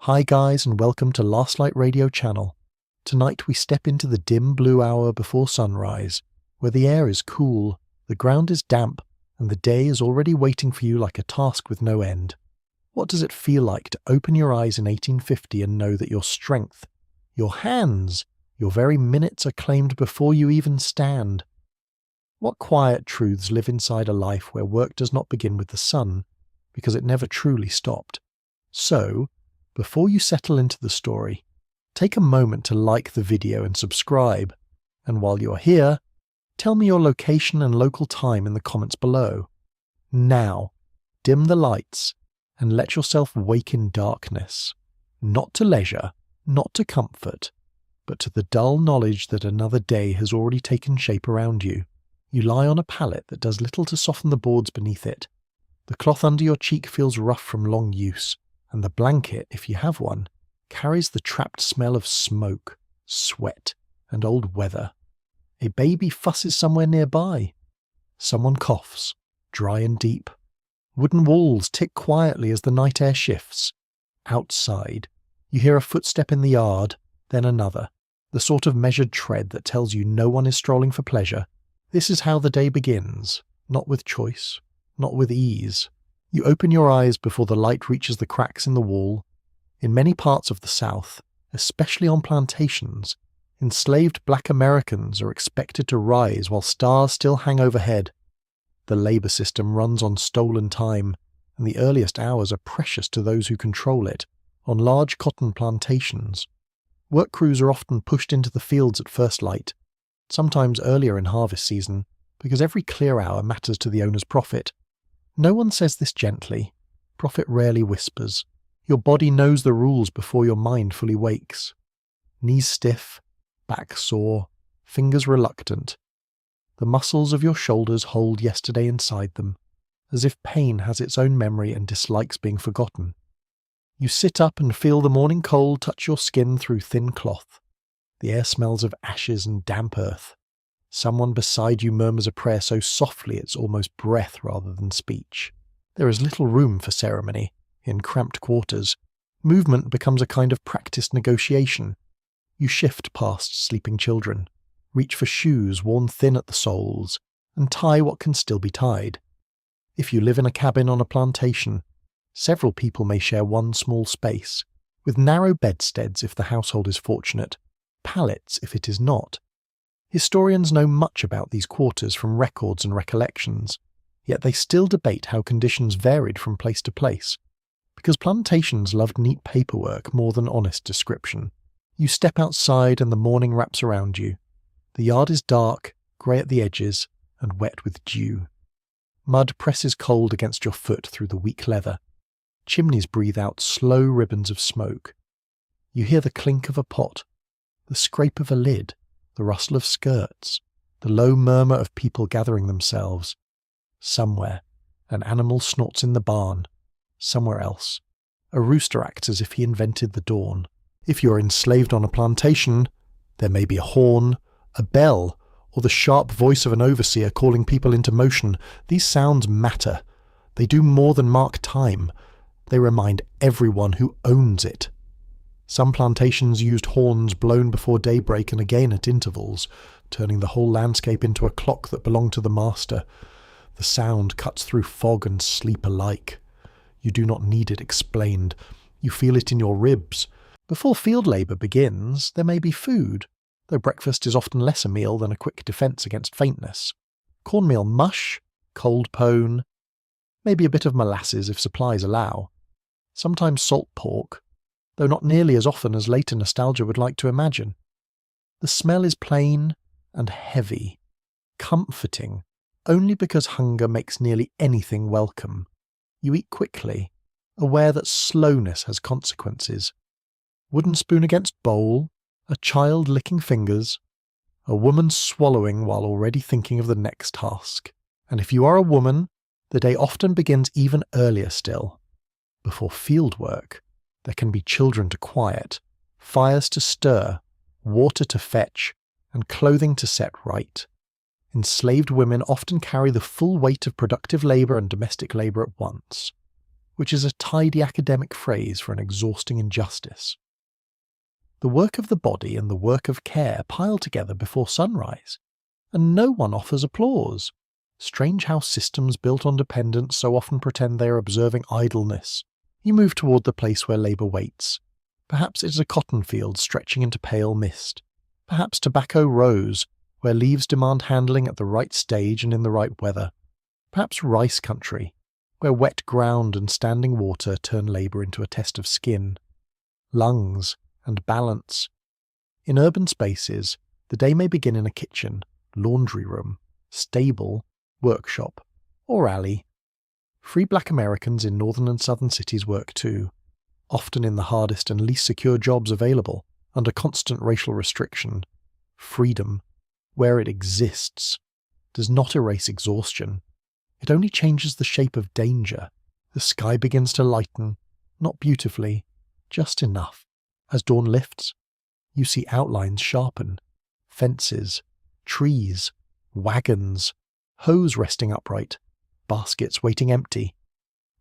Hi guys, and welcome to Last Light Radio channel. Tonight we step into the dim blue hour before sunrise, where the air is cool, the ground is damp, and the day is already waiting for you like a task with no end. What does it feel like to open your eyes in 1850 and know that your strength, your hands, your very minutes are claimed before you even stand? What quiet truths live inside a life where work does not begin with the sun, because it never truly stopped? So, before you settle into the story, take a moment to like the video and subscribe, and while you're here, tell me your location and local time in the comments below. Now, dim the lights and let yourself wake in darkness, not to leisure, not to comfort, but to the dull knowledge that another day has already taken shape around you. You lie on a pallet that does little to soften the boards beneath it. The cloth under your cheek feels rough from long use, and the blanket, if you have one, carries the trapped smell of smoke, sweat, and old weather. A baby fusses somewhere nearby. Someone coughs, dry and deep. Wooden walls tick quietly as the night air shifts. Outside, you hear a footstep in the yard, then another, the sort of measured tread that tells you no one is strolling for pleasure. This is how the day begins, not with choice, not with ease. You open your eyes before the light reaches the cracks in the wall. In many parts of the South, especially on plantations, enslaved black Americans are expected to rise while stars still hang overhead. The labor system runs on stolen time, and the earliest hours are precious to those who control it. On large cotton plantations, work crews are often pushed into the fields at first light, sometimes earlier in harvest season, because every clear hour matters to the owner's profit. No one says this gently. Profit rarely whispers. Your body knows the rules before your mind fully wakes. Knees stiff, back sore, fingers reluctant. The muscles of your shoulders hold yesterday inside them, as if pain has its own memory and dislikes being forgotten. You sit up and feel the morning cold touch your skin through thin cloth. The air smells of ashes and damp earth. Someone beside you murmurs a prayer so softly it's almost breath rather than speech. There is little room for ceremony in cramped quarters. Movement becomes a kind of practiced negotiation. You shift past sleeping children, reach for shoes worn thin at the soles, and tie what can still be tied. If you live in a cabin on a plantation, several people may share one small space, with narrow bedsteads if the household is fortunate, pallets if it is not. Historians know much about these quarters from records and recollections, yet they still debate how conditions varied from place to place, because plantations loved neat paperwork more than honest description. You step outside and the morning wraps around you. The yard is dark, grey at the edges, and wet with dew. Mud presses cold against your foot through the weak leather. Chimneys breathe out slow ribbons of smoke. You hear the clink of a pot, the scrape of a lid, the rustle of skirts, the low murmur of people gathering themselves. Somewhere, an animal snorts in the barn. Somewhere else, a rooster acts as if he invented the dawn. If you're enslaved on a plantation, there may be a horn, a bell, or the sharp voice of an overseer calling people into motion. These sounds matter. They do more than mark time. They remind everyone who owns it. Some plantations used horns blown before daybreak and again at intervals, turning the whole landscape into a clock that belonged to the master. The sound cuts through fog and sleep alike. You do not need it explained. You feel it in your ribs. Before field labour begins, there may be food, though breakfast is often less a meal than a quick defence against faintness. Cornmeal mush, cold pone, maybe a bit of molasses if supplies allow. Sometimes salt pork, though not nearly as often as later nostalgia would like to imagine. The smell is plain and heavy, comforting, only because hunger makes nearly anything welcome. You eat quickly, aware that slowness has consequences. Wooden spoon against bowl, a child licking fingers, a woman swallowing while already thinking of the next task. And if you are a woman, the day often begins even earlier still. Before field work, there can be children to quiet, fires to stir, water to fetch, and clothing to set right. Enslaved women often carry the full weight of productive labour and domestic labour at once. which is a tidy academic phrase for an exhausting injustice. The work of the body and the work of care pile together before sunrise, and no one offers applause. Strange how systems built on dependence so often pretend they are observing idleness. You move toward the place where labour waits. Perhaps it is a cotton field stretching into pale mist. Perhaps tobacco rows, where leaves demand handling at the right stage and in the right weather. Perhaps rice country, where wet ground and standing water turn labour into a test of skin, lungs, and balance. In urban spaces, the day may begin in a kitchen, laundry room, stable, workshop, or alley. Free black Americans in northern and southern cities work too, often in the hardest and least secure jobs available, under constant racial restriction. Freedom, where it exists, does not erase exhaustion. It only changes the shape of danger. The sky begins to lighten, not beautifully, just enough. As dawn lifts, you see outlines sharpen, fences, trees, wagons, hose resting upright, baskets waiting empty.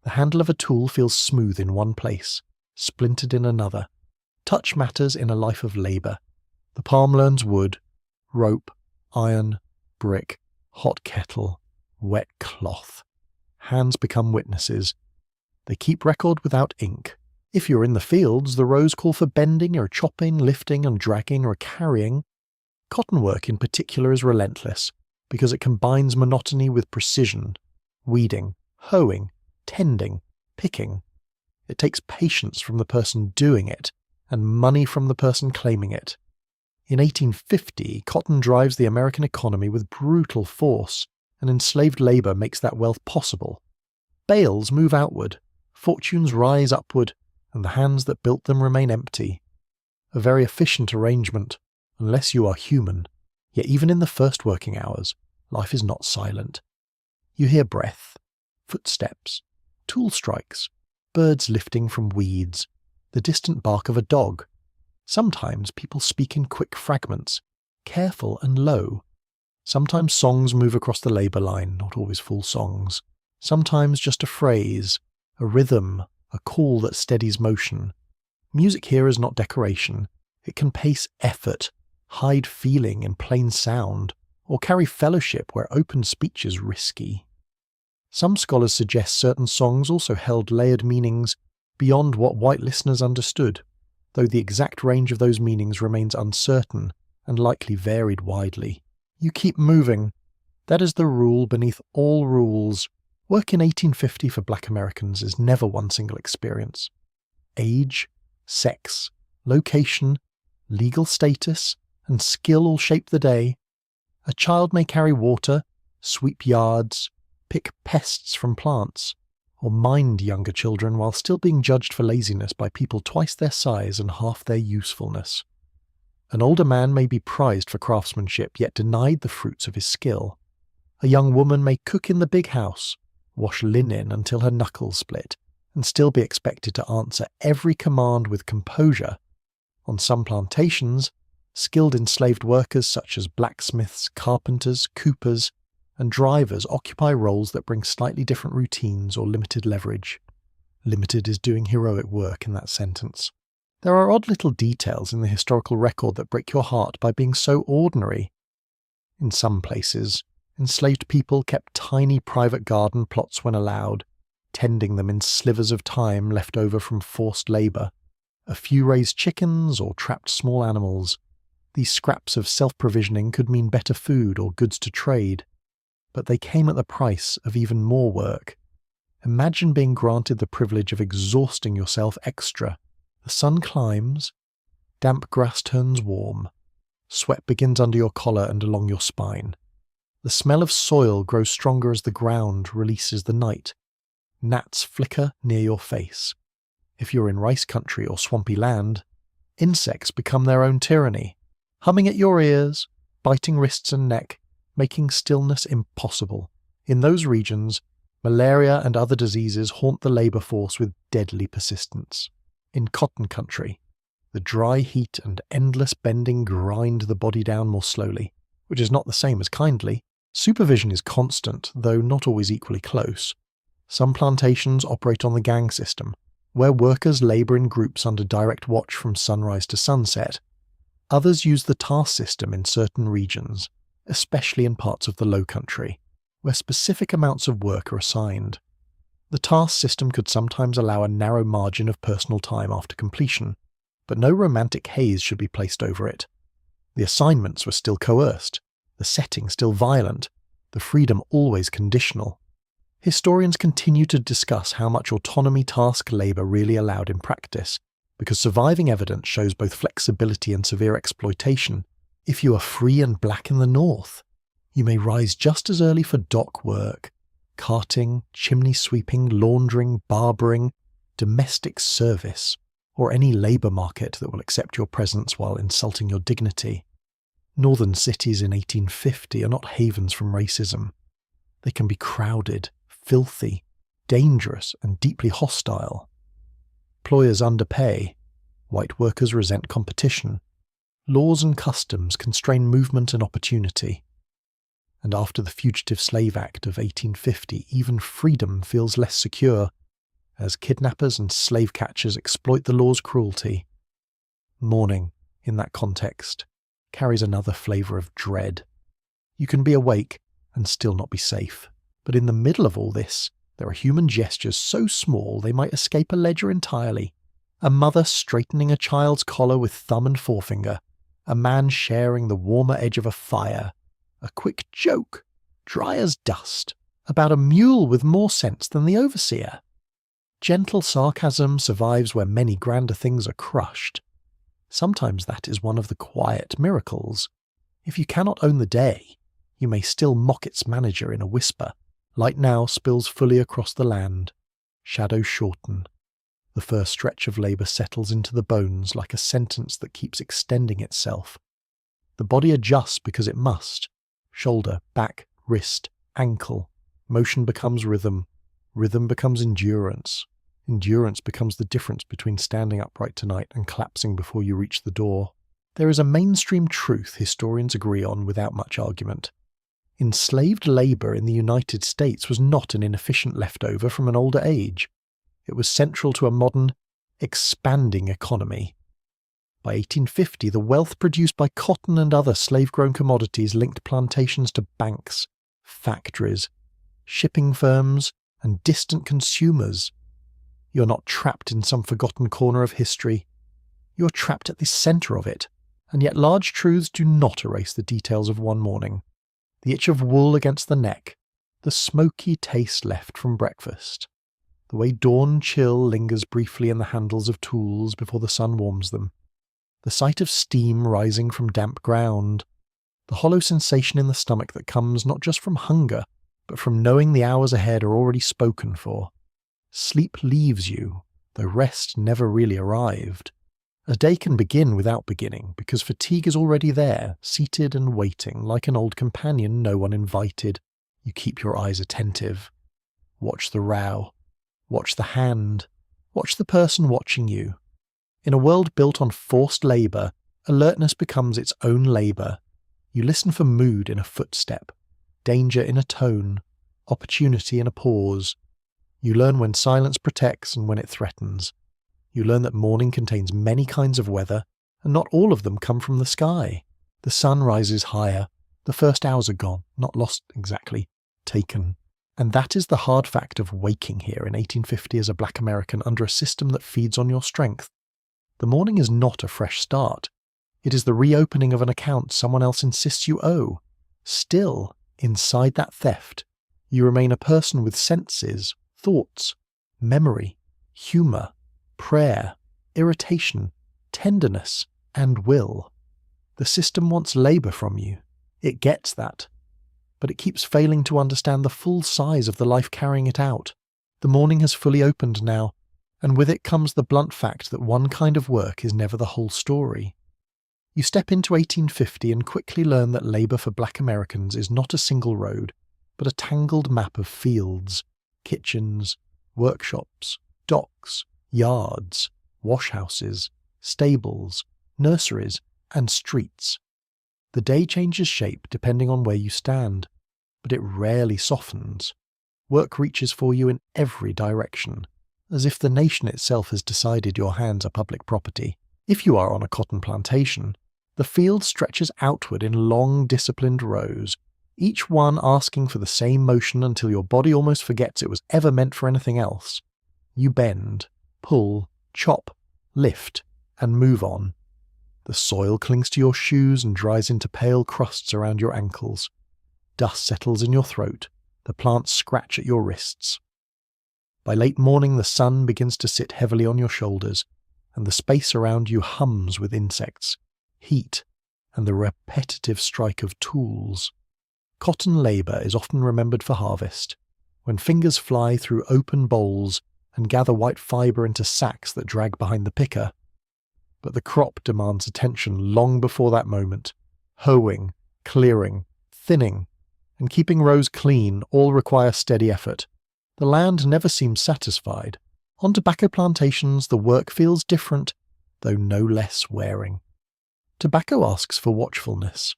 The handle of a tool feels smooth in one place, splintered in another. Touch matters in a life of labour. The palm learns wood, rope, iron, brick, hot kettle, wet cloth. Hands become witnesses. They keep record without ink. If you're in the fields, the rows call for bending or chopping, lifting and dragging or carrying. Cotton work in particular is relentless, because it combines monotony with precision. Weeding, hoeing, tending, picking. It takes patience from the person doing it, and money from the person claiming it. In 1850, cotton drives the American economy with brutal force, and enslaved labour makes that wealth possible. Bales move outward, fortunes rise upward, and the hands that built them remain empty. A very efficient arrangement, unless you are human. Yet even in the first working hours, life is not silent. You hear breath, footsteps, tool strikes, birds lifting from weeds, the distant bark of a dog. Sometimes people speak in quick fragments, careful and low. Sometimes songs move across the labour line, not always full songs. Sometimes just a phrase, a rhythm, a call that steadies motion. Music here is not decoration. It can pace effort, hide feeling in plain sound, or carry fellowship where open speech is risky. Some scholars suggest certain songs also held layered meanings beyond what white listeners understood, though the exact range of those meanings remains uncertain and likely varied widely. You keep moving. That is the rule beneath all rules. Work in 1850 for black Americans is never one single experience. Age, sex, location, legal status, and skill all shape the day. A child may carry water, sweep yards, pick pests from plants, or mind younger children while still being judged for laziness by people twice their size and half their usefulness. An older man may be prized for craftsmanship yet denied the fruits of his skill. A young woman may cook in the big house, wash linen until her knuckles split, and still be expected to answer every command with composure. On some plantations, skilled enslaved workers such as blacksmiths, carpenters, coopers, and drivers occupy roles that bring slightly different routines or limited leverage. Limited is doing heroic work in that sentence. There are odd little details in the historical record that break your heart by being so ordinary. In some places, enslaved people kept tiny private garden plots when allowed, tending them in slivers of time left over from forced labour. A few raised chickens or trapped small animals. These scraps of self-provisioning could mean better food or goods to trade, but they came at the price of even more work. Imagine being granted the privilege of exhausting yourself extra. The sun climbs, damp grass turns warm, sweat begins under your collar and along your spine. The smell of soil grows stronger as the ground releases the night. Gnats flicker near your face. If you're in rice country or swampy land, insects become their own tyranny, humming at your ears, biting wrists and neck, making stillness impossible. In those regions, malaria and other diseases haunt the labour force with deadly persistence. In cotton country, the dry heat and endless bending grind the body down more slowly, which is not the same as kindly. Supervision is constant, though not always equally close. Some plantations operate on the gang system, where workers labour in groups under direct watch from sunrise to sunset. Others use the task system in certain regions, especially in parts of the Low Country, where specific amounts of work are assigned. The task system could sometimes allow a narrow margin of personal time after completion, but no romantic haze should be placed over it. The assignments were still coerced, the setting still violent, the freedom always conditional. Historians continue to discuss how much autonomy task labour really allowed in practice, because surviving evidence shows both flexibility and severe exploitation. If you are free and black in the north, you may rise just as early for dock work, carting, chimney sweeping, laundering, barbering, domestic service, or any labour market that will accept your presence while insulting your dignity. Northern cities in 1850 are not havens from racism. They can be crowded, filthy, dangerous, and deeply hostile. Employers underpay, white workers resent competition, laws and customs constrain movement and opportunity. And after the Fugitive Slave Act of 1850, even freedom feels less secure, as kidnappers and slave catchers exploit the law's cruelty. Mourning, in that context, carries another flavour of dread. You can be awake and still not be safe. But in the middle of all this, there are human gestures so small they might escape a ledger entirely. A mother straightening a child's collar with thumb and forefinger, a man sharing the warmer edge of a fire, a quick joke, dry as dust, about a mule with more sense than the overseer. Gentle sarcasm survives where many grander things are crushed. Sometimes that is one of the quiet miracles. If you cannot own the day, you may still mock its manager in a whisper. Light now spills fully across the land. Shadows shorten. The first stretch of labour settles into the bones like a sentence that keeps extending itself. The body adjusts because it must. Shoulder, back, wrist, ankle. Motion becomes rhythm. Rhythm becomes endurance. Endurance becomes the difference between standing upright tonight and collapsing before you reach the door. There is a mainstream truth historians agree on without much argument. Enslaved labour in the United States was not an inefficient leftover from an older age. It was central to a modern, expanding economy. By 1850, the wealth produced by cotton and other slave-grown commodities linked plantations to banks, factories, shipping firms, and distant consumers. You're not trapped in some forgotten corner of history. You're trapped at the centre of it, and yet large truths do not erase the details of one morning. The itch of wool against the neck, the smoky taste left from breakfast, the way dawn chill lingers briefly in the handles of tools before the sun warms them, the sight of steam rising from damp ground, the hollow sensation in the stomach that comes not just from hunger, but from knowing the hours ahead are already spoken for. Sleep leaves you, though rest never really arrived. A day can begin without beginning, because fatigue is already there, seated and waiting, like an old companion no one invited. You keep your eyes attentive. Watch the row. Watch the hand. Watch the person watching you. In a world built on forced labour, alertness becomes its own labour. You listen for mood in a footstep, danger in a tone, opportunity in a pause. You learn when silence protects and when it threatens. You learn that morning contains many kinds of weather, and not all of them come from the sky. The sun rises higher. The first hours are gone, not lost exactly, taken. And that is the hard fact of waking here in 1850 as a black American under a system that feeds on your strength. The morning is not a fresh start. It is the reopening of an account someone else insists you owe. Still, inside that theft, you remain a person with senses, thoughts, memory, humour, prayer, irritation, tenderness, and will. The system wants labour from you. It gets that. But it keeps failing to understand the full size of the life carrying it out. The morning has fully opened now, and with it comes the blunt fact that one kind of work is never the whole story. You step into 1850 and quickly learn that labour for black Americans is not a single road, but a tangled map of fields, kitchens, workshops, docks, yards, washhouses, stables, nurseries, and streets. The day changes shape depending on where you stand, but it rarely softens. Work reaches for you in every direction, as if the nation itself has decided your hands are public property. If you are on a cotton plantation, the field stretches outward in long, disciplined rows, each one asking for the same motion until your body almost forgets it was ever meant for anything else. You bend, pull, chop, lift, and move on. The soil clings to your shoes and dries into pale crusts around your ankles. Dust settles in your throat. The plants scratch at your wrists. By late morning, the sun begins to sit heavily on your shoulders, and the space around you hums with insects, heat, and the repetitive strike of tools. Cotton labour is often remembered for harvest, when fingers fly through open bowls and gather white fibre into sacks that drag behind the picker. But the crop demands attention long before that moment. Hoeing, clearing, thinning, and keeping rows clean all require steady effort. The land never seems satisfied. On tobacco plantations, the work feels different, though no less wearing. Tobacco asks for watchfulness.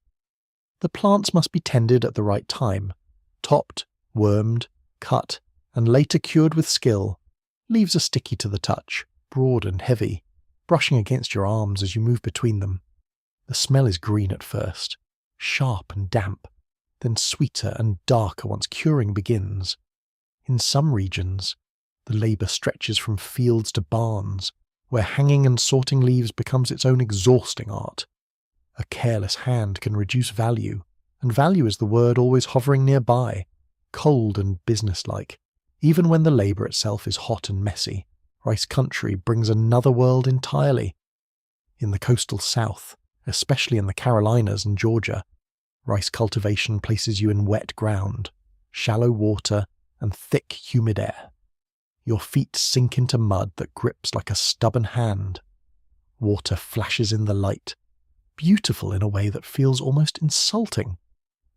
The plants must be tended at the right time, topped, wormed, cut, and later cured with skill. Leaves are sticky to the touch, broad and heavy, brushing against your arms as you move between them. The smell is green at first, sharp and damp, then sweeter and darker once curing begins. In some regions, the labour stretches from fields to barns, where hanging and sorting leaves becomes its own exhausting art. A careless hand can reduce value, and value is the word always hovering nearby, cold and businesslike. Even when the labour itself is hot and messy, rice country brings another world entirely. In the coastal south, especially in the Carolinas and Georgia, rice cultivation places you in wet ground, shallow water, and thick, humid air. Your feet sink into mud that grips like a stubborn hand. Water flashes in the light, beautiful in a way that feels almost insulting.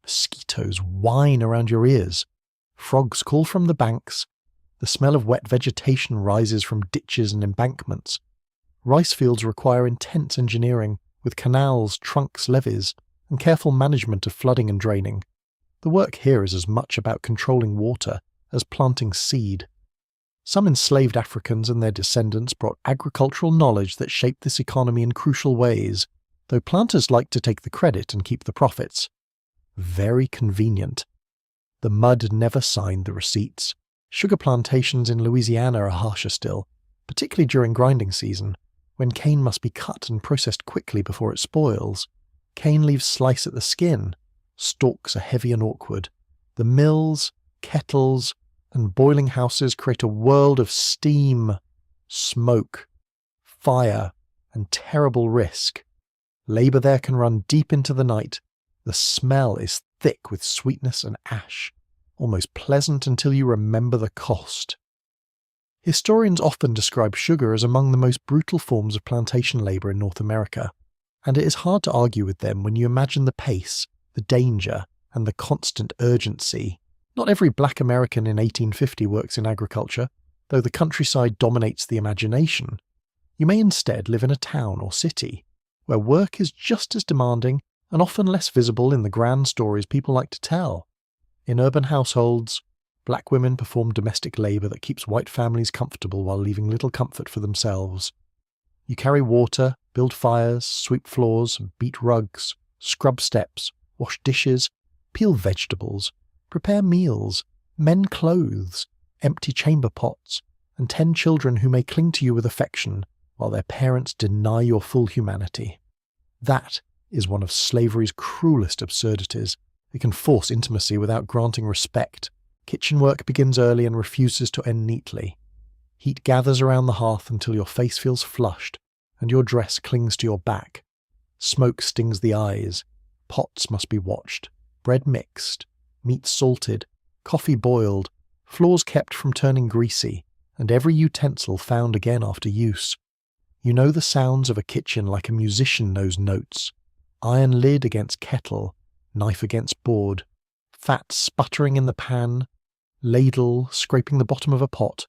Mosquitoes whine around your ears. Frogs call from the banks. The smell of wet vegetation rises from ditches and embankments. Rice fields require intense engineering, with canals, trunks, levees, and careful management of flooding and draining. The work here is as much about controlling water as planting seed. Some enslaved Africans and their descendants brought agricultural knowledge that shaped this economy in crucial ways, though planters liked to take the credit and keep the profits. Very convenient. The mud never signed the receipts. Sugar plantations in Louisiana are harsher still, particularly during grinding season, when cane must be cut and processed quickly before it spoils. Cane leaves slice at the skin. Stalks are heavy and awkward. The mills, kettles, and boiling houses create a world of steam, smoke, fire, and terrible risk. Labour there can run deep into the night. The smell is thick with sweetness and ash, almost pleasant until you remember the cost. Historians often describe sugar as among the most brutal forms of plantation labour in North America, and it is hard to argue with them when you imagine the pace, the danger, and the constant urgency. Not every black American in 1850 works in agriculture, though the countryside dominates the imagination. You may instead live in a town or city, where work is just as demanding and often less visible in the grand stories people like to tell. In urban households, black women perform domestic labour that keeps white families comfortable while leaving little comfort for themselves. You carry water, build fires, sweep floors, beat rugs, scrub steps, wash dishes, peel vegetables, prepare meals, mend clothes, empty chamber pots, and tend children who may cling to you with affection while their parents deny your full humanity. That is one of slavery's cruelest absurdities. It can force intimacy without granting respect. Kitchen work begins early and refuses to end neatly. Heat gathers around the hearth until your face feels flushed and your dress clings to your back. Smoke stings the eyes. Pots must be watched, bread mixed, meat salted, coffee boiled, floors kept from turning greasy, and every utensil found again after use. You know the sounds of a kitchen like a musician knows notes. Iron lid against kettle, knife against board, fat sputtering in the pan, ladle scraping the bottom of a pot.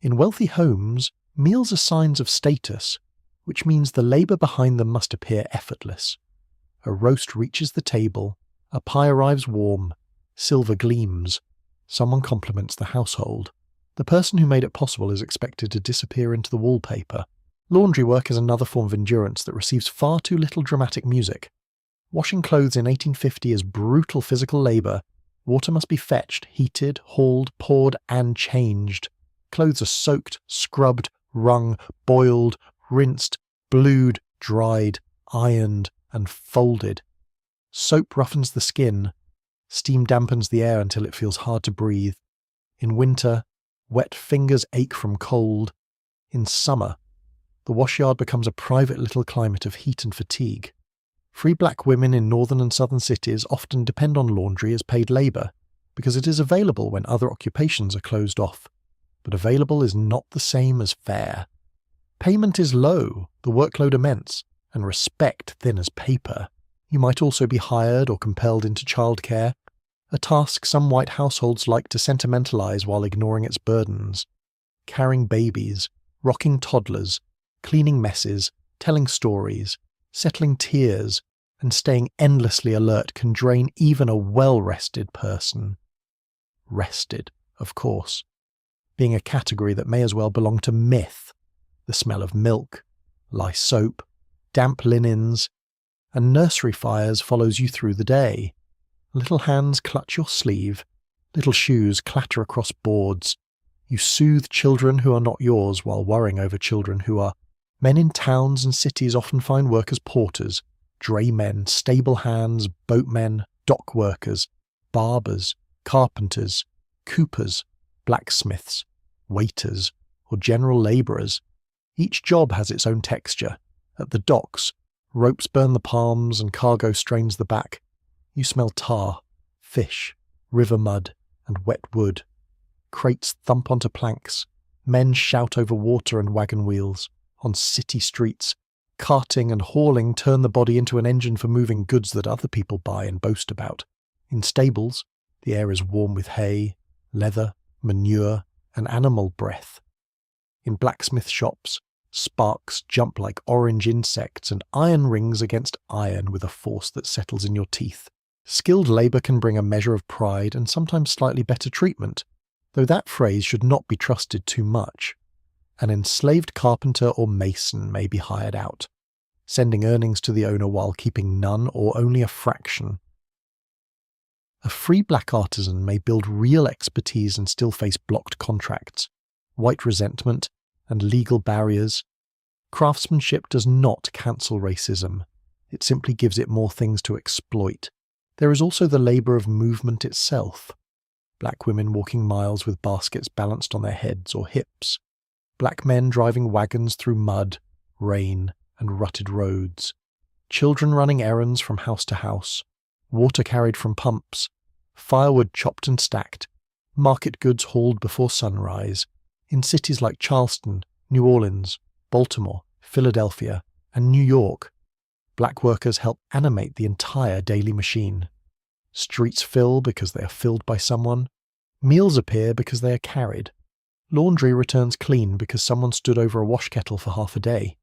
In wealthy homes, meals are signs of status, which means the labour behind them must appear effortless. A roast reaches the table, a pie arrives warm, silver gleams, Someone compliments the household. The person who made it possible is expected to disappear into the wallpaper. Laundry work is another form of endurance that receives far too little dramatic music. Washing clothes in 1850 is brutal physical labour. Water must be fetched, heated, hauled, poured, and changed. Clothes are soaked, scrubbed, wrung, boiled, rinsed, blued, dried, ironed, and folded. Soap roughens the skin. Steam dampens the air until it feels hard to breathe. In winter, wet fingers ache from cold. In summer, the washyard becomes a private little climate of heat and fatigue. Free black women in northern and southern cities often depend on laundry as paid labour, because it is available when other occupations are closed off. But available is not the same as fair. Payment is low, the workload immense, and respect thin as paper. You might also be hired or compelled into childcare, a task some white households like to sentimentalise while ignoring its burdens. Carrying babies, rocking toddlers, cleaning messes, telling stories, settling tears, and staying endlessly alert can drain even a well-rested person. Rested, of course, being a category that may as well belong to myth. The smell of milk, lye soap, damp linens, and nursery fires follows you through the day. Little hands clutch your sleeve, little shoes clatter across boards. You soothe children who are not yours while worrying over children who are. Men in towns and cities often find work as porters, draymen, stable hands, boatmen, dock workers, barbers, carpenters, coopers, blacksmiths, waiters, or general labourers. Each job has its own texture. At the docks, ropes burn the palms and cargo strains the back. You smell tar, fish, river mud, and wet wood. Crates thump onto planks. Men shout over water and wagon wheels. On city streets, carting and hauling turn the body into an engine for moving goods that other people buy and boast about. In stables, the air is warm with hay, leather, manure, and animal breath. In blacksmith shops, sparks jump like orange insects and iron rings against iron with a force that settles in your teeth. Skilled labour can bring a measure of pride and sometimes slightly better treatment, though that phrase should not be trusted too much. An enslaved carpenter or mason may be hired out, sending earnings to the owner while keeping none or only a fraction. A free black artisan may build real expertise and still face blocked contracts, white resentment, and legal barriers. Craftsmanship does not cancel racism. It simply gives it more things to exploit. There is also the labour of movement itself. Black women walking miles with baskets balanced on their heads or hips. Black men driving wagons through mud, rain, and rutted roads. Children running errands from house to house. Water carried from pumps. Firewood chopped and stacked. Market goods hauled before sunrise. In cities like Charleston, New Orleans, Baltimore, Philadelphia, and New York, black workers help animate the entire daily machine. Streets fill because they are filled by someone. Meals appear because they are carried. Laundry returns clean because someone stood over a wash kettle for half a day.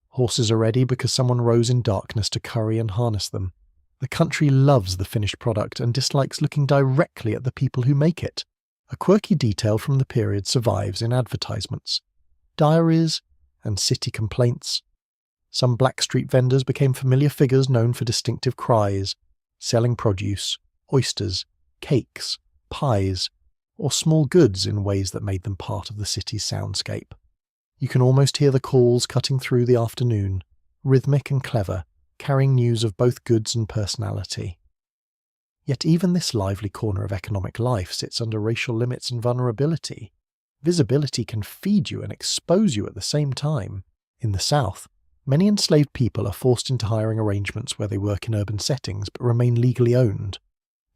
Horses are ready because someone rose in darkness to curry and harness them. The country loves the finished product and dislikes looking directly at the people who make it. A quirky detail from the period survives in advertisements, diaries, and city complaints. Some black street vendors became familiar figures known for distinctive cries, selling produce, oysters, cakes, pies, or small goods in ways that made them part of the city's soundscape. You can almost hear the calls cutting through the afternoon, rhythmic and clever, carrying news of both goods and personality. Yet even this lively corner of economic life sits under racial limits and vulnerability. Visibility can feed you and expose you at the same time. In the South, many enslaved people are forced into hiring arrangements where they work in urban settings but remain legally owned.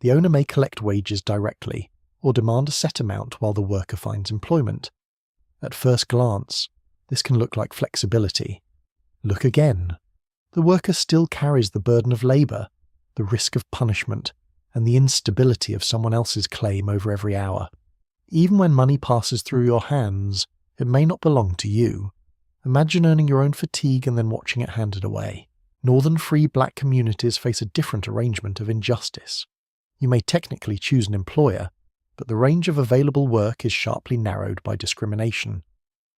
The owner may collect wages directly, or demand a set amount while the worker finds employment. At first glance, this can look like flexibility. Look again. The worker still carries the burden of labour, the risk of punishment, and the instability of someone else's claim over every hour. Even when money passes through your hands, it may not belong to you. Imagine earning your own fatigue and then watching it handed away. Northern free black communities face a different arrangement of injustice. You may technically choose an employer, but the range of available work is sharply narrowed by discrimination.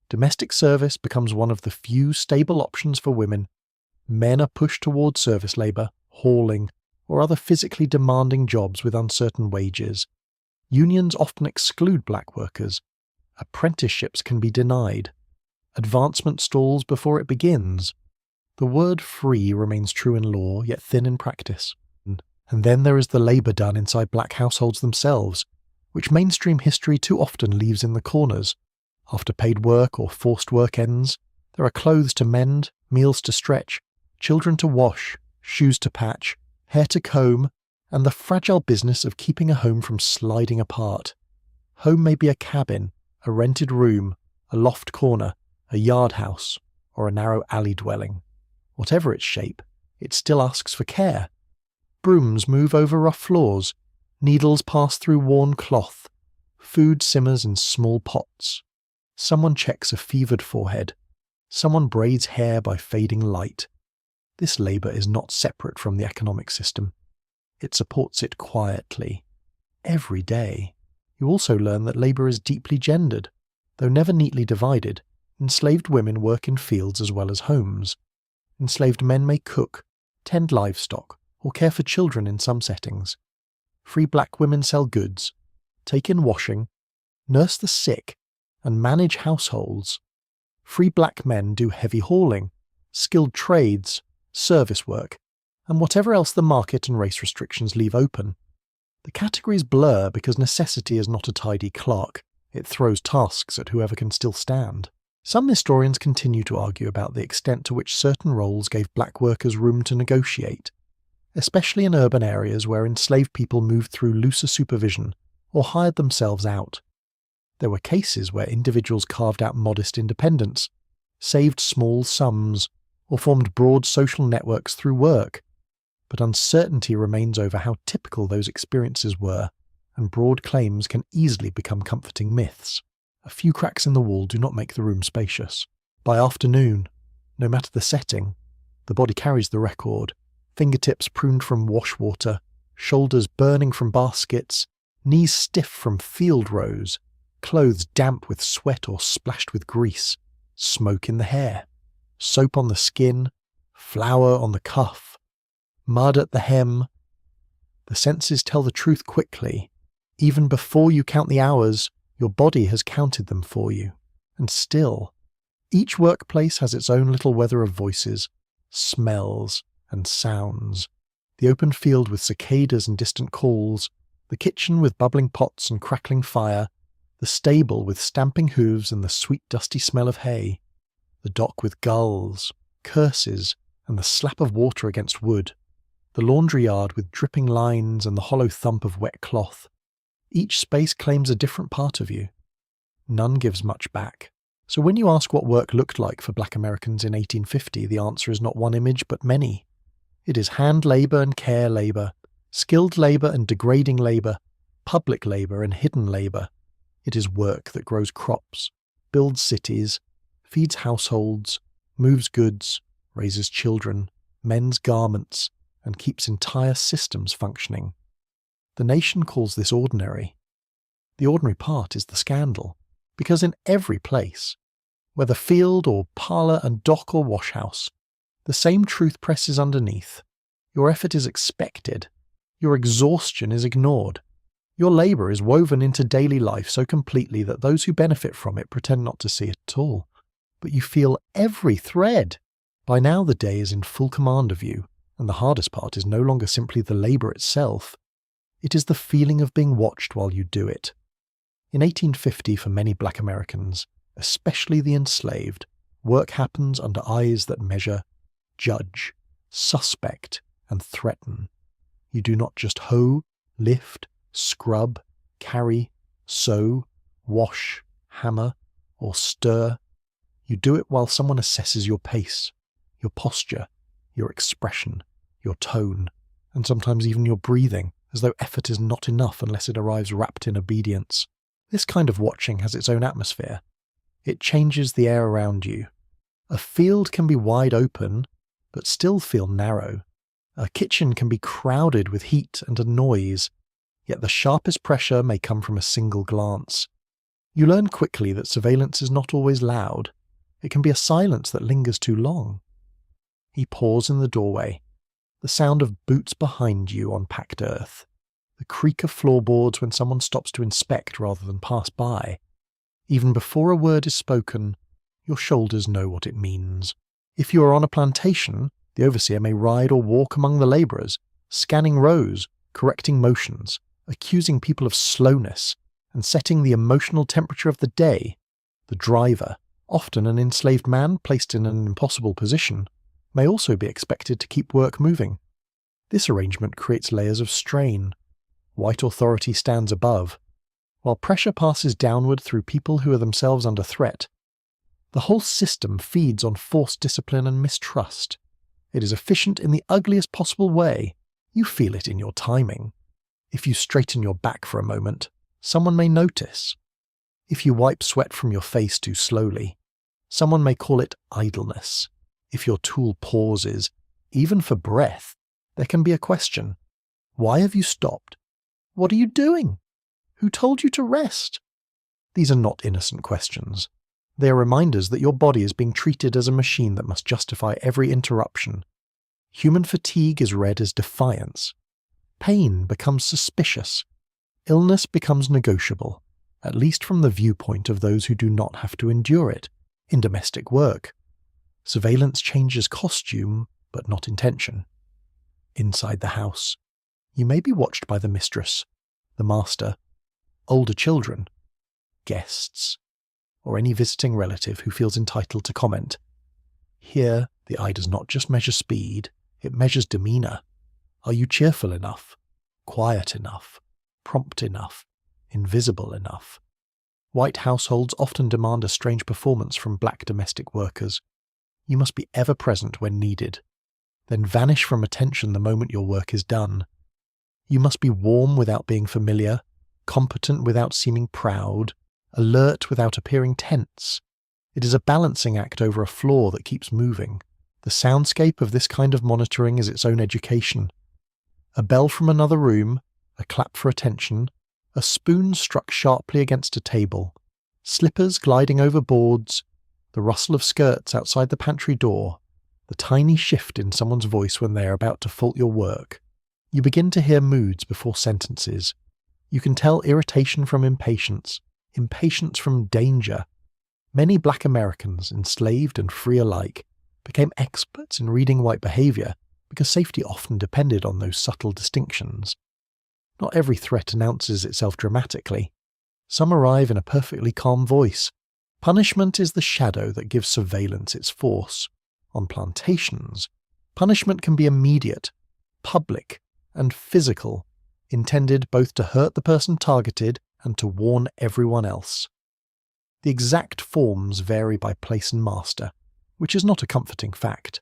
Domestic service becomes one of the few stable options for women. Men are pushed towards service labour, hauling, or other physically demanding jobs with uncertain wages. Unions often exclude black workers. Apprenticeships can be denied. Advancement stalls before it begins. The word free remains true in law, yet thin in practice. And then there is the labour done inside black households themselves, which mainstream history too often leaves in the corners. After paid work or forced work ends, there are clothes to mend, meals to stretch, children to wash, shoes to patch, hair to comb, and the fragile business of keeping a home from sliding apart. Home may be a cabin, a rented room, a loft corner, a yard house, or a narrow alley dwelling. Whatever its shape, it still asks for care. Brooms move over rough floors, needles pass through worn cloth, food simmers in small pots. Someone checks a fevered forehead. Someone braids hair by fading light. This labour is not separate from the economic system. It supports it quietly. Every day. You also learn that labour is deeply gendered. Though never neatly divided, enslaved women work in fields as well as homes. Enslaved men may cook, tend livestock, or care for children in some settings. Free black women sell goods, take in washing, nurse the sick, and manage households. Free black men do heavy hauling, skilled trades, service work, and whatever else the market and race restrictions leave open. The categories blur because necessity is not a tidy clerk. It throws tasks at whoever can still stand. Some historians continue to argue about the extent to which certain roles gave black workers room to negotiate, especially in urban areas where enslaved people moved through looser supervision or hired themselves out. There were cases where individuals carved out modest independence, saved small sums, or formed broad social networks through work. But uncertainty remains over how typical those experiences were, and broad claims can easily become comforting myths. A few cracks in the wall do not make the room spacious. By afternoon, no matter the setting, the body carries the record, fingertips pruned from wash water, shoulders burning from baskets, knees stiff from field rows, clothes damp with sweat or splashed with grease, smoke in the hair, soap on the skin, flour on the cuff, mud at the hem. The senses tell the truth quickly. Even before you count the hours, your body has counted them for you. And still, each workplace has its own little weather of voices, smells, and sounds. The open field with cicadas and distant calls, the kitchen with bubbling pots and crackling fire, the stable with stamping hooves and the sweet dusty smell of hay, the dock with gulls, curses, and the slap of water against wood, the laundry yard with dripping lines and the hollow thump of wet cloth. Each space claims a different part of you. None gives much back. So when you ask what work looked like for black Americans in 1850, the answer is not one image but many. It is hand labour and care labour, skilled labour and degrading labour, public labour and hidden labour. It is work that grows crops, builds cities, feeds households, moves goods, raises children, mends garments, and keeps entire systems functioning. The nation calls this ordinary. The ordinary part is the scandal, because in every place, whether field or parlour and dock or washhouse, the same truth presses underneath. Your effort is expected. Your exhaustion is ignored. Your labour is woven into daily life so completely that those who benefit from it pretend not to see it at all. But you feel every thread. By now the day is in full command of you, and the hardest part is no longer simply the labour itself. It is the feeling of being watched while you do it. In 1850, for many black Americans, especially the enslaved, work happens under eyes that measure, judge, suspect, and threaten. You do not just hoe, lift, scrub, carry, sew, wash, hammer, or stir. You do it while someone assesses your pace, your posture, your expression, your tone, and sometimes even your breathing, as though effort is not enough unless it arrives wrapped in obedience. This kind of watching has its own atmosphere. It changes the air around you. A field can be wide open, but still feel narrow. A kitchen can be crowded with heat and a noise, yet the sharpest pressure may come from a single glance. You learn quickly that surveillance is not always loud. It can be a silence that lingers too long. He paused in the doorway, the sound of boots behind you on packed earth, the creak of floorboards when someone stops to inspect rather than pass by. Even before a word is spoken, your shoulders know what it means. If you are on a plantation, the overseer may ride or walk among the labourers, scanning rows, correcting motions, accusing people of slowness, and setting the emotional temperature of the day. The driver, often an enslaved man placed in an impossible position, may also be expected to keep work moving. This arrangement creates layers of strain. White authority stands above, while pressure passes downward through people who are themselves under threat. The whole system feeds on forced discipline and mistrust. It is efficient in the ugliest possible way. You feel it in your timing. If you straighten your back for a moment, someone may notice. If you wipe sweat from your face too slowly, someone may call it idleness. If your tool pauses, even for breath, there can be a question. Why have you stopped? What are you doing? Who told you to rest? These are not innocent questions. They are reminders that your body is being treated as a machine that must justify every interruption. Human fatigue is read as defiance. Pain becomes suspicious. Illness becomes negotiable, at least from the viewpoint of those who do not have to endure it, in domestic work. Surveillance changes costume, but not intention. Inside the house, you may be watched by the mistress, the master, older children, guests, or any visiting relative who feels entitled to comment. Here, the eye does not just measure speed, it measures demeanour. Are you cheerful enough, quiet enough, prompt enough, invisible enough? White households often demand a strange performance from black domestic workers. You must be ever present when needed, then vanish from attention the moment your work is done. You must be warm without being familiar, competent without seeming proud, alert without appearing tense. It is a balancing act over a floor that keeps moving. The soundscape of this kind of monitoring is its own education. A bell from another room, a clap for attention, a spoon struck sharply against a table, slippers gliding over boards, the rustle of skirts outside the pantry door, the tiny shift in someone's voice when they are about to fault your work. You begin to hear moods before sentences. You can tell irritation from impatience, impatience from danger. Many black Americans, enslaved and free alike, became experts in reading white behaviour because safety often depended on those subtle distinctions. Not every threat announces itself dramatically. Some arrive in a perfectly calm voice. Punishment is the shadow that gives surveillance its force. On plantations, punishment can be immediate, public, and physical, intended both to hurt the person targeted and to warn everyone else. The exact forms vary by place and master, which is not a comforting fact.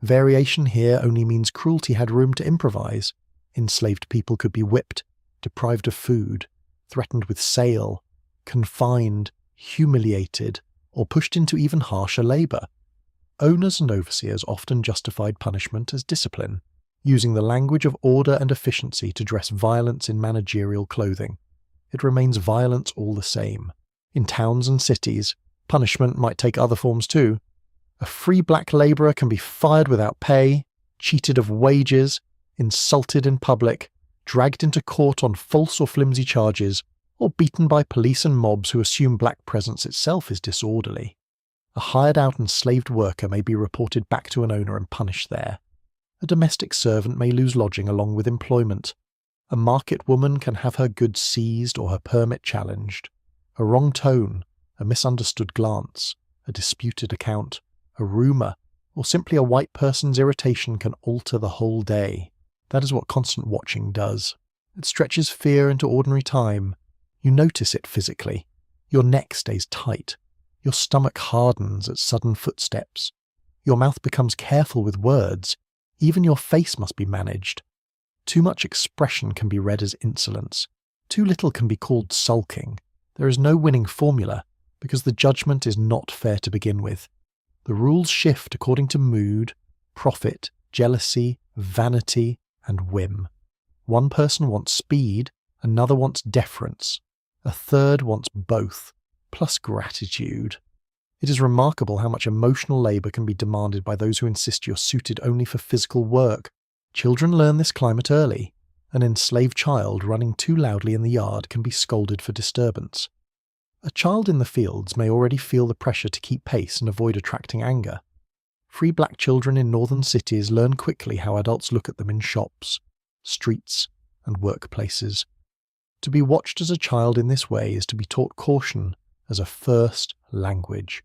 Variation here only means cruelty had room to improvise. Enslaved people could be whipped, deprived of food, threatened with sale, confined, humiliated, or pushed into even harsher labour. Owners and overseers often justified punishment as discipline, using the language of order and efficiency to dress violence in managerial clothing. It remains violence all the same. In towns and cities, punishment might take other forms too. A free black labourer can be fired without pay, cheated of wages, insulted in public, dragged into court on false or flimsy charges, or beaten by police and mobs who assume black presence itself is disorderly. A hired-out enslaved worker may be reported back to an owner and punished there. A domestic servant may lose lodging along with employment. A market woman can have her goods seized or her permit challenged. A wrong tone, a misunderstood glance, a disputed account, a rumour, or simply a white person's irritation can alter the whole day. That is what constant watching does. It stretches fear into ordinary time. You notice it physically. Your neck stays tight. Your stomach hardens at sudden footsteps. Your mouth becomes careful with words. Even your face must be managed. Too much expression can be read as insolence. Too little can be called sulking. There is no winning formula, because the judgment is not fair to begin with. The rules shift according to mood, profit, jealousy, vanity, and whim. One person wants speed, Another wants deference. A third wants both, plus gratitude. It is remarkable how much emotional labour can be demanded by those who insist you're suited only for physical work. Children learn this climate early. An enslaved child running too loudly in the yard can be scolded for disturbance. A child in the fields may already feel the pressure to keep pace and avoid attracting anger. Free black children in northern cities learn quickly how adults look at them in shops, streets, and workplaces. To be watched as a child in this way is to be taught caution as a first language.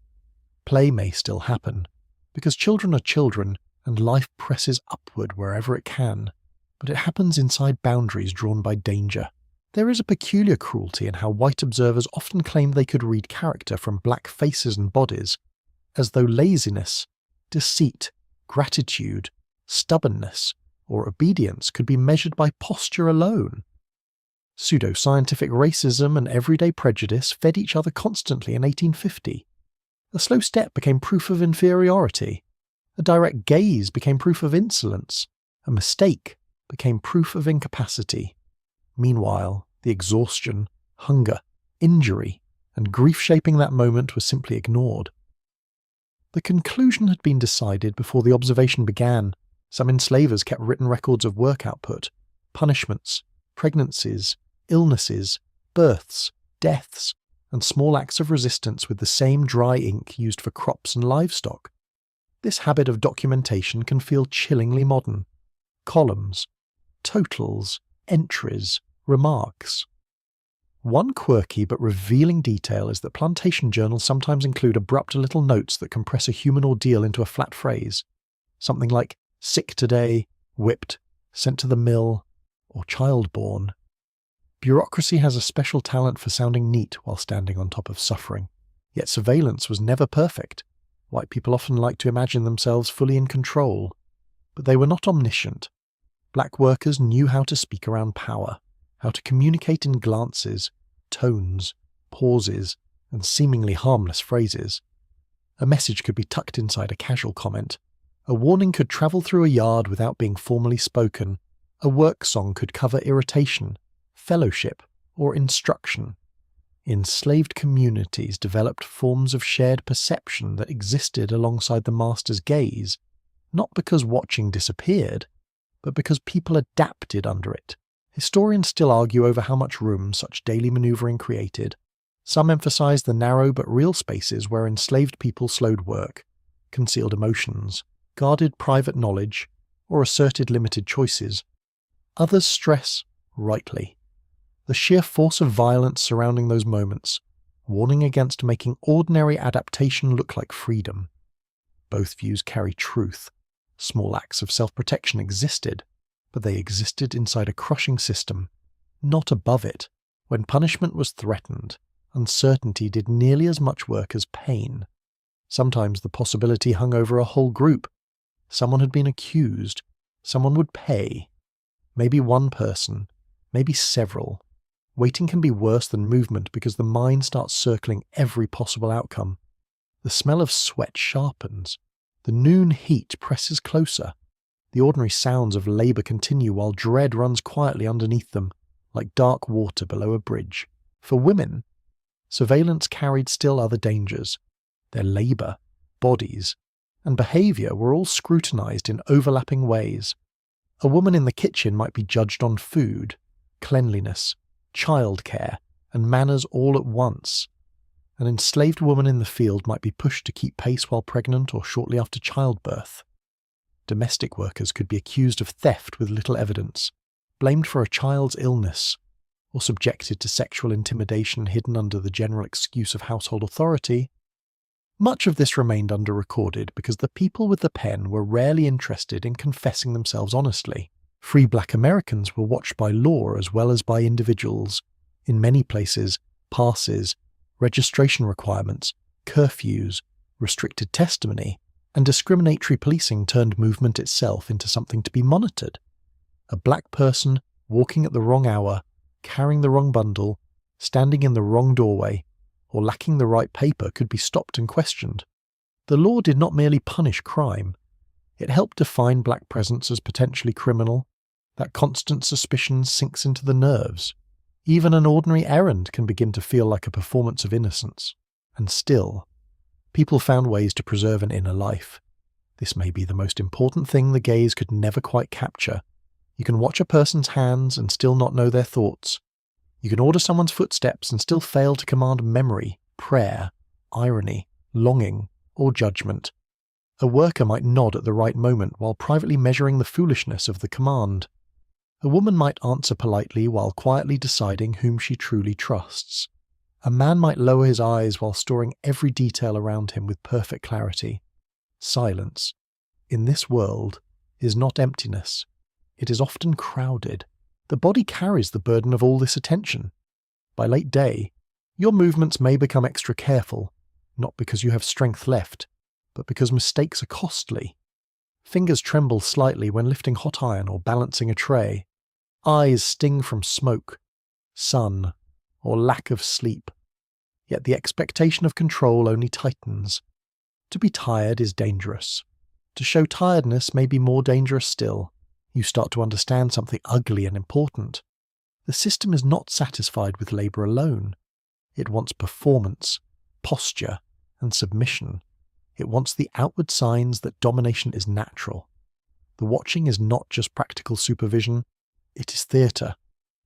Play may still happen, because children are children and life presses upward wherever it can, but it happens inside boundaries drawn by danger. There is a peculiar cruelty in how white observers often claim they could read character from black faces and bodies, as though laziness, deceit, gratitude, stubbornness, or obedience could be measured by posture alone. Pseudo-scientific racism and everyday prejudice fed each other constantly in 1850. A slow step became proof of inferiority. A direct gaze became proof of insolence. A mistake became proof of incapacity. Meanwhile, the exhaustion, hunger, injury, and grief shaping that moment were simply ignored. The conclusion had been decided before the observation began. Some enslavers kept written records of work output, punishments, pregnancies, illnesses, births, deaths, and small acts of resistance with the same dry ink used for crops and livestock. This habit of documentation can feel chillingly modern. Columns, totals, entries, remarks. One quirky but revealing detail is that plantation journals sometimes include abrupt little notes that compress a human ordeal into a flat phrase. Something like, sick today, whipped, sent to the mill, or child-born. Bureaucracy has a special talent for sounding neat while standing on top of suffering. Yet surveillance was never perfect. White people often like to imagine themselves fully in control. But they were not omniscient. Black workers knew how to speak around power, how to communicate in glances, tones, pauses, and seemingly harmless phrases. A message could be tucked inside a casual comment. A warning could travel through a yard without being formally spoken. A work song could cover irritation, fellowship, or instruction. Enslaved communities developed forms of shared perception that existed alongside the master's gaze, not because watching disappeared, but because people adapted under it. Historians still argue over how much room such daily manoeuvring created. Some emphasize the narrow but real spaces where enslaved people slowed work, concealed emotions, guarded private knowledge, or asserted limited choices. Others stress, rightly, the sheer force of violence surrounding those moments, warning against making ordinary adaptation look like freedom. Both views carry truth. Small acts of self-protection existed, but they existed inside a crushing system, not above it. When punishment was threatened, uncertainty did nearly as much work as pain. Sometimes the possibility hung over a whole group. Someone had been accused. Someone would pay. Maybe one person, maybe several. Waiting can be worse than movement because the mind starts circling every possible outcome. The smell of sweat sharpens. The noon heat presses closer. The ordinary sounds of labour continue while dread runs quietly underneath them, like dark water below a bridge. For women, surveillance carried still other dangers. Their labour, bodies, and behaviour were all scrutinised in overlapping ways. A woman in the kitchen might be judged on food, cleanliness, childcare, and manners all at once. An enslaved woman in the field might be pushed to keep pace while pregnant or shortly after childbirth. Domestic workers could be accused of theft with little evidence, blamed for a child's illness, or subjected to sexual intimidation hidden under the general excuse of household authority. Much of this remained under-recorded because the people with the pen were rarely interested in confessing themselves honestly. Free black Americans were watched by law as well as by individuals. In many places, passes, registration requirements, curfews, restricted testimony, and discriminatory policing turned movement itself into something to be monitored. A black person walking at the wrong hour, carrying the wrong bundle, standing in the wrong doorway, or lacking the right paper could be stopped and questioned. The law did not merely punish crime. It helped define black presence as potentially criminal. That constant suspicion sinks into the nerves. Even an ordinary errand can begin to feel like a performance of innocence. And still, people found ways to preserve an inner life. This may be the most important thing the gaze could never quite capture. You can watch a person's hands and still not know their thoughts. You can order someone's footsteps and still fail to command memory, prayer, irony, longing, or judgment. A worker might nod at the right moment while privately measuring the foolishness of the command. A woman might answer politely while quietly deciding whom she truly trusts. A man might lower his eyes while storing every detail around him with perfect clarity. Silence, in this world, is not emptiness. It is often crowded. The body carries the burden of all this attention. By late day, your movements may become extra careful, not because you have strength left, but because mistakes are costly. Fingers tremble slightly when lifting hot iron or balancing a tray. Eyes sting from smoke, sun, or lack of sleep. Yet the expectation of control only tightens. To be tired is dangerous. To show tiredness may be more dangerous still. You start to understand something ugly and important. The system is not satisfied with labour alone. It wants performance, posture, and submission. It wants the outward signs that domination is natural. The watching is not just practical supervision, it is theatre,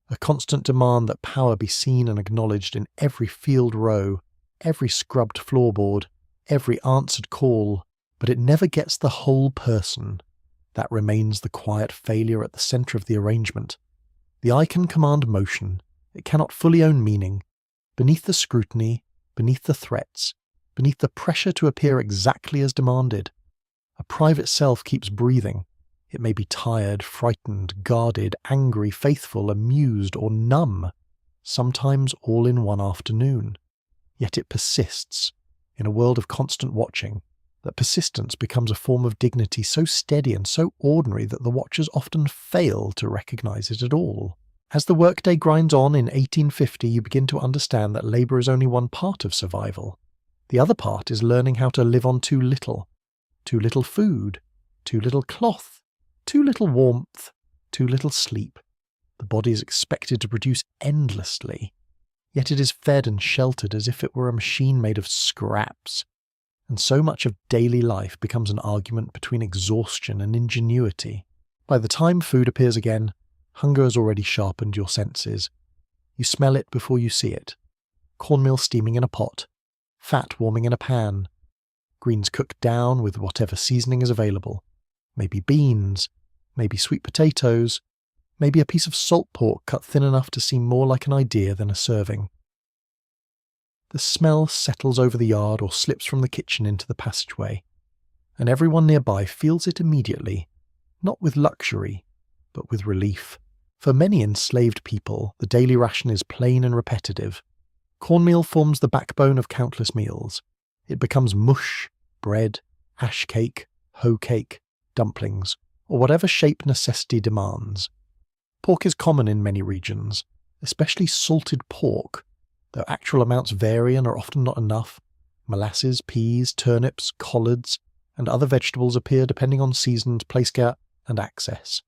a constant demand that power be seen and acknowledged in every field row, every scrubbed floorboard, every answered call, but it never gets the whole person. That remains the quiet failure at the centre of the arrangement. The eye can command motion, it cannot fully own meaning. Beneath the scrutiny, beneath the threats, beneath the pressure to appear exactly as demanded, a private self keeps breathing. It may be tired, frightened, guarded, angry, faithful, amused, or numb, sometimes all in one afternoon. Yet it persists. In a world of constant watching, that persistence becomes a form of dignity so steady and so ordinary that the watchers often fail to recognise it at all. As the workday grinds on in 1850, you begin to understand that labour is only one part of survival. The other part is learning how to live on too little food, too little cloth, too little warmth, too little sleep. The body is expected to produce endlessly, yet it is fed and sheltered as if it were a machine made of scraps. And so much of daily life becomes an argument between exhaustion and ingenuity. By the time food appears again, hunger has already sharpened your senses. You smell it before you see it. Cornmeal steaming in a pot, fat warming in a pan, greens cooked down with whatever seasoning is available. Maybe beans, maybe sweet potatoes, maybe a piece of salt pork cut thin enough to seem more like an idea than a serving. The smell settles over the yard or slips from the kitchen into the passageway, and everyone nearby feels it immediately, not with luxury, but with relief. For many enslaved people, the daily ration is plain and repetitive. Cornmeal forms the backbone of countless meals. It becomes mush, bread, ash cake, hoe cake, dumplings, or whatever shape necessity demands. Pork is common in many regions, especially salted pork, though actual amounts vary and are often not enough. Molasses, peas, turnips, collards, and other vegetables appear depending on seasons, placegate, and access.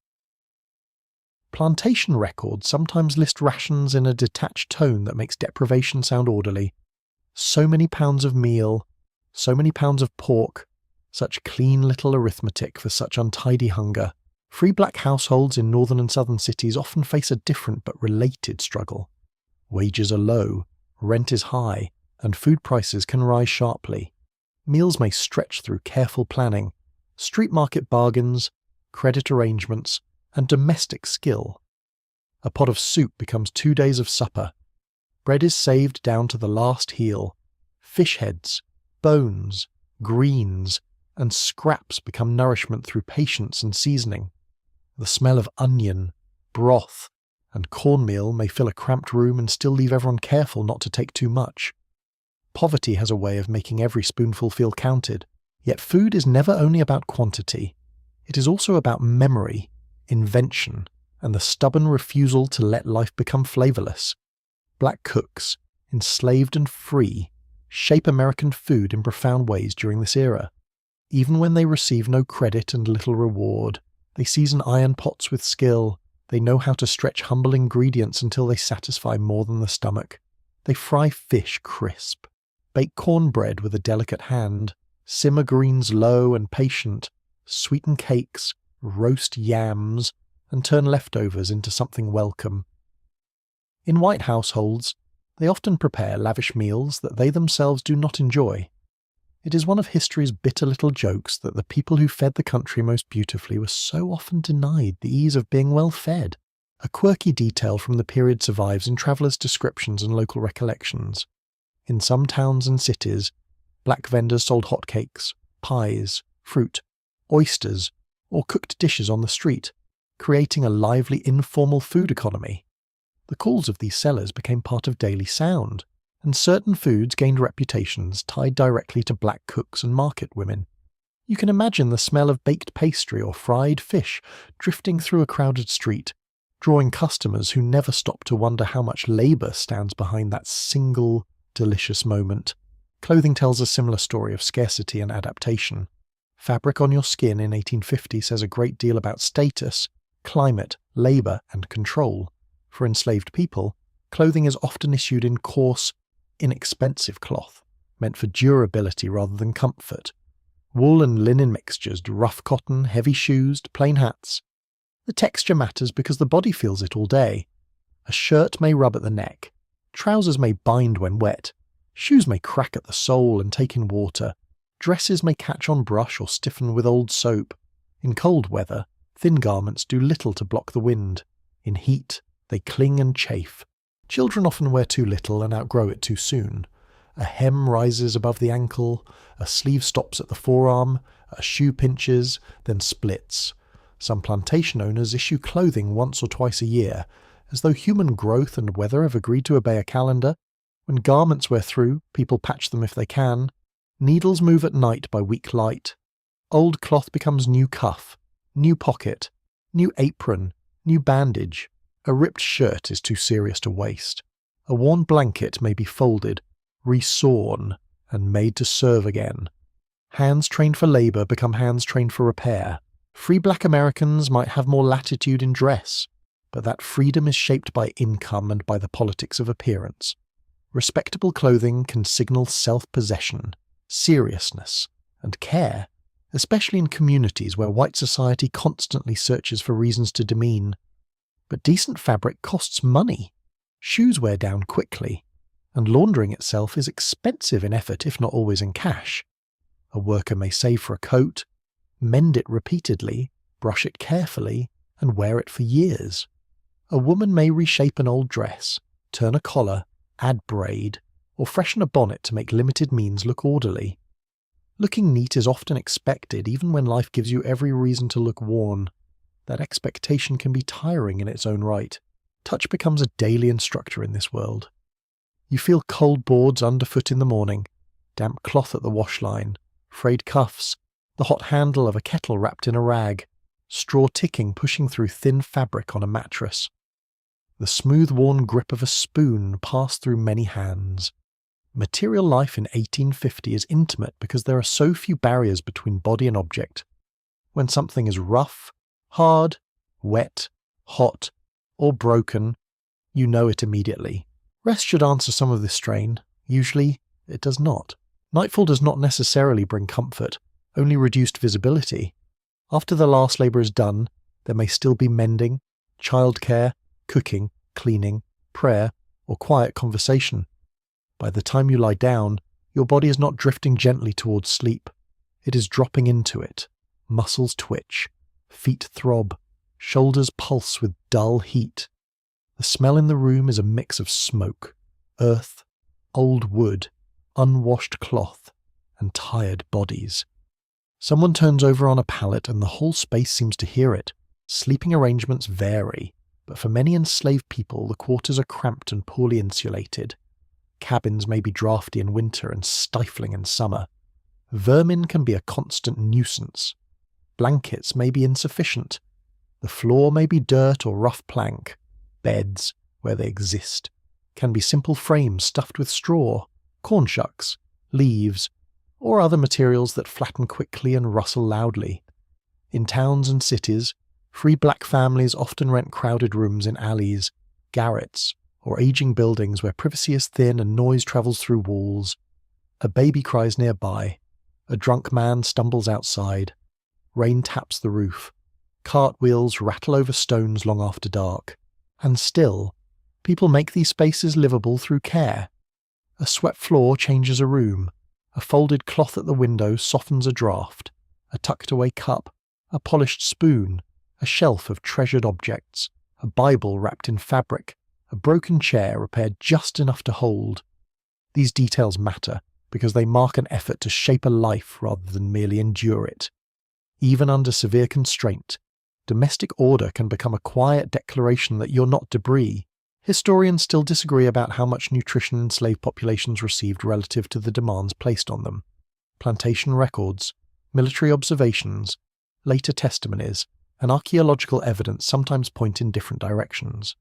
Plantation records sometimes list rations in a detached tone that makes deprivation sound orderly. So many pounds of meal, so many pounds of pork, such clean little arithmetic for such untidy hunger. Free black households in northern and southern cities often face a different but related struggle. Wages are low, rent is high, and food prices can rise sharply. Meals may stretch through careful planning, street market bargains, credit arrangements, and domestic skill. A pot of soup becomes 2 days of supper. Bread is saved down to the last heel. Fish heads, bones, greens, and scraps become nourishment through patience and seasoning. The smell of onion, broth, and cornmeal may fill a cramped room and still leave everyone careful not to take too much. Poverty has a way of making every spoonful feel counted. Yet food is never only about quantity. It is also about memory, invention, and the stubborn refusal to let life become flavourless. Black cooks, enslaved and free, shape American food in profound ways during this era. Even when they receive no credit and little reward, they season iron pots with skill, They know how to stretch humble ingredients until they satisfy more than the stomach. They fry fish crisp, bake cornbread with a delicate hand, simmer greens low and patient, sweeten cakes, roast yams, and turn leftovers into something welcome. In white households, they often prepare lavish meals that they themselves do not enjoy. It is one of history's bitter little jokes that the people who fed the country most beautifully were so often denied the ease of being well fed. A quirky detail from the period survives in travellers' descriptions and local recollections. In some towns and cities, black vendors sold hotcakes, pies, fruit, oysters, or cooked dishes on the street, creating a lively informal food economy. The calls of these sellers became part of daily sound, and certain foods gained reputations tied directly to black cooks and market women. You can imagine the smell of baked pastry or fried fish drifting through a crowded street, drawing customers who never stop to wonder how much labour stands behind that single, delicious moment. Clothing tells a similar story of scarcity and adaptation. Fabric on your skin in 1850 says a great deal about status, climate, labour, and control. For enslaved people, clothing is often issued in coarse, inexpensive cloth, meant for durability rather than comfort. Wool and linen mixtures, rough cotton, heavy shoes, plain hats. The texture matters because the body feels it all day. A shirt may rub at the neck, trousers may bind when wet, shoes may crack at the sole and take in water, dresses may catch on brush or stiffen with old soap. In cold weather, thin garments do little to block the wind. In heat, they cling and chafe. Children often wear too little and outgrow it too soon. A hem rises above the ankle, a sleeve stops at the forearm, a shoe pinches, then splits. Some plantation owners issue clothing once or twice a year, as though human growth and weather have agreed to obey a calendar. When garments wear through, people patch them if they can. Needles move at night by weak light. Old cloth becomes new cuff, new pocket, new apron, new bandage. A ripped shirt is too serious to waste. A worn blanket may be folded, resawn, and made to serve again. Hands trained for labour become hands trained for repair. Free black Americans might have more latitude in dress, but that freedom is shaped by income and by the politics of appearance. Respectable clothing can signal self-possession, seriousness, and care, especially in communities where white society constantly searches for reasons to demean. But decent fabric costs money. Shoes wear down quickly, and laundering itself is expensive in effort if not always in cash. A worker may save for a coat, mend it repeatedly, brush it carefully, and wear it for years. A woman may reshape an old dress, turn a collar, add braid, or freshen a bonnet to make limited means look orderly. Looking neat is often expected even when life gives you every reason to look worn. That expectation can be tiring in its own right. Touch becomes a daily instructor in this world. You feel cold boards underfoot in the morning, damp cloth at the wash line, frayed cuffs, the hot handle of a kettle wrapped in a rag, straw ticking pushing through thin fabric on a mattress. The smooth-worn grip of a spoon passed through many hands. Material life in 1850 is intimate because there are so few barriers between body and object. When something is rough, hard, wet, hot, or broken, you know it immediately. Rest should answer some of this strain. Usually, it does not. Nightfall does not necessarily bring comfort, only reduced visibility. After the last labour is done, there may still be mending, childcare, cooking, cleaning, prayer, or quiet conversation. By the time you lie down, your body is not drifting gently towards sleep. It is dropping into it. Muscles twitch. Feet throb, shoulders pulse with dull heat. The smell in the room is a mix of smoke, earth, old wood, unwashed cloth, and tired bodies. Someone turns over on a pallet and the whole space seems to hear it. Sleeping arrangements vary, but for many enslaved people the quarters are cramped and poorly insulated. Cabins may be drafty in winter and stifling in summer. Vermin can be a constant nuisance. Blankets may be insufficient. The floor may be dirt or rough plank. Beds, where they exist, can be simple frames stuffed with straw, corn shucks, leaves, or other materials that flatten quickly and rustle loudly. In towns and cities, Free black families often rent crowded rooms in alleys, garrets, or aging buildings where privacy is thin and noise travels through walls. A baby cries nearby. A drunk man stumbles outside. Rain taps the roof. Cartwheels rattle over stones long after dark. And still, people make these spaces livable through care. A swept floor changes a room. A folded cloth at the window softens a draught. A tucked-away cup. A polished spoon. A shelf of treasured objects. A Bible wrapped in fabric. A broken chair repaired just enough to hold. These details matter because they mark an effort to shape a life rather than merely endure it. Even under severe constraint, domestic order can become a quiet declaration that you're not debris. Historians still disagree about how much nutrition enslaved populations received relative to the demands placed on them. Plantation records, military observations, later testimonies, and archaeological evidence sometimes point in different directions.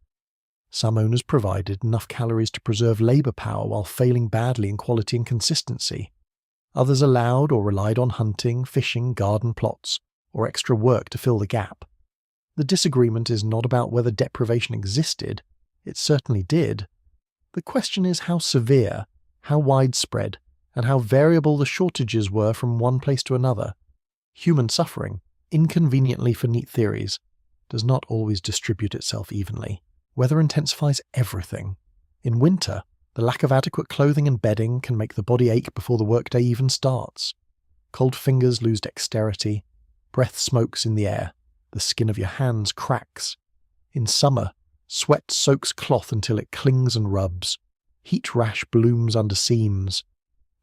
Some owners provided enough calories to preserve labour power while failing badly in quality and consistency. Others allowed or relied on hunting, fishing, garden plots, or extra work to fill the gap. The disagreement is not about whether deprivation existed. It certainly did. The question is how severe, how widespread, and how variable the shortages were from one place to another. Human suffering, inconveniently for neat theories, does not always distribute itself evenly. Weather intensifies everything. In winter, the lack of adequate clothing and bedding can make the body ache before the workday even starts. Cold fingers lose dexterity, breath smokes in the air, the skin of your hands cracks. In summer, sweat soaks cloth until it clings and rubs. Heat rash blooms under seams.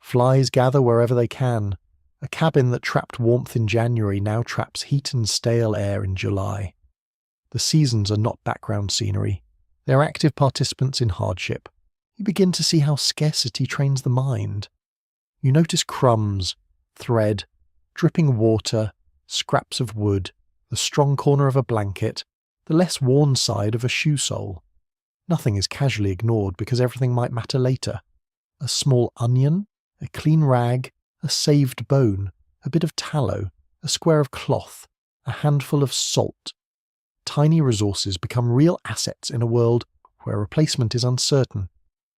Flies gather wherever they can. A cabin that trapped warmth in January now traps heat and stale air in July. The seasons are not background scenery. They are active participants in hardship. You begin to see how scarcity trains the mind. You notice crumbs, thread, dripping water, scraps of wood, the strong corner of a blanket, the less worn side of a shoe sole. Nothing is casually ignored because everything might matter later. A small onion, a clean rag, a saved bone, a bit of tallow, a square of cloth, a handful of salt. Tiny resources become real assets in a world where replacement is uncertain.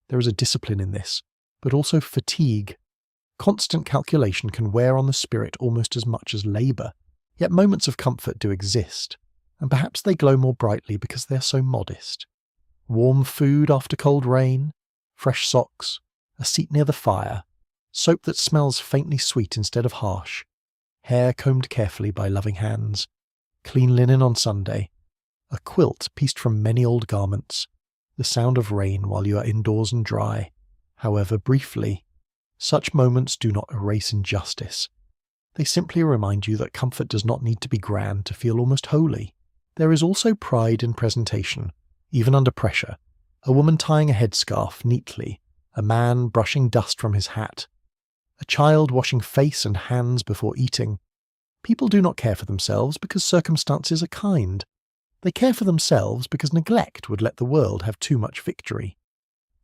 There is a discipline in this, but also fatigue. Constant calculation can wear on the spirit almost as much as labour, yet moments of comfort do exist, and perhaps they glow more brightly because they are so modest. Warm food after cold rain, fresh socks, a seat near the fire, soap that smells faintly sweet instead of harsh, hair combed carefully by loving hands, clean linen on Sunday, a quilt pieced from many old garments, the sound of rain while you are indoors and dry, however briefly. Such moments do not erase injustice. They simply remind you that comfort does not need to be grand to feel almost holy. There is also pride in presentation, even under pressure. A woman tying a headscarf neatly, a man brushing dust from his hat, a child washing face and hands before eating. People do not care for themselves because circumstances are kind. They care for themselves because neglect would let the world have too much victory.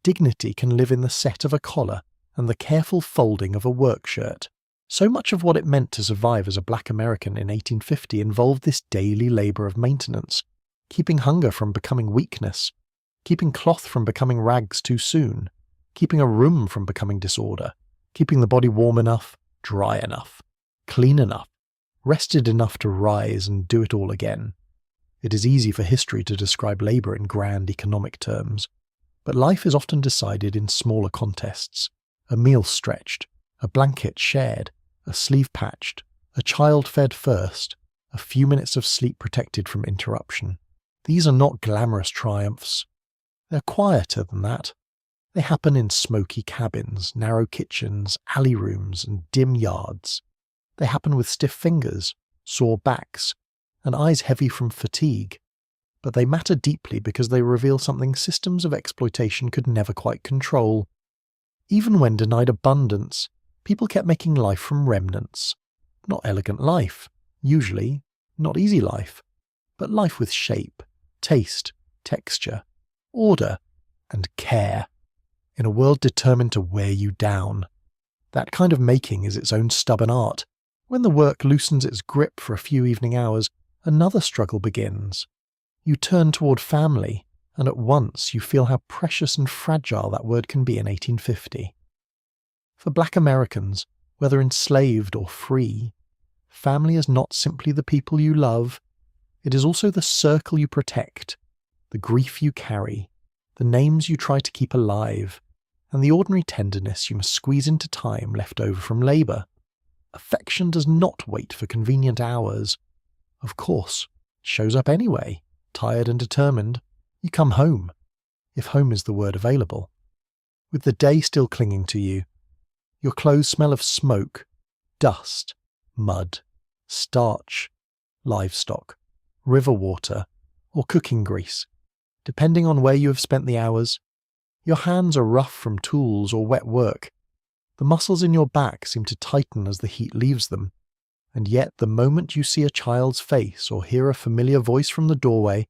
Dignity can live in the set of a collar and the careful folding of a work shirt. So much of what it meant to survive as a black American in 1850 involved this daily labour of maintenance, keeping hunger from becoming weakness, keeping cloth from becoming rags too soon, keeping a room from becoming disorder, keeping the body warm enough, dry enough, clean enough, rested enough to rise and do it all again. It is easy for history to describe labour in grand economic terms, but life is often decided in smaller contests. A meal stretched, a blanket shared, a sleeve patched, a child fed first, a few minutes of sleep protected from interruption. These are not glamorous triumphs. They're quieter than that. They happen in smoky cabins, narrow kitchens, alley rooms, and dim yards. They happen with stiff fingers, sore backs, and eyes heavy from fatigue. But they matter deeply because they reveal something systems of exploitation could never quite control. Even when denied abundance, people kept making life from remnants. Not elegant life, usually, not easy life, but life with shape, taste, texture, order, and care, in a world determined to wear you down. That kind of making is its own stubborn art. When the work loosens its grip for a few evening hours, another struggle begins. You turn toward family, and at once you feel how precious and fragile that word can be in 1850. For Black Americans, whether enslaved or free, family is not simply the people you love, it is also the circle you protect, the grief you carry, the names you try to keep alive, and the ordinary tenderness you must squeeze into time left over from labour. Affection does not wait for convenient hours. Of course, it shows up anyway, tired and determined. You come home, if home is the word available. With the day still clinging to you, your clothes smell of smoke, dust, mud, starch, livestock, river water, or cooking grease, depending on where you have spent the hours. Your hands are rough from tools or wet work. The muscles in your back seem to tighten as the heat leaves them, and yet the moment you see a child's face or hear a familiar voice from the doorway,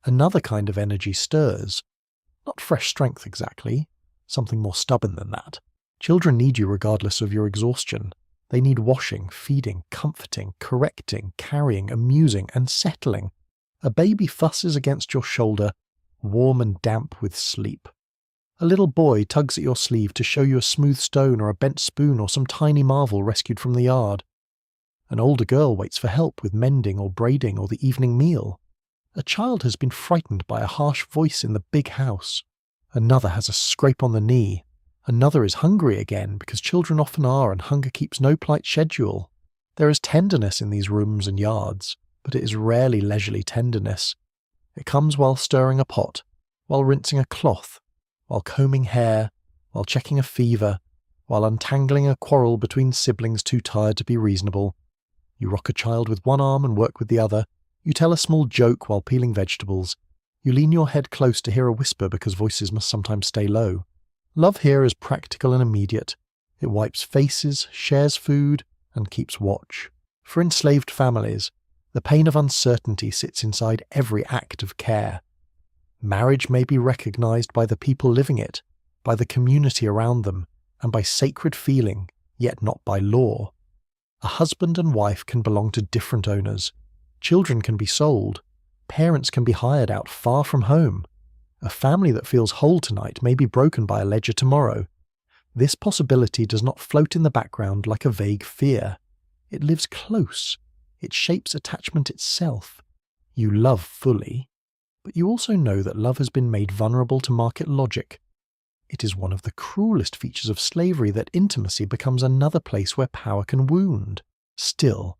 another kind of energy stirs. Not fresh strength exactly, something more stubborn than that. Children need you regardless of your exhaustion. They need washing, feeding, comforting, correcting, carrying, amusing, and settling. A baby fusses against your shoulder, warm and damp with sleep. A little boy tugs at your sleeve to show you a smooth stone or a bent spoon or some tiny marvel rescued from the yard. An older girl waits for help with mending or braiding or the evening meal. A child has been frightened by a harsh voice in the big house. Another has a scrape on the knee. Another is hungry again, because children often are, and hunger keeps no polite schedule. There is tenderness in these rooms and yards, but it is rarely leisurely tenderness. It comes while stirring a pot, while rinsing a cloth, while combing hair, while checking a fever, while untangling a quarrel between siblings too tired to be reasonable. You rock a child with one arm and work with the other. You tell a small joke while peeling vegetables. You lean your head close to hear a whisper because voices must sometimes stay low. Love here is practical and immediate. It wipes faces, shares food, and keeps watch. For enslaved families, the pain of uncertainty sits inside every act of care. Marriage may be recognized by the people living it, by the community around them, and by sacred feeling, yet not by law. A husband and wife can belong to different owners. Children can be sold. Parents can be hired out far from home. A family that feels whole tonight may be broken by a ledger tomorrow. This possibility does not float in the background like a vague fear. It lives close. It shapes attachment itself. You love fully, but you also know that love has been made vulnerable to market logic. It is one of the cruelest features of slavery that intimacy becomes another place where power can wound. Still,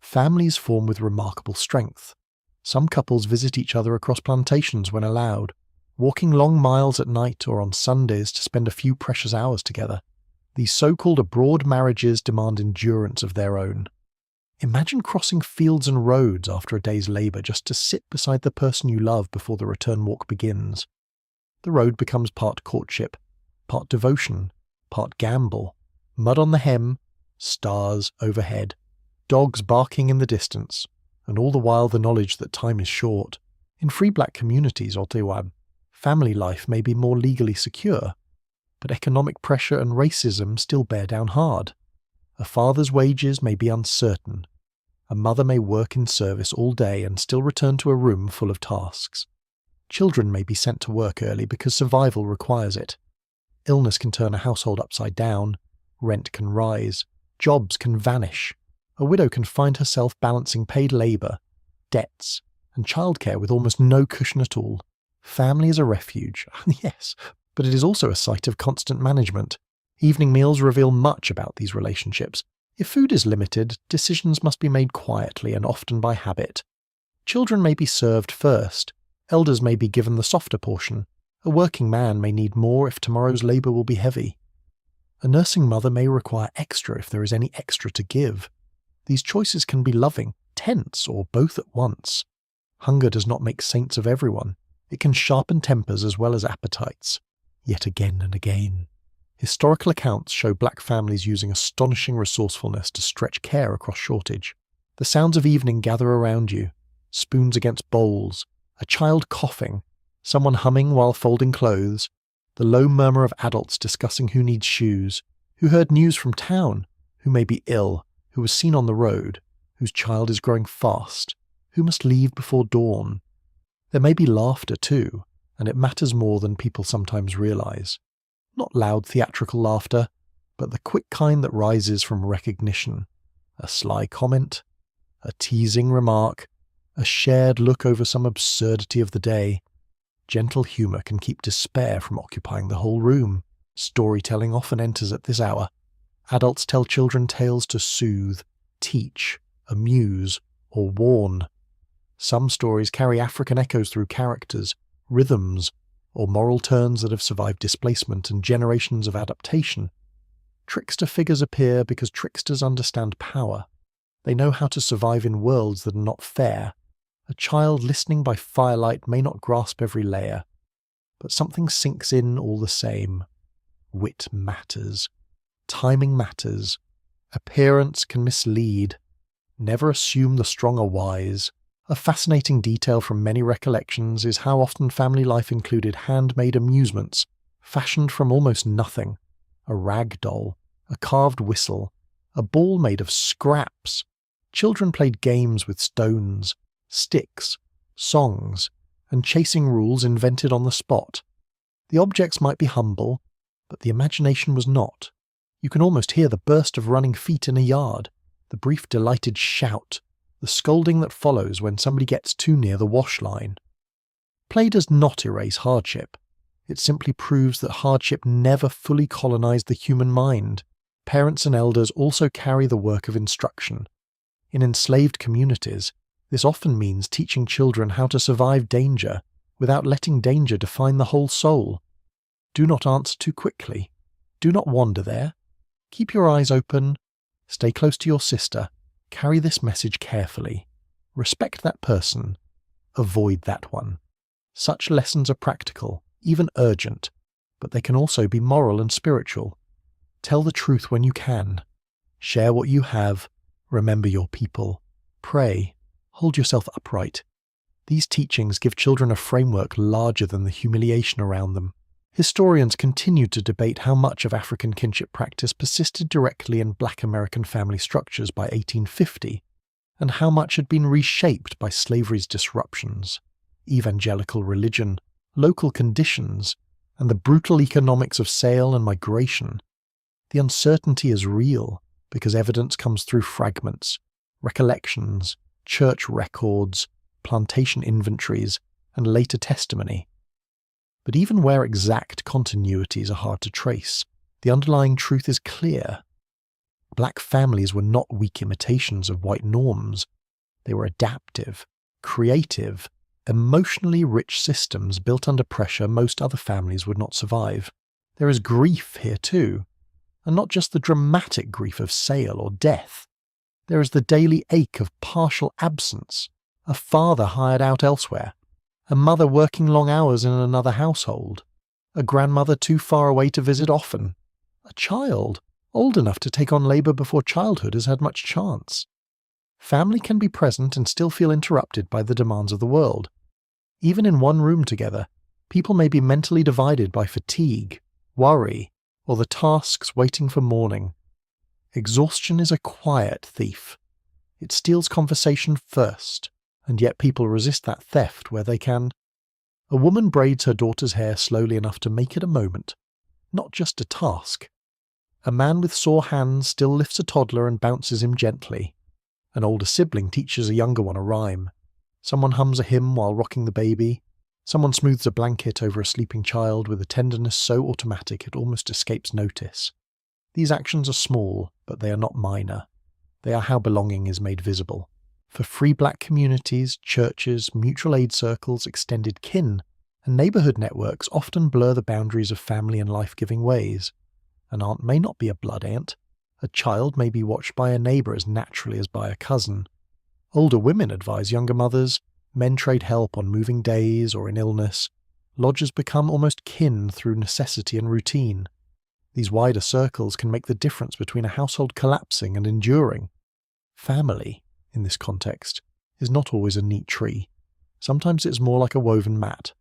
families form with remarkable strength. Some couples visit each other across plantations when allowed, walking long miles at night or on Sundays to spend a few precious hours together. These so-called abroad marriages demand endurance of their own. Imagine crossing fields and roads after a day's labour just to sit beside the person you love before the return walk begins. The road becomes part courtship, part devotion, part gamble, mud on the hem, stars overhead, dogs barking in the distance, and all the while the knowledge that time is short. In free black communities, Otewan, family life may be more legally secure, but economic pressure and racism still bear down hard. A father's wages may be uncertain. A mother may work in service all day and still return to a room full of tasks. Children may be sent to work early because survival requires it. Illness can turn a household upside down. Rent can rise. Jobs can vanish. A widow can find herself balancing paid labour, debts, and childcare with almost no cushion at all. Family is a refuge, yes, but it is also a site of constant management. Evening meals reveal much about these relationships. If food is limited, decisions must be made quietly and often by habit. Children may be served first. Elders may be given the softer portion. A working man may need more if tomorrow's labour will be heavy. A nursing mother may require extra if there is any extra to give. These choices can be loving, tense, or both at once. Hunger does not make saints of everyone. It can sharpen tempers as well as appetites. Yet again and again. Historical accounts show black families using astonishing resourcefulness to stretch care across shortage. The sounds of evening gather around you, spoons against bowls, a child coughing, someone humming while folding clothes, the low murmur of adults discussing who needs shoes, who heard news from town, who may be ill, who was seen on the road, whose child is growing fast, Who must leave before dawn? There may be laughter too, and it matters more than people sometimes realize. Not loud theatrical laughter, but the quick kind that rises from recognition. A sly comment, a teasing remark, a shared look over some absurdity of the day. Gentle humour can keep despair from occupying the whole room. Storytelling often enters at this hour. Adults tell children tales to soothe, teach, amuse, or warn. Some stories carry African echoes through characters, rhythms, or moral turns that have survived displacement and generations of adaptation. Trickster figures appear because tricksters understand power. They know how to survive in worlds that are not fair. A child listening by firelight may not grasp every layer, but something sinks in all the same. Wit matters. Timing matters. Appearance can mislead. Never assume the strong are wise. A fascinating detail from many recollections is how often family life included handmade amusements, fashioned from almost nothing. A rag doll, a carved whistle, a ball made of scraps. Children played games with stones, sticks, songs, and chasing rules invented on the spot. The objects might be humble, but the imagination was not. You can almost hear the burst of running feet in a yard, the brief delighted shout, the scolding that follows when somebody gets too near the wash line. Play does not erase hardship. It simply proves that hardship never fully colonized the human mind. Parents and elders also carry the work of instruction. In enslaved communities, this often means teaching children how to survive danger without letting danger define the whole soul. Do not answer too quickly. Do not wander there. Keep your eyes open. Stay close to your sister. Carry this message carefully. Respect that person. Avoid that one. Such lessons are practical, even urgent, but they can also be moral and spiritual. Tell the truth when you can. Share what you have. Remember your people. Pray. Hold yourself upright. These teachings give children a framework larger than the humiliation around them. Historians continue to debate how much of African kinship practice persisted directly in Black American family structures by 1850, and how much had been reshaped by slavery's disruptions, evangelical religion, local conditions, and the brutal economics of sale and migration. The uncertainty is real because evidence comes through fragments, recollections, church records, plantation inventories, and later testimony. But even where exact continuities are hard to trace, the underlying truth is clear. Black families were not weak imitations of white norms. They were adaptive, creative, emotionally rich systems built under pressure most other families would not survive. There is grief here too, and not just the dramatic grief of sale or death. There is the daily ache of partial absence, a father hired out elsewhere, a mother working long hours in another household, a grandmother too far away to visit often, a child old enough to take on labour before childhood has had much chance. Family can be present and still feel interrupted by the demands of the world. Even in one room together, people may be mentally divided by fatigue, worry, or the tasks waiting for morning. Exhaustion is a quiet thief. It steals conversation first, and yet people resist that theft where they can. A woman braids her daughter's hair slowly enough to make it a moment, not just a task. A man with sore hands still lifts a toddler and bounces him gently. An older sibling teaches a younger one a rhyme. Someone hums a hymn while rocking the baby. Someone smooths a blanket over a sleeping child with a tenderness so automatic it almost escapes notice. These actions are small, but they are not minor. They are how belonging is made visible. For free black communities, churches, mutual aid circles, extended kin, and neighbourhood networks often blur the boundaries of family in life-giving ways. An aunt may not be a blood aunt. A child may be watched by a neighbour as naturally as by a cousin. Older women advise younger mothers. Men trade help on moving days or in illness. Lodgers become almost kin through necessity and routine. These wider circles can make the difference between a household collapsing and enduring. Family, in this context, is not always a neat tree. Sometimes it's more like a woven mat.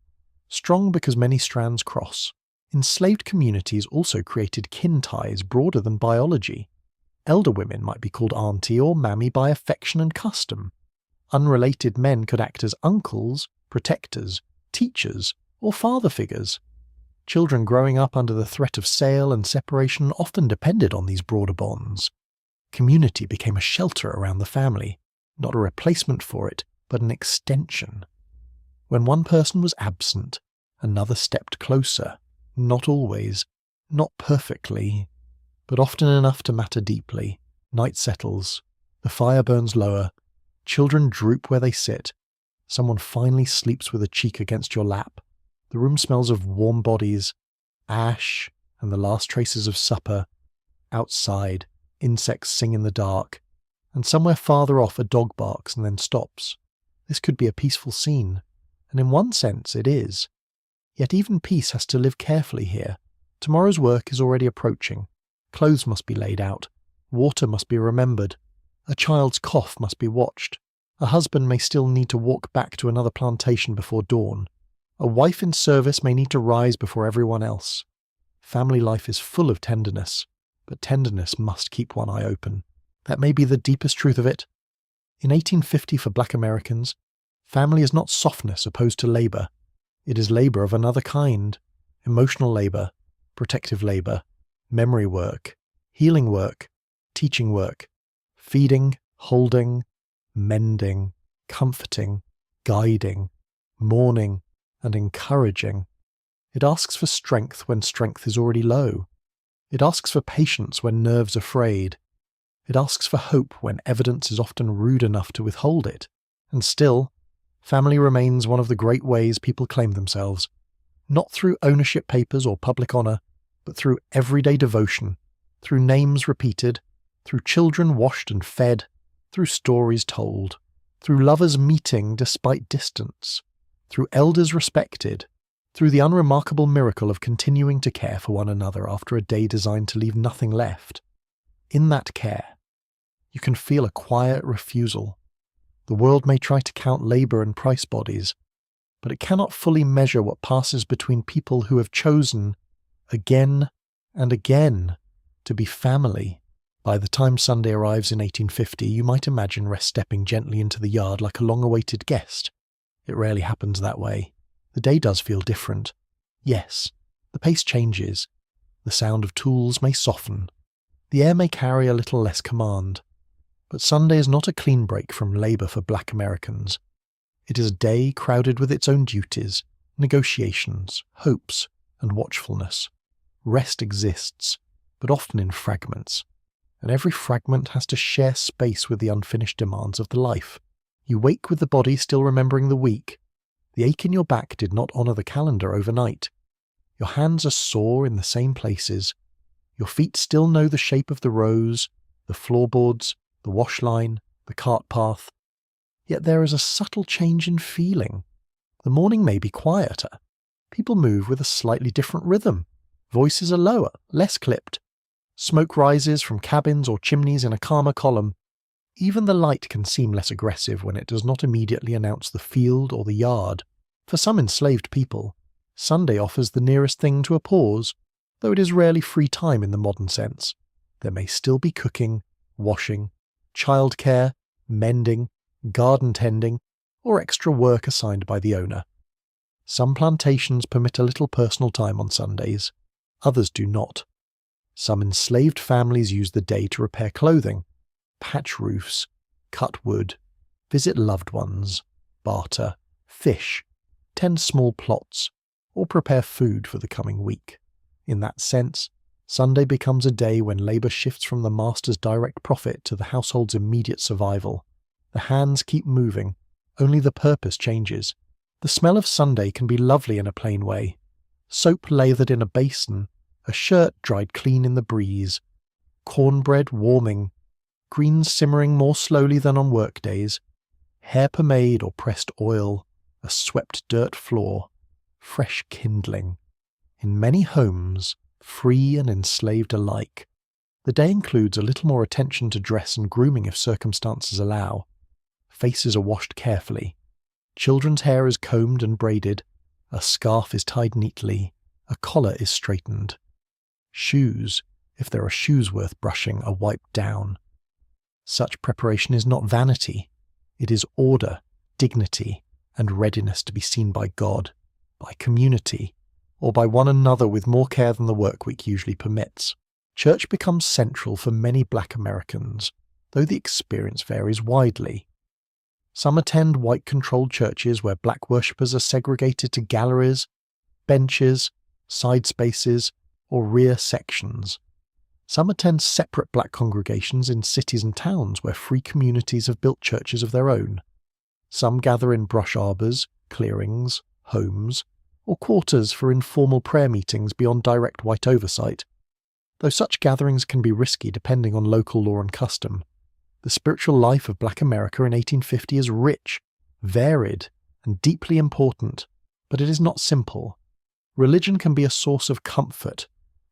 Strong because many strands cross. Enslaved communities also created kin ties broader than biology. Elder women might be called auntie or mammy by affection and custom. Unrelated men could act as uncles, protectors, teachers, or father figures. Children growing up under the threat of sale and separation often depended on these broader bonds. Community became a shelter around the family, not a replacement for it, but an extension. When one person was absent, another stepped closer, not always, not perfectly, but often enough to matter deeply. Night settles, the fire burns lower, children droop where they sit, someone finally sleeps with a cheek against your lap, the room smells of warm bodies, ash, and the last traces of supper. Outside, insects sing in the dark, and somewhere farther off a dog barks and then stops. This could be a peaceful scene, and in one sense it is. Yet even peace has to live carefully here. Tomorrow's work is already approaching. Clothes must be laid out. Water must be remembered. A child's cough must be watched. A husband may still need to walk back to another plantation before dawn. A wife in service may need to rise before everyone else. Family life is full of tenderness, but tenderness must keep one eye open. That may be the deepest truth of it. In 1850 for Black Americans, family is not softness opposed to labour. It is labour of another kind. Emotional labour, protective labour, memory work, healing work, teaching work, feeding, holding, mending, comforting, guiding, mourning, and encouraging. It asks for strength when strength is already low. It asks for patience when nerves are frayed. It asks for hope when evidence is often rude enough to withhold it. And still, family remains one of the great ways people claim themselves, not through ownership papers or public honour, but through everyday devotion, through names repeated, through children washed and fed, through stories told, through lovers meeting despite distance, through elders respected, through the unremarkable miracle of continuing to care for one another after a day designed to leave nothing left. In that care, you can feel a quiet refusal. The world may try to count labour and price bodies, but it cannot fully measure what passes between people who have chosen, again and again, to be family. By the time Sunday arrives in 1850, you might imagine Rest stepping gently into the yard like a long-awaited guest. It rarely happens that way. The day does feel different. Yes, the pace changes. The sound of tools may soften. The air may carry a little less command. But Sunday is not a clean break from labour for Black Americans. It is a day crowded with its own duties, negotiations, hopes, and watchfulness. Rest exists, but often in fragments, and every fragment has to share space with the unfinished demands of the life. You wake with the body still remembering the week. The ache in your back did not honour the calendar overnight. Your hands are sore in the same places. Your feet still know the shape of the rows, the floorboards, the wash line, the cart path. Yet there is a subtle change in feeling. The morning may be quieter. People move with a slightly different rhythm. Voices are lower, less clipped. Smoke rises from cabins or chimneys in a calmer column. Even the light can seem less aggressive when it does not immediately announce the field or the yard. For some enslaved people, Sunday offers the nearest thing to a pause, though it is rarely free time in the modern sense. There may still be cooking, washing, childcare, mending, garden tending, or extra work assigned by the owner. Some plantations permit a little personal time on Sundays, others do not. Some enslaved families use the day to repair clothing, patch roofs, cut wood, visit loved ones, barter, fish, tend small plots, or prepare food for the coming week. In that sense, Sunday becomes a day when labour shifts from the master's direct profit to the household's immediate survival. The hands keep moving, only the purpose changes. The smell of Sunday can be lovely in a plain way. Soap lathered in a basin, a shirt dried clean in the breeze, cornbread warming, greens simmering more slowly than on work days, hair pomade or pressed oil, a swept dirt floor, fresh kindling. In many homes, free and enslaved alike, the day includes a little more attention to dress and grooming if circumstances allow. Faces are washed carefully. Children's hair is combed and braided. A scarf is tied neatly. A collar is straightened. Shoes, if there are shoes worth brushing, are wiped down. Such preparation is not vanity. It is order, dignity, and readiness to be seen by God, by community, or by one another with more care than the work week usually permits. Church becomes central for many Black Americans, though the experience varies widely. Some attend white-controlled churches where Black worshippers are segregated to galleries, benches, side spaces, or rear sections. Some attend separate Black congregations in cities and towns where free communities have built churches of their own. Some gather in brush arbours, clearings, homes, or quarters for informal prayer meetings beyond direct white oversight. Though such gatherings can be risky depending on local law and custom, the spiritual life of Black America in 1850 is rich, varied, and deeply important, but it is not simple. Religion can be a source of comfort,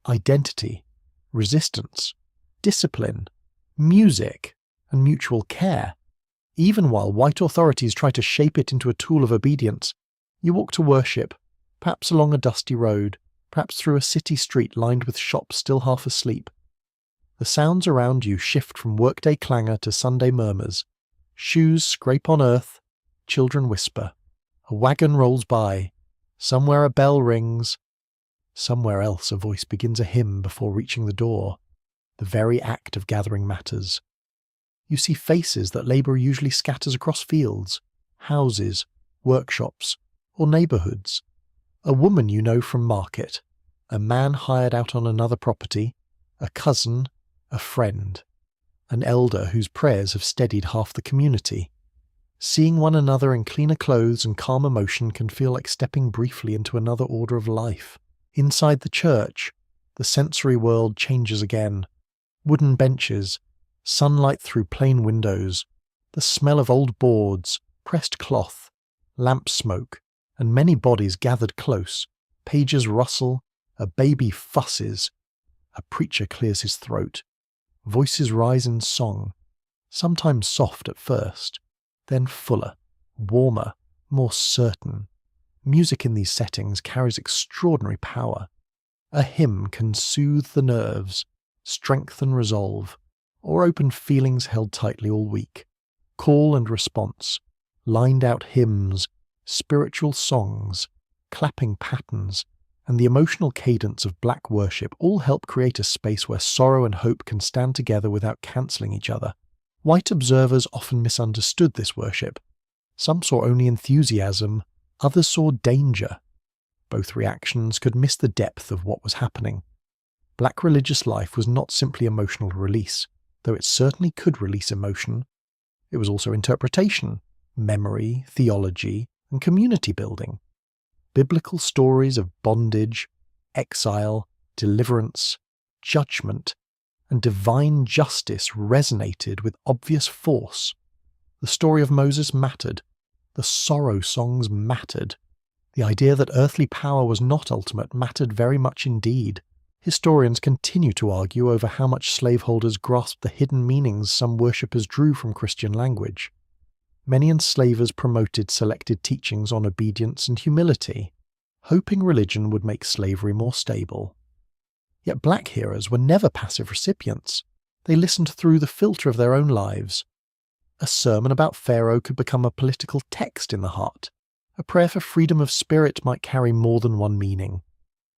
identity, resistance, discipline, music, and mutual care. Even while white authorities try to shape it into a tool of obedience, you walk to worship, perhaps along a dusty road, perhaps through a city street lined with shops still half asleep. The sounds around you shift from workday clangor to Sunday murmurs. Shoes scrape on earth, children whisper. A wagon rolls by. Somewhere a bell rings. Somewhere else a voice begins a hymn before reaching the door. The very act of gathering matters. You see faces that labour usually scatters across fields, houses, workshops, or neighbourhoods. A woman you know from market, a man hired out on another property, a cousin, a friend, an elder whose prayers have steadied half the community. Seeing one another in cleaner clothes and calm emotion can feel like stepping briefly into another order of life. Inside the church, the sensory world changes again. Wooden benches, sunlight through plain windows, the smell of old boards, pressed cloth, lamp smoke, and many bodies gathered close. Pages rustle, a baby fusses, a preacher clears his throat. Voices rise in song, sometimes soft at first, then fuller, warmer, more certain. Music in these settings carries extraordinary power. A hymn can soothe the nerves, strengthen resolve, or open feelings held tightly all week. Call and response, lined out hymns, spiritual songs, clapping patterns, and the emotional cadence of Black worship all help create a space where sorrow and hope can stand together without cancelling each other. White observers often misunderstood this worship. Some saw only enthusiasm, others saw danger. Both reactions could miss the depth of what was happening. Black religious life was not simply emotional release, though it certainly could release emotion. It was also interpretation, memory, theology, and community building. Biblical stories of bondage, exile, deliverance, judgment, and divine justice resonated with obvious force. The story of Moses mattered. The sorrow songs mattered. The idea that earthly power was not ultimate mattered very much indeed. Historians continue to argue over how much slaveholders grasped the hidden meanings some worshippers drew from Christian language. Many enslavers promoted selected teachings on obedience and humility, hoping religion would make slavery more stable. Yet Black hearers were never passive recipients. They listened through the filter of their own lives. A sermon about Pharaoh could become a political text in the heart. A prayer for freedom of spirit might carry more than one meaning.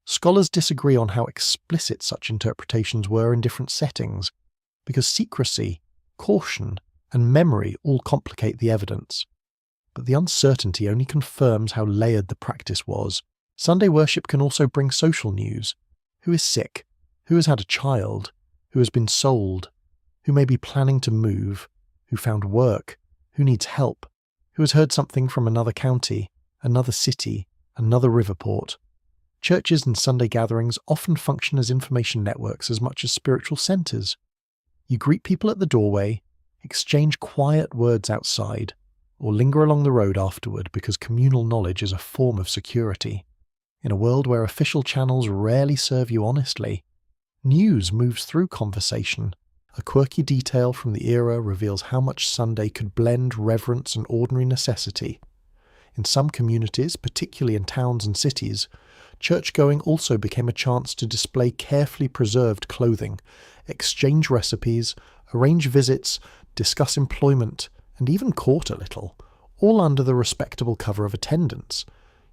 Scholars disagree on how explicit such interpretations were in different settings, because secrecy, caution, and memory all complicate the evidence. But the uncertainty only confirms how layered the practice was. Sunday worship can also bring social news. Who is sick? Who has had a child? Who has been sold? Who may be planning to move? Who found work? Who needs help? Who has heard something from another county, another city, another river port? Churches and Sunday gatherings often function as information networks as much as spiritual centres. You greet people at the doorway, exchange quiet words outside, or linger along the road afterward because communal knowledge is a form of security. In a world where official channels rarely serve you honestly, news moves through conversation. A quirky detail from the era reveals how much Sunday could blend reverence and ordinary necessity. In some communities, particularly in towns and cities, church-going also became a chance to display carefully preserved clothing, exchange recipes, arrange visits, discuss employment, and even caught a little, all under the respectable cover of attendance.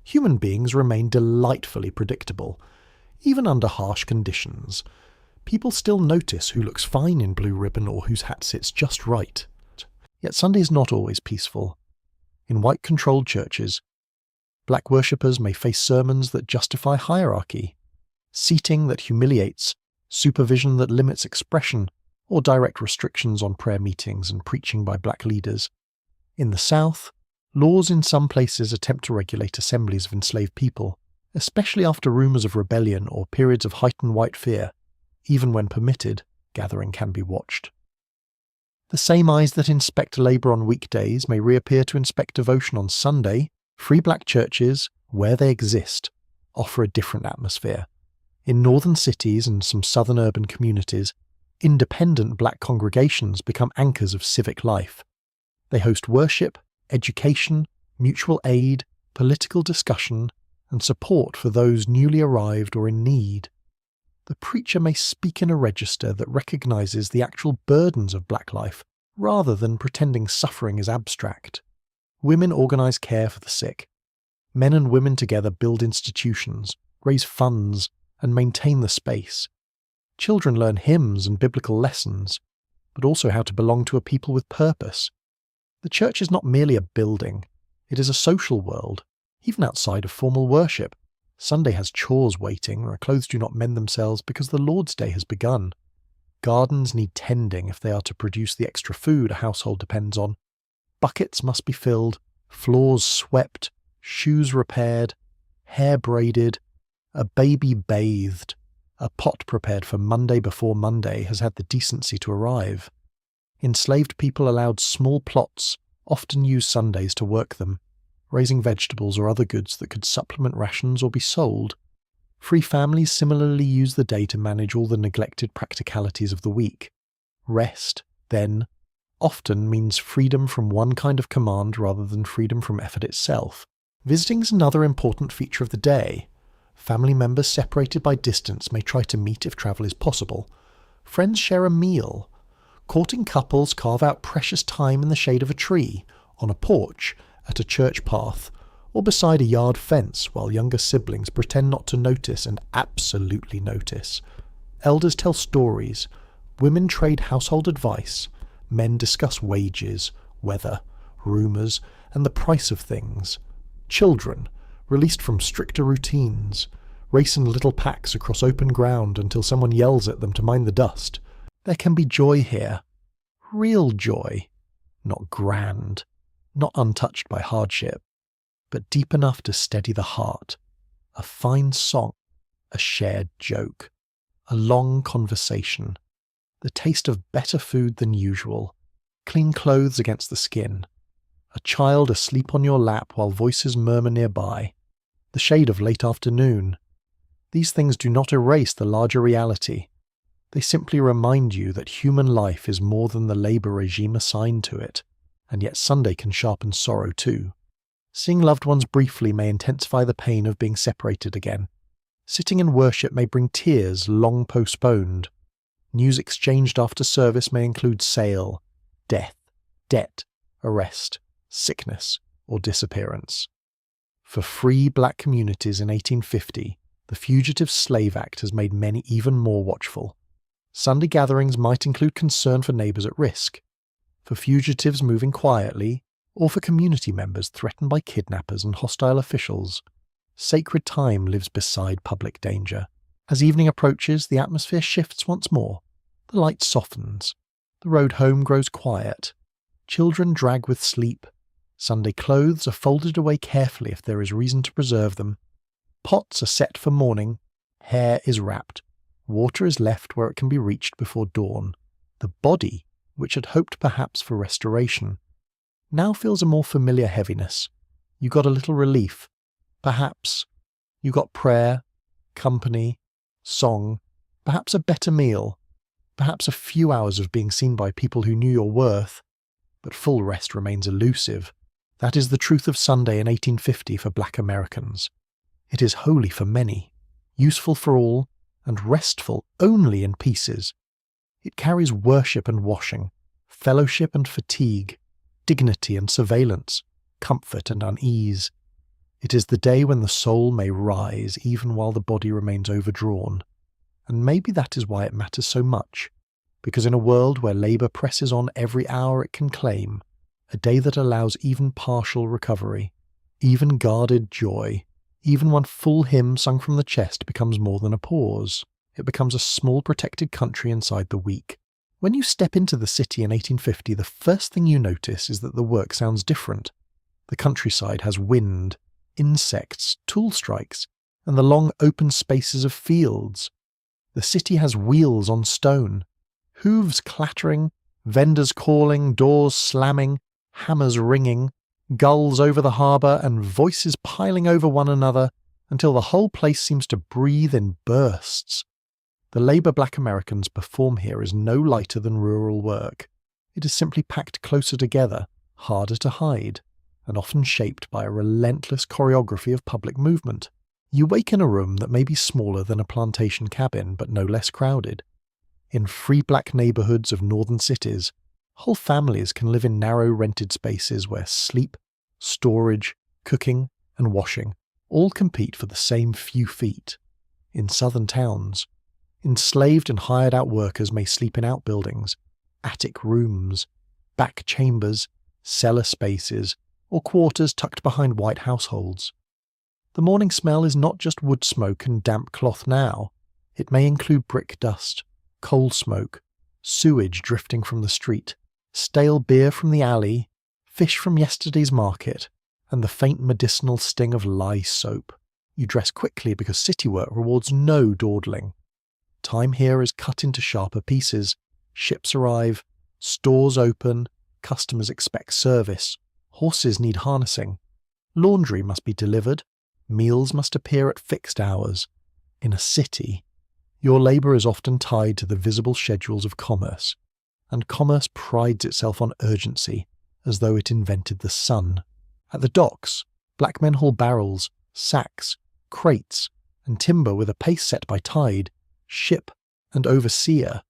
Human beings remain delightfully predictable, even under harsh conditions. People still notice who looks fine in blue ribbon or whose hat sits just right. Yet Sunday is not always peaceful. In white-controlled churches, black worshippers may face sermons that justify hierarchy, seating that humiliates, supervision that limits expression, or direct restrictions on prayer meetings and preaching by black leaders. In the South, laws in some places attempt to regulate assemblies of enslaved people, especially after rumours of rebellion or periods of heightened white fear. Even when permitted, gathering can be watched. The same eyes that inspect labour on weekdays may reappear to inspect devotion on Sunday. Free black churches, where they exist, offer a different atmosphere. In northern cities and some southern urban communities, independent black congregations become anchors of civic life. They host worship, education, mutual aid, political discussion, and support for those newly arrived or in need. The preacher may speak in a register that recognises the actual burdens of black life, rather than pretending suffering is abstract. Women organise care for the sick. Men and women together build institutions, raise funds, and maintain the space. Children learn hymns and biblical lessons, but also how to belong to a people with purpose. The church is not merely a building, it is a social world, even outside of formal worship. Sunday has chores waiting, or clothes do not mend themselves because the Lord's Day has begun. Gardens need tending if they are to produce the extra food a household depends on. Buckets must be filled, floors swept, shoes repaired, hair braided, a baby bathed. A pot prepared for Monday before Monday has had the decency to arrive. Enslaved people allowed small plots, often use Sundays to work them, raising vegetables or other goods that could supplement rations or be sold. Free families similarly use the day to manage all the neglected practicalities of the week. Rest, then, often means freedom from one kind of command rather than freedom from effort itself. Visiting is another important feature of the day. Family members separated by distance may try to meet if travel is possible. Friends share a meal. Courting couples carve out precious time in the shade of a tree, on a porch, at a church path, or beside a yard fence while younger siblings pretend not to notice and absolutely notice. Elders tell stories. Women trade household advice. Men discuss wages, weather, rumours, and the price of things. Children, released from stricter routines, race in little packs across open ground until someone yells at them to mind the dust. There can be joy here. Real joy. Not grand, not untouched by hardship, but deep enough to steady the heart. A fine song, a shared joke, a long conversation, the taste of better food than usual, clean clothes against the skin, a child asleep on your lap while voices murmur nearby, the shade of late afternoon. These things do not erase the larger reality. They simply remind you that human life is more than the labour regime assigned to it, and yet Sunday can sharpen sorrow too. Seeing loved ones briefly may intensify the pain of being separated again. Sitting in worship may bring tears long postponed. News exchanged after service may include sale, death, debt, arrest, sickness, or disappearance. For free black communities in 1850, the Fugitive Slave Act has made many even more watchful. Sunday gatherings might include concern for neighbours at risk, for fugitives moving quietly, or for community members threatened by kidnappers and hostile officials. Sacred time lives beside public danger. As evening approaches, the atmosphere shifts once more. The light softens. The road home grows quiet. Children drag with sleep. Sunday clothes are folded away carefully if there is reason to preserve them. Pots are set for morning. Hair is wrapped. Water is left where it can be reached before dawn. The body, which had hoped perhaps for restoration, now feels a more familiar heaviness. You got a little relief. Perhaps. You got prayer, company, song, perhaps a better meal, perhaps a few hours of being seen by people who knew your worth. But full rest remains elusive. That is the truth of Sunday in 1850 for black Americans. It is holy for many, useful for all, and restful only in pieces. It carries worship and washing, fellowship and fatigue, dignity and surveillance, comfort and unease. It is the day when the soul may rise even while the body remains overdrawn. And maybe that is why it matters so much, because in a world where labour presses on every hour it can claim, a day that allows even partial recovery, even guarded joy, even one full hymn sung from the chest becomes more than a pause. It becomes a small protected country inside the weak. When you step into the city in 1850, the first thing you notice is that the work sounds different. The countryside has wind, insects, tool strikes, and the long open spaces of fields. The city has wheels on stone, hooves clattering, vendors calling, doors slamming, hammers ringing, gulls over the harbour, and voices piling over one another until the whole place seems to breathe in bursts. The labour black Americans perform here is no lighter than rural work. It is simply packed closer together, harder to hide, and often shaped by a relentless choreography of public movement. You wake in a room that may be smaller than a plantation cabin, but no less crowded. In free black neighbourhoods of northern cities, whole families can live in narrow rented spaces where sleep, storage, cooking, and washing all compete for the same few feet. In southern towns, enslaved and hired out workers may sleep in outbuildings, attic rooms, back chambers, cellar spaces, or quarters tucked behind white households. The morning smell is not just wood smoke and damp cloth now. It may include brick dust, coal smoke, sewage drifting from the street, stale beer from the alley, fish from yesterday's market, and the faint medicinal sting of lye soap. You dress quickly because city work rewards no dawdling. Time here is cut into sharper pieces. Ships arrive, stores open, customers expect service, horses need harnessing, laundry must be delivered, meals must appear at fixed hours. In a city, your labour is often tied to the visible schedules of commerce, and commerce prides itself on urgency, as though it invented the sun. At the docks, black men haul barrels, sacks, crates, and timber with a pace set by tide, ship, and overseer.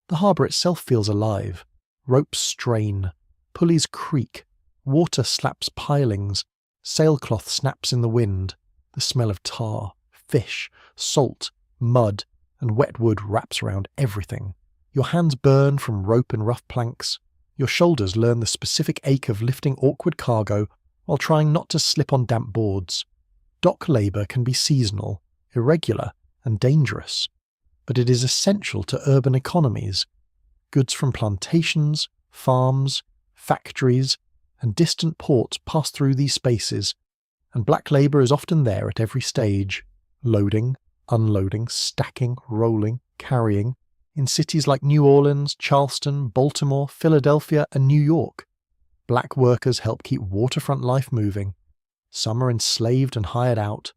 The harbour itself feels alive. Ropes strain, pulleys creak, water slaps pilings, sailcloth snaps in the wind. The smell of tar, fish, salt, mud, and wet wood wraps around everything. Your hands burn from rope and rough planks. Your shoulders learn the specific ache of lifting awkward cargo while trying not to slip on damp boards. Dock labour can be seasonal, irregular, and dangerous, but it is essential to urban economies. Goods from plantations, farms, factories, and distant ports pass through these spaces, and black labour is often there at every stage, loading, unloading, stacking, rolling, carrying, in cities like New Orleans, Charleston, Baltimore, Philadelphia, and New York. Black workers help keep waterfront life moving. Some are enslaved and hired out.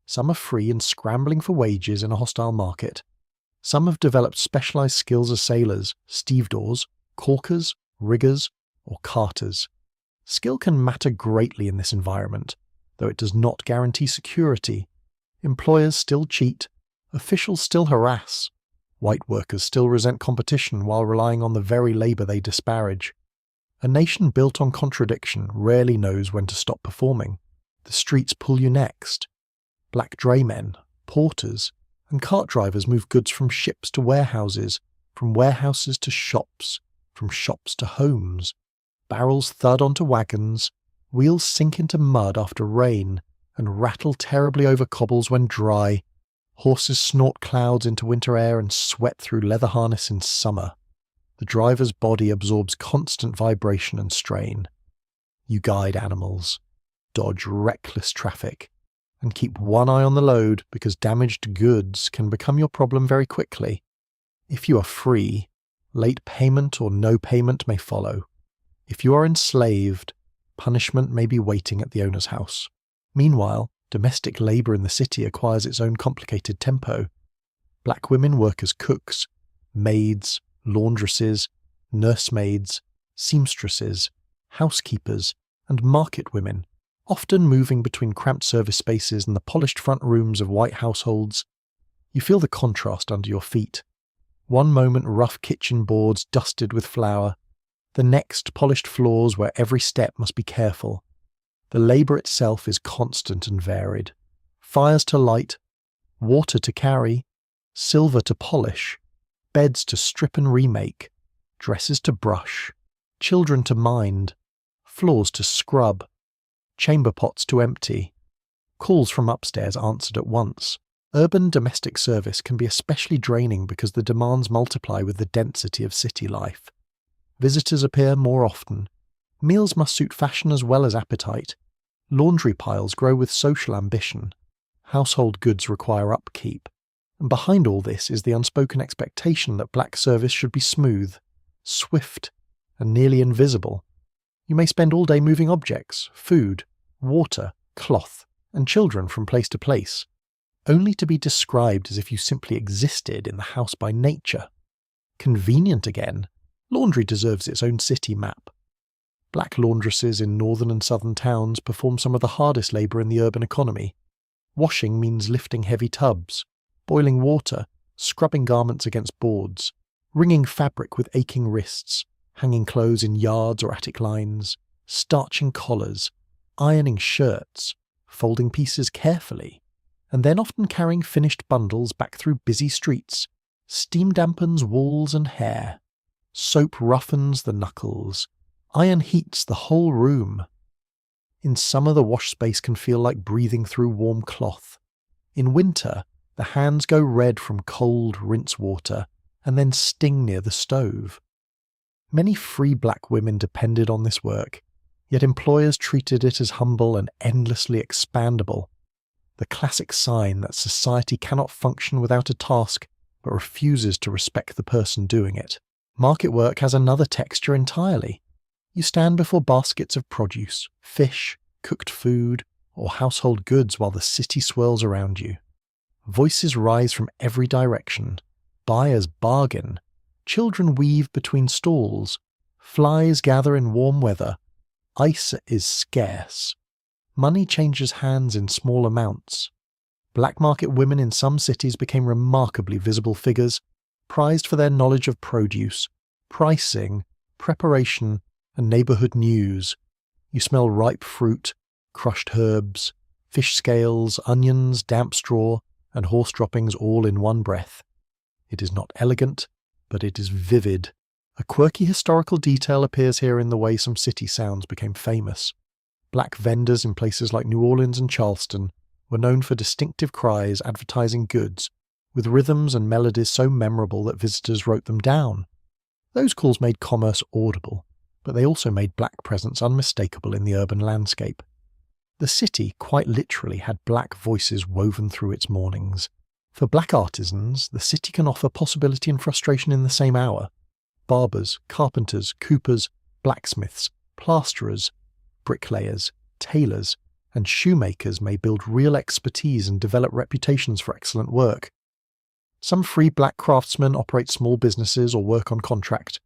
Some are free and scrambling for wages in a hostile market. Some have developed specialised skills as sailors, stevedores, caulkers, riggers, or carters. Skill can matter greatly in this environment, though it does not guarantee security. Employers still cheat, officials still harass, white workers still resent competition while relying on the very labour they disparage. A nation built on contradiction rarely knows when to stop performing. The streets pull you next. Black draymen, porters, and cart drivers move goods from ships to warehouses, from warehouses to shops, from shops to homes. Barrels thud onto wagons, wheels sink into mud after rain, and rattle terribly over cobbles when dry. Horses snort clouds into winter air and sweat through leather harness in summer. The driver's body absorbs constant vibration and strain. You guide animals, dodge reckless traffic, and keep one eye on the load because damaged goods can become your problem very quickly. If you are free, late payment or no payment may follow. If you are enslaved, punishment may be waiting at the owner's house. Meanwhile, domestic labour in the city acquires its own complicated tempo. Black women work as cooks, maids, laundresses, nursemaids, seamstresses, housekeepers, and market women, often moving between cramped service spaces and the polished front rooms of white households. You feel the contrast under your feet. One moment rough kitchen boards dusted with flour, The next, polished floors where every step must be careful. The labour itself is constant and varied. Fires to light, water to carry, silver to polish, beds to strip and remake, dresses to brush, children to mind, floors to scrub, chamber pots to empty, calls from upstairs answered at once. Urban domestic service can be especially draining because the demands multiply with the density of city life. Visitors appear more often. Meals must suit fashion as well as appetite. Laundry piles grow with social ambition. Household goods require upkeep. And behind all this is the unspoken expectation that black service should be smooth, swift, and nearly invisible. You may spend all day moving objects, food, water, cloth, and children from place to place, only to be described as if you simply existed in the house by nature. Convenient again, laundry deserves its own city map. Black laundresses in northern and southern towns perform some of the hardest labour in the urban economy. Washing means lifting heavy tubs, boiling water, scrubbing garments against boards, wringing fabric with aching wrists, hanging clothes in yards or attic lines, starching collars, ironing shirts, folding pieces carefully, and then often carrying finished bundles back through busy streets. Steam dampens walls and hair. Soap roughens the knuckles. Iron heats the whole room. In summer, the wash space can feel like breathing through warm cloth. In winter, the hands go red from cold rinse water and then sting near the stove. Many free black women depended on this work, yet employers treated it as humble and endlessly expandable, the classic sign that society cannot function without a task but refuses to respect the person doing it. Market work has another texture entirely. You stand before baskets of produce, fish, cooked food, or household goods while the city swirls around you. Voices rise from every direction. Buyers bargain. Children weave between stalls. Flies gather in warm weather. Ice is scarce. Money changes hands in small amounts. Black market women in some cities became remarkably visible figures, prized for their knowledge of produce, pricing, preparation, and neighbourhood news. You smell ripe fruit, crushed herbs, fish scales, onions, damp straw, and horse droppings all in one breath. It is not elegant, but it is vivid. A quirky historical detail appears here in the way some city sounds became famous. Black vendors in places like New Orleans and Charleston were known for distinctive cries advertising goods, with rhythms and melodies so memorable that visitors wrote them down. Those calls made commerce audible, but they also made black presence unmistakable in the urban landscape. The city quite literally had black voices woven through its mornings. For black artisans, the city can offer possibility and frustration in the same hour. Barbers, carpenters, coopers, blacksmiths, plasterers, bricklayers, tailors, and shoemakers may build real expertise and develop reputations for excellent work. Some free black craftsmen operate small businesses or work on contract.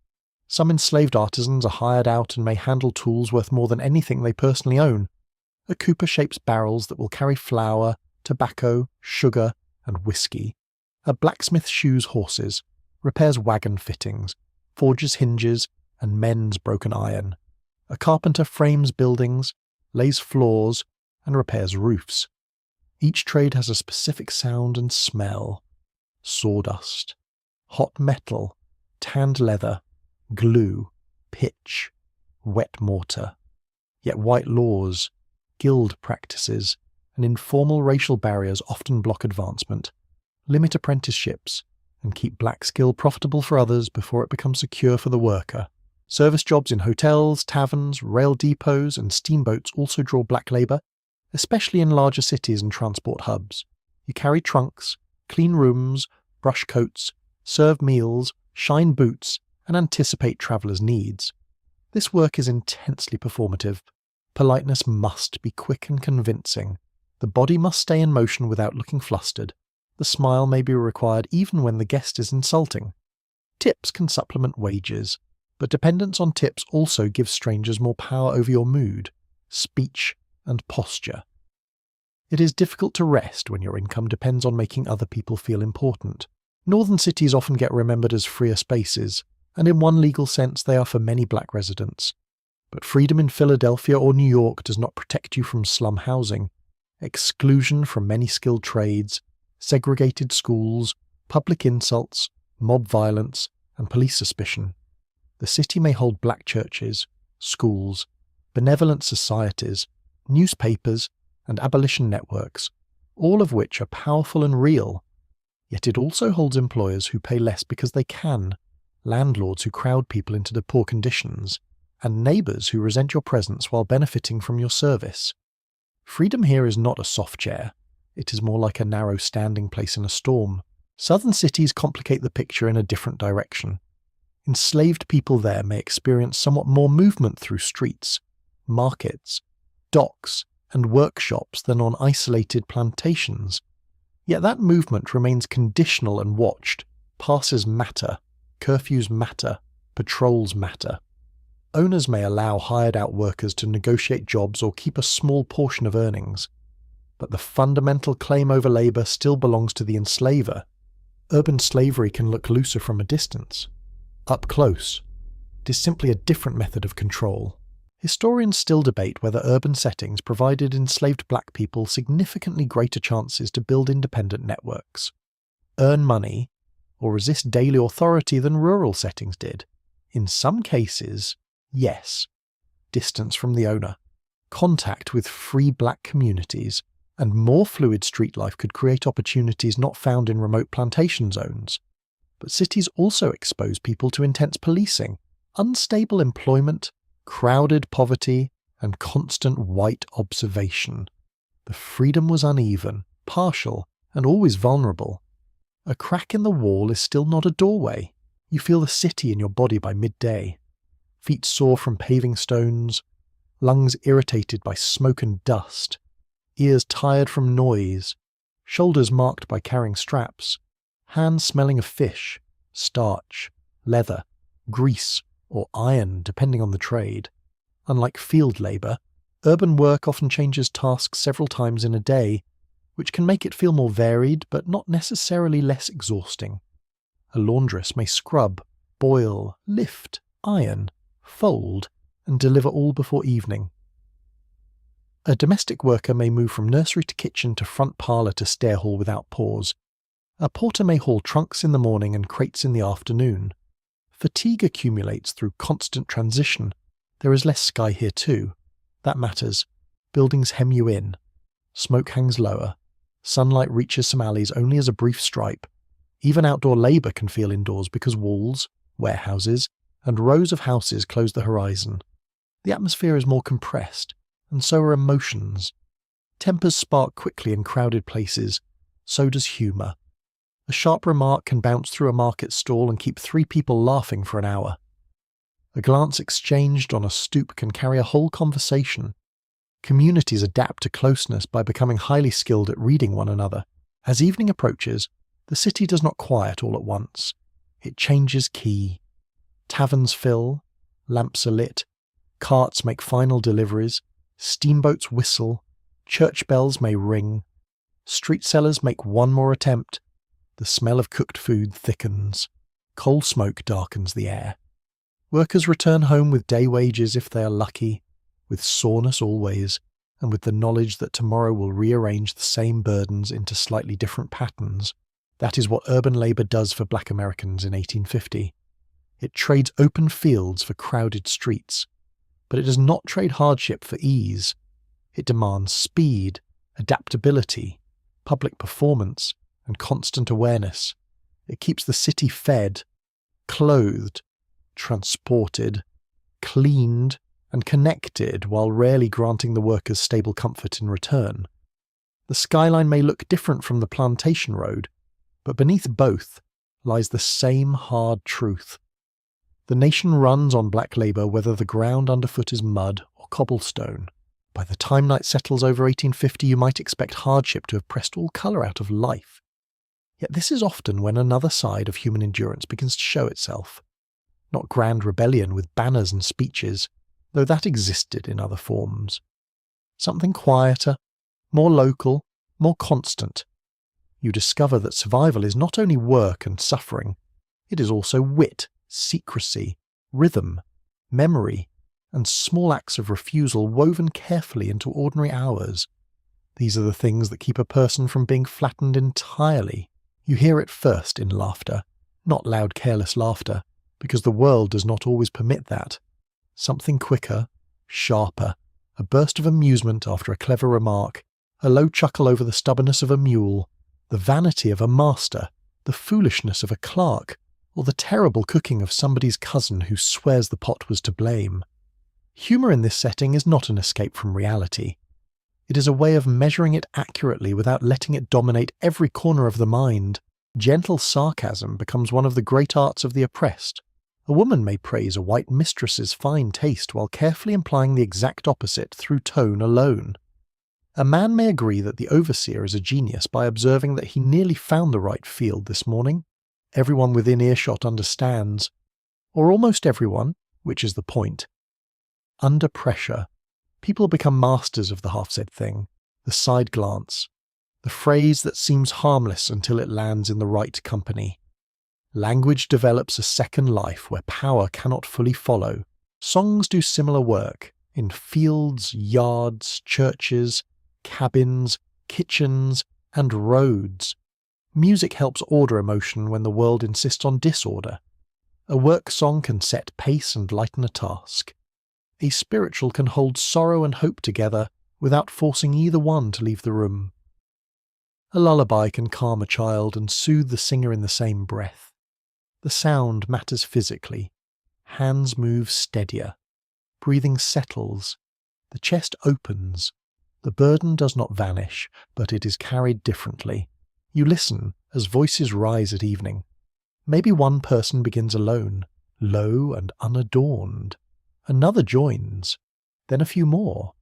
Some enslaved artisans are hired out and may handle tools worth more than anything they personally own. A cooper shapes barrels that will carry flour, tobacco, sugar, and whiskey. A blacksmith shoes horses, repairs wagon fittings, forges hinges, and mends broken iron. A carpenter frames buildings, lays floors, and repairs roofs. Each trade has a specific sound and smell. Sawdust, hot metal, tanned leather, glue, pitch, wet mortar. Yet white laws, guild practices, and informal racial barriers often block advancement, limit apprenticeships, and keep black skill profitable for others before it becomes secure for the worker. Service jobs in hotels, taverns, rail depots, and steamboats also draw black labour, especially in larger cities and transport hubs. You carry trunks, clean rooms, brush coats, serve meals, shine boots, and anticipate travellers' needs. This work is intensely performative. Politeness must be quick and convincing. The body must stay in motion without looking flustered. The smile may be required even when the guest is insulting. Tips can supplement wages, but dependence on tips also gives strangers more power over your mood, speech, and posture. It is difficult to rest when your income depends on making other people feel important. Northern cities often get remembered as freer spaces, and in one legal sense they are for many black residents. But freedom in Philadelphia or New York does not protect you from slum housing, exclusion from many skilled trades, segregated schools, public insults, mob violence, and police suspicion. The city may hold black churches, schools, benevolent societies, newspapers, and abolition networks, all of which are powerful and real. Yet it also holds employers who pay less because they can, landlords who crowd people into the poor conditions, and neighbours who resent your presence while benefiting from your service. Freedom here is not a soft chair. It is more like a narrow standing place in a storm. Southern cities complicate the picture in a different direction. Enslaved people there may experience somewhat more movement through streets, markets, docks, and workshops than on isolated plantations. Yet that movement remains conditional and watched. Passes matter, curfews matter, patrols matter. Owners may allow hired-out workers to negotiate jobs or keep a small portion of earnings. But the fundamental claim over labour still belongs to the enslaver. Urban slavery can look looser from a distance. Up close, it is simply a different method of control. Historians still debate whether urban settings provided enslaved black people significantly greater chances to build independent networks, earn money, or resist daily authority than rural settings did. In some cases, yes. Distance from the owner, contact with free black communities, and more fluid street life could create opportunities not found in remote plantation zones. But cities also expose people to intense policing, unstable employment, crowded poverty, and constant white observation. The freedom was uneven, partial, and always vulnerable. A crack in the wall is still not a doorway. You feel the city in your body by midday. Feet sore from paving stones, lungs irritated by smoke and dust, ears tired from noise, shoulders marked by carrying straps, hands smelling of fish, starch, leather, grease, or iron depending on the trade. Unlike field labour, urban work often changes tasks several times in a day, which can make it feel more varied but not necessarily less exhausting. A laundress may scrub, boil, lift, iron, fold, and deliver all before evening. A domestic worker may move from nursery to kitchen to front parlour to stair hall without pause. A porter may haul trunks in the morning and crates in the afternoon. Fatigue accumulates through constant transition. There is less sky here too. That matters. Buildings hem you in. Smoke hangs lower. Sunlight reaches some alleys only as a brief stripe. Even outdoor labour can feel indoors because walls, warehouses, and rows of houses close the horizon. The atmosphere is more compressed, and so are emotions. Tempers spark quickly in crowded places. So does humour. A sharp remark can bounce through a market stall and keep 3 people laughing for an hour. A glance exchanged on a stoop can carry a whole conversation. Communities adapt to closeness by becoming highly skilled at reading one another. As evening approaches, the city does not quiet all at once. It changes key. Taverns fill, lamps are lit, carts make final deliveries, steamboats whistle, church bells may ring, street sellers make one more attempt. The smell of cooked food thickens. Coal smoke darkens the air. Workers return home with day wages if they are lucky, with soreness always, and with the knowledge that tomorrow will rearrange the same burdens into slightly different patterns. That is what urban labour does for black Americans in 1850. It trades open fields for crowded streets. But it does not trade hardship for ease. It demands speed, adaptability, public performance, and constant awareness. It keeps the city fed, clothed, transported, cleaned, and connected while rarely granting the workers stable comfort in return. The skyline may look different from the plantation road, but beneath both lies the same hard truth. The nation runs on black labour whether the ground underfoot is mud or cobblestone. By the time night settles over 1850, you might expect hardship to have pressed all colour out of life. Yet this is often when another side of human endurance begins to show itself. Not grand rebellion with banners and speeches, though that existed in other forms. Something quieter, more local, more constant. You discover that survival is not only work and suffering, it is also wit, secrecy, rhythm, memory, and small acts of refusal woven carefully into ordinary hours. These are the things that keep a person from being flattened entirely. You hear it first in laughter, not loud careless laughter, because the world does not always permit that. Something quicker, sharper, a burst of amusement after a clever remark, a low chuckle over the stubbornness of a mule, the vanity of a master, the foolishness of a clerk, or the terrible cooking of somebody's cousin who swears the pot was to blame. Humour in this setting is not an escape from reality. It is a way of measuring it accurately without letting it dominate every corner of the mind. Gentle sarcasm becomes one of the great arts of the oppressed. A woman may praise a white mistress's fine taste while carefully implying the exact opposite through tone alone. A man may agree that the overseer is a genius by observing that he nearly found the right field this morning. Everyone within earshot understands, or almost everyone, which is the point. Under pressure, people become masters of the half-said thing, the side glance, the phrase that seems harmless until it lands in the right company. Language develops a second life where power cannot fully follow. Songs do similar work in fields, yards, churches, cabins, kitchens, and roads. Music helps order emotion when the world insists on disorder. A work song can set pace and lighten a task. A spiritual can hold sorrow and hope together without forcing either one to leave the room. A lullaby can calm a child and soothe the singer in the same breath. The sound matters physically. Hands move steadier. Breathing settles. The chest opens. The burden does not vanish, but it is carried differently. You listen as voices rise at evening. Maybe one person begins alone, low and unadorned. Another joins, then a few more.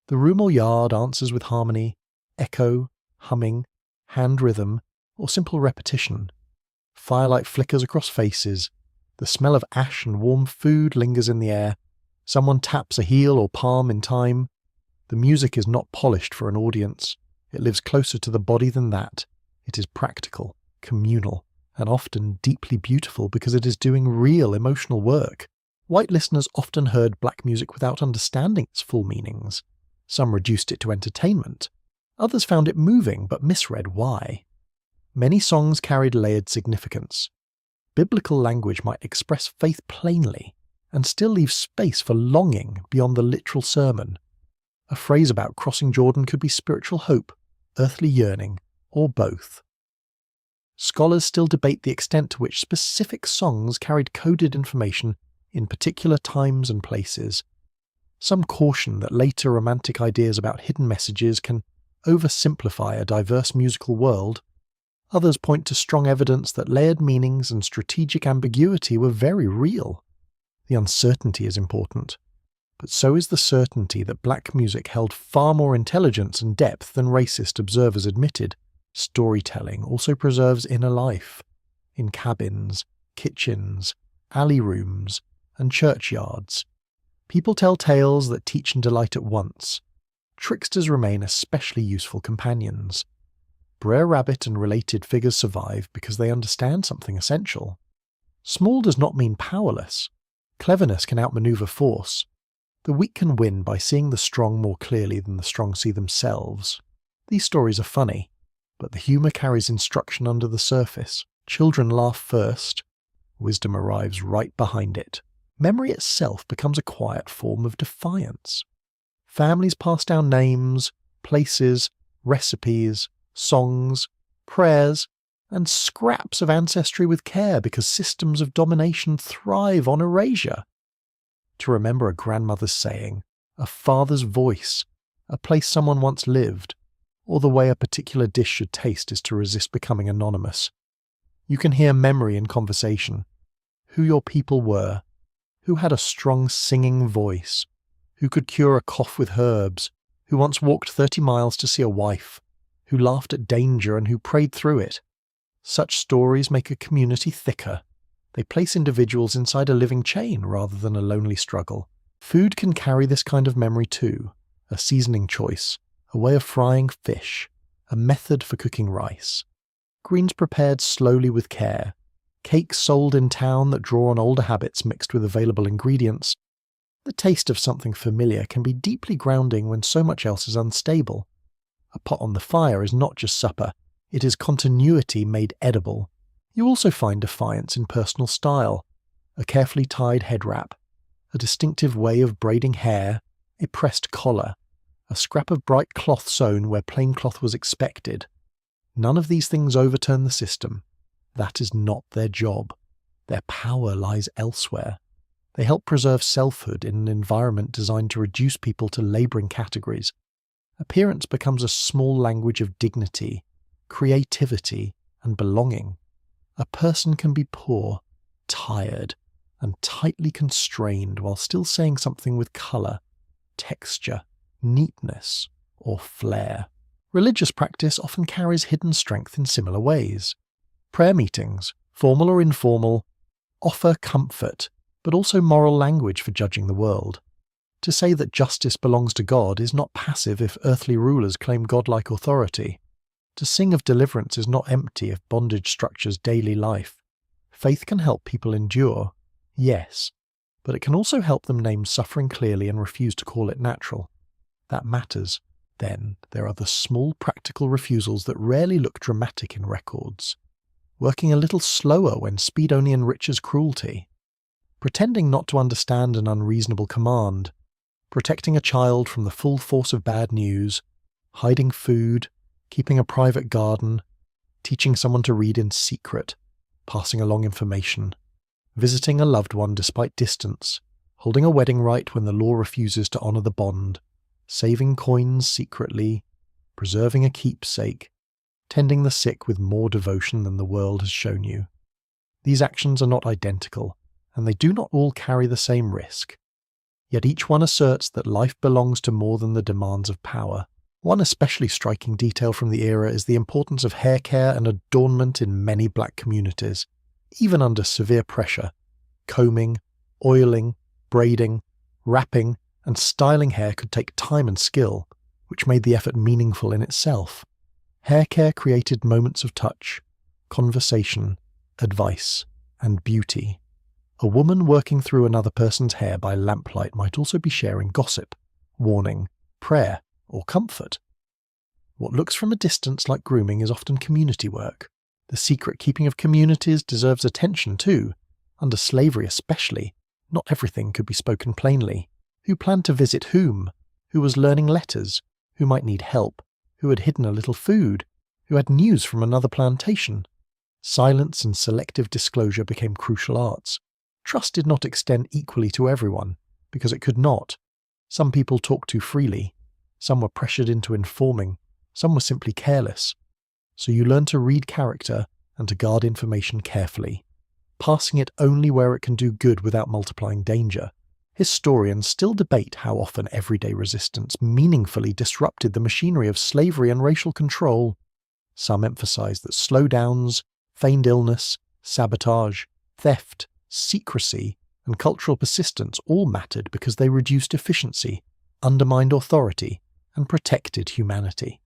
The room or yard answers with harmony, echo, humming, hand rhythm, or simple repetition. Firelight flickers across faces. The smell of ash and warm food lingers in the air. Someone taps a heel or palm in time. The music is not polished for an audience. It lives closer to the body than that. It is practical, communal, and often deeply beautiful because it is doing real emotional work. White listeners often heard black music without understanding its full meanings. Some reduced it to entertainment. Others found it moving but misread why. Many songs carried layered significance. Biblical language might express faith plainly and still leave space for longing beyond the literal sermon. A phrase about crossing Jordan could be spiritual hope, earthly yearning, or both. Scholars still debate the extent to which specific songs carried coded information in particular times and places. Some caution that later romantic ideas about hidden messages can oversimplify a diverse musical world. Others point to strong evidence that layered meanings and strategic ambiguity were very real. The uncertainty is important, but so is the certainty that black music held far more intelligence and depth than racist observers admitted. Storytelling also preserves inner life. In cabins, kitchens, alley rooms, and churchyards. People tell tales that teach and delight at once. Tricksters remain especially useful companions. Brer Rabbit and related figures survive because they understand something essential. Small does not mean powerless. Cleverness can outmaneuver force. The weak can win by seeing the strong more clearly than the strong see themselves. These stories are funny, but the humour carries instruction under the surface. Children laugh first. Wisdom arrives right behind it. Memory itself becomes a quiet form of defiance. Families pass down names, places, recipes, songs, prayers, and scraps of ancestry with care because systems of domination thrive on erasure. To remember a grandmother's saying, a father's voice, a place someone once lived, or the way a particular dish should taste is to resist becoming anonymous. You can hear memory in conversation, who your people were, who had a strong singing voice, who could cure a cough with herbs, who once walked 30 miles to see a wife, who laughed at danger and who prayed through it. Such stories make a community thicker. They place individuals inside a living chain rather than a lonely struggle. Food can carry this kind of memory too, a seasoning choice, a way of frying fish, a method for cooking rice. Greens prepared slowly with care, cakes sold in town that draw on older habits mixed with available ingredients. The taste of something familiar can be deeply grounding when so much else is unstable. A pot on the fire is not just supper, it is continuity made edible. You also find defiance in personal style, a carefully tied head wrap, a distinctive way of braiding hair, a pressed collar, a scrap of bright cloth sewn where plain cloth was expected. None of these things overturn the system. That is not their job. Their power lies elsewhere. They help preserve selfhood in an environment designed to reduce people to labouring categories. Appearance becomes a small language of dignity, creativity, and belonging. A person can be poor, tired, and tightly constrained while still saying something with colour, texture, neatness, or flair. Religious practice often carries hidden strength in similar ways. Prayer meetings, formal or informal, offer comfort, but also moral language for judging the world. To say that justice belongs to God is not passive if earthly rulers claim godlike authority. To sing of deliverance is not empty if bondage structures daily life. Faith can help people endure, yes, but it can also help them name suffering clearly and refuse to call it natural. That matters. Then there are the small practical refusals that rarely look dramatic in records. Working a little slower when speed only enriches cruelty. Pretending not to understand an unreasonable command. Protecting a child from the full force of bad news. Hiding food. Keeping a private garden. Teaching someone to read in secret. Passing along information. Visiting a loved one despite distance. Holding a wedding rite when the law refuses to honour the bond. Saving coins secretly, preserving a keepsake, tending the sick with more devotion than the world has shown you. These actions are not identical, and they do not all carry the same risk. Yet each one asserts that life belongs to more than the demands of power. One especially striking detail from the era is the importance of hair care and adornment in many black communities, even under severe pressure. Combing, oiling, braiding, wrapping, and styling hair could take time and skill, which made the effort meaningful in itself. Hair care created moments of touch, conversation, advice, and beauty. A woman working through another person's hair by lamplight might also be sharing gossip, warning, prayer, or comfort. What looks from a distance like grooming is often community work. The secret keeping of communities deserves attention too. Under slavery especially, not everything could be spoken plainly. Who planned to visit whom? Who was learning letters? Who might need help? Who had hidden a little food? Who had news from another plantation? Silence and selective disclosure became crucial arts. Trust did not extend equally to everyone, because it could not. Some people talked too freely. Some were pressured into informing. Some were simply careless. So you learn to read character and to guard information carefully, passing it only where it can do good without multiplying danger. Historians still debate how often everyday resistance meaningfully disrupted the machinery of slavery and racial control. Some emphasize that slowdowns, feigned illness, sabotage, theft, secrecy, and cultural persistence all mattered because they reduced efficiency, undermined authority, and protected humanity.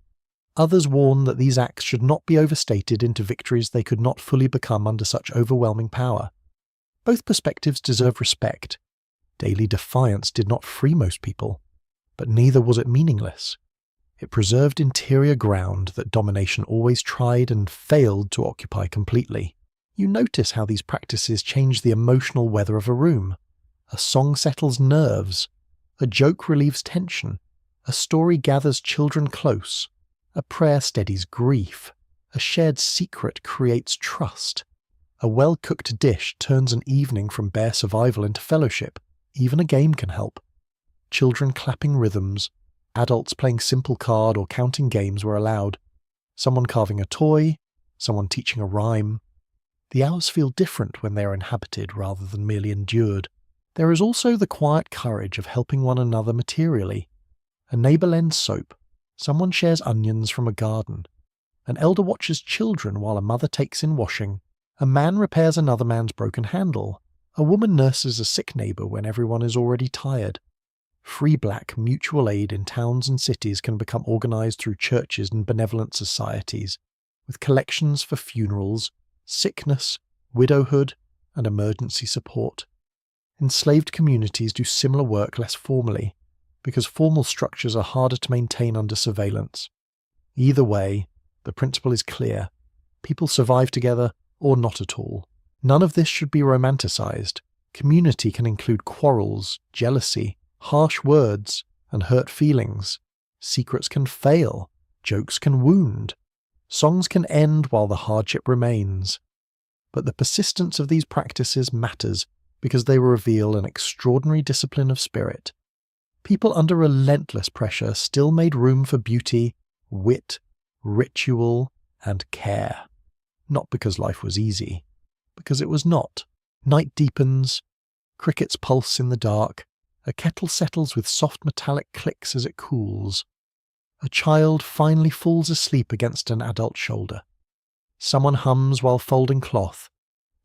Others warn that these acts should not be overstated into victories they could not fully become under such overwhelming power. Both perspectives deserve respect. Daily defiance did not free most people, but neither was it meaningless. It preserved interior ground that domination always tried and failed to occupy completely. You notice how these practices change the emotional weather of a room. A song settles nerves. A joke relieves tension. A story gathers children close. A prayer steadies grief. A shared secret creates trust. A well-cooked dish turns an evening from bare survival into fellowship. Even a game can help. Children clapping rhythms, adults playing simple card or counting games were allowed. Someone carving a toy, someone teaching a rhyme. The hours feel different when they are inhabited rather than merely endured. There is also the quiet courage of helping one another materially. A neighbour lends soap. Someone shares onions from a garden. An elder watches children while a mother takes in washing. A man repairs another man's broken handle. A woman nurses a sick neighbour when everyone is already tired. Free black mutual aid in towns and cities can become organised through churches and benevolent societies, with collections for funerals, sickness, widowhood, and emergency support. Enslaved communities do similar work less formally, because formal structures are harder to maintain under surveillance. Either way, the principle is clear. People survive together or not at all. None of this should be romanticized. Community can include quarrels, jealousy, harsh words, and hurt feelings. Secrets can fail. Jokes can wound. Songs can end while the hardship remains. But the persistence of these practices matters because they reveal an extraordinary discipline of spirit. People under relentless pressure still made room for beauty, wit, ritual, and care. Not because life was easy, because it was not. Night deepens, crickets pulse in the dark, a kettle settles with soft metallic clicks as it cools. A child finally falls asleep against an adult shoulder. Someone hums while folding cloth.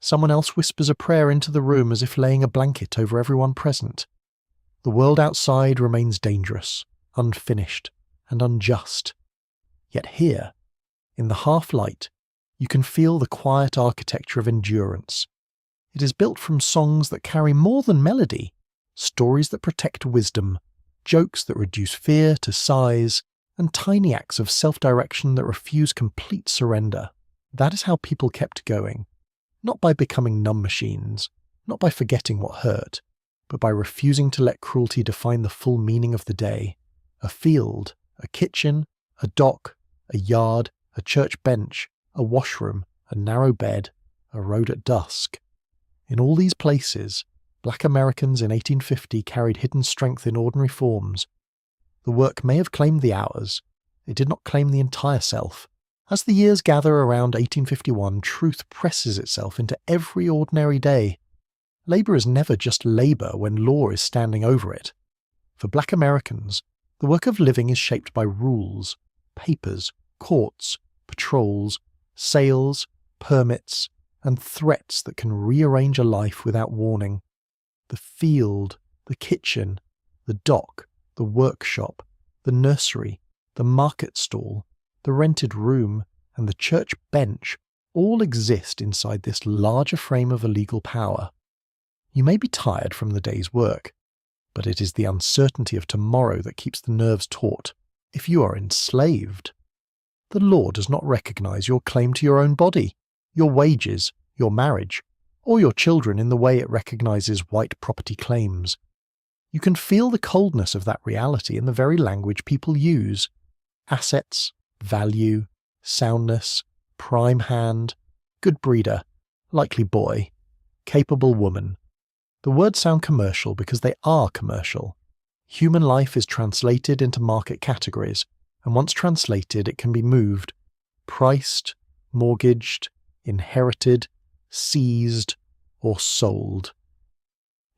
Someone else whispers a prayer into the room as if laying a blanket over everyone present. The world outside remains dangerous, unfinished, and unjust. Yet here, in the half-light, you can feel the quiet architecture of endurance. It is built from songs that carry more than melody, stories that protect wisdom, jokes that reduce fear to sighs, and tiny acts of self-direction that refuse complete surrender. That is how people kept going, not by becoming numb machines, not by forgetting what hurt, but by refusing to let cruelty define the full meaning of the day. A field, a kitchen, a dock, a yard, a church bench, a washroom, a narrow bed, a road at dusk. In all these places, black Americans in 1850 carried hidden strength in ordinary forms. The work may have claimed the hours. It did not claim the entire self. As the years gather around 1851, truth presses itself into every ordinary day. Labour is never just labour when law is standing over it. For black Americans, the work of living is shaped by rules, papers, courts, patrols, sales, permits, and threats that can rearrange a life without warning. The field, the kitchen, the dock, the workshop, the nursery, the market stall, the rented room, and the church bench all exist inside this larger frame of illegal power. You may be tired from the day's work, but it is the uncertainty of tomorrow that keeps the nerves taut. If you are enslaved, the law does not recognize your claim to your own body, your wages, your marriage, or your children in the way it recognizes white property claims. You can feel the coldness of that reality in the very language people use. Assets, value, soundness, prime hand, good breeder, likely boy, capable woman. The words sound commercial because they are commercial. Human life is translated into market categories, and once translated it can be moved, priced, mortgaged, inherited, seized, or sold.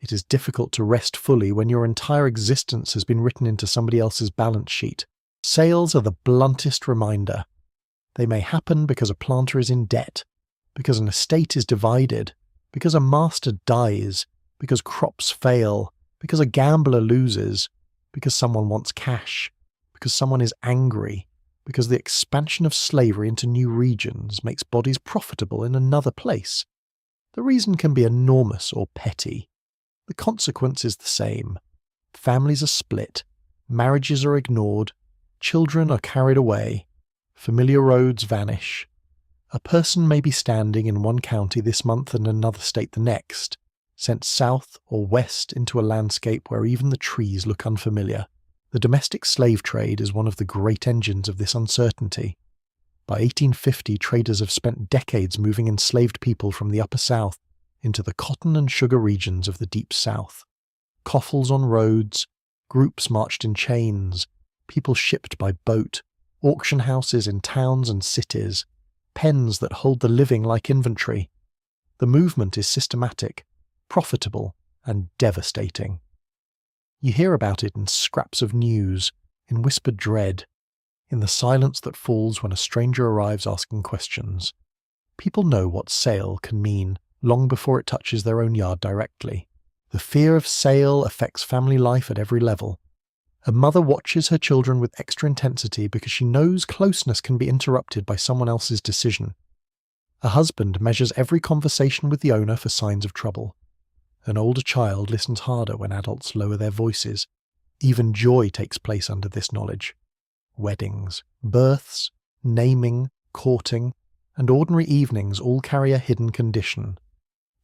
It is difficult to rest fully when your entire existence has been written into somebody else's balance sheet. Sales are the bluntest reminder. They may happen because a planter is in debt, because an estate is divided, because a master dies, because crops fail, because a gambler loses, because someone wants cash, because someone is angry, because the expansion of slavery into new regions makes bodies profitable in another place. The reason can be enormous or petty. The consequence is the same. Families are split, marriages are ignored, children are carried away, familiar roads vanish. A person may be standing in one county this month and another state the next, sent south or west into a landscape where even the trees look unfamiliar. The domestic slave trade is one of the great engines of this uncertainty. By 1850, traders have spent decades moving enslaved people from the Upper South into the cotton and sugar regions of the Deep South. Coffles on roads, groups marched in chains, people shipped by boat, auction houses in towns and cities, pens that hold the living like inventory. The movement is systematic, profitable, and devastating. You hear about it in scraps of news, in whispered dread, in the silence that falls when a stranger arrives asking questions. People know what sale can mean long before it touches their own yard directly. The fear of sale affects family life at every level. A mother watches her children with extra intensity because she knows closeness can be interrupted by someone else's decision. A husband measures every conversation with the owner for signs of trouble. An older child listens harder when adults lower their voices. Even joy takes place under this knowledge. Weddings, births, naming, courting, and ordinary evenings all carry a hidden condition.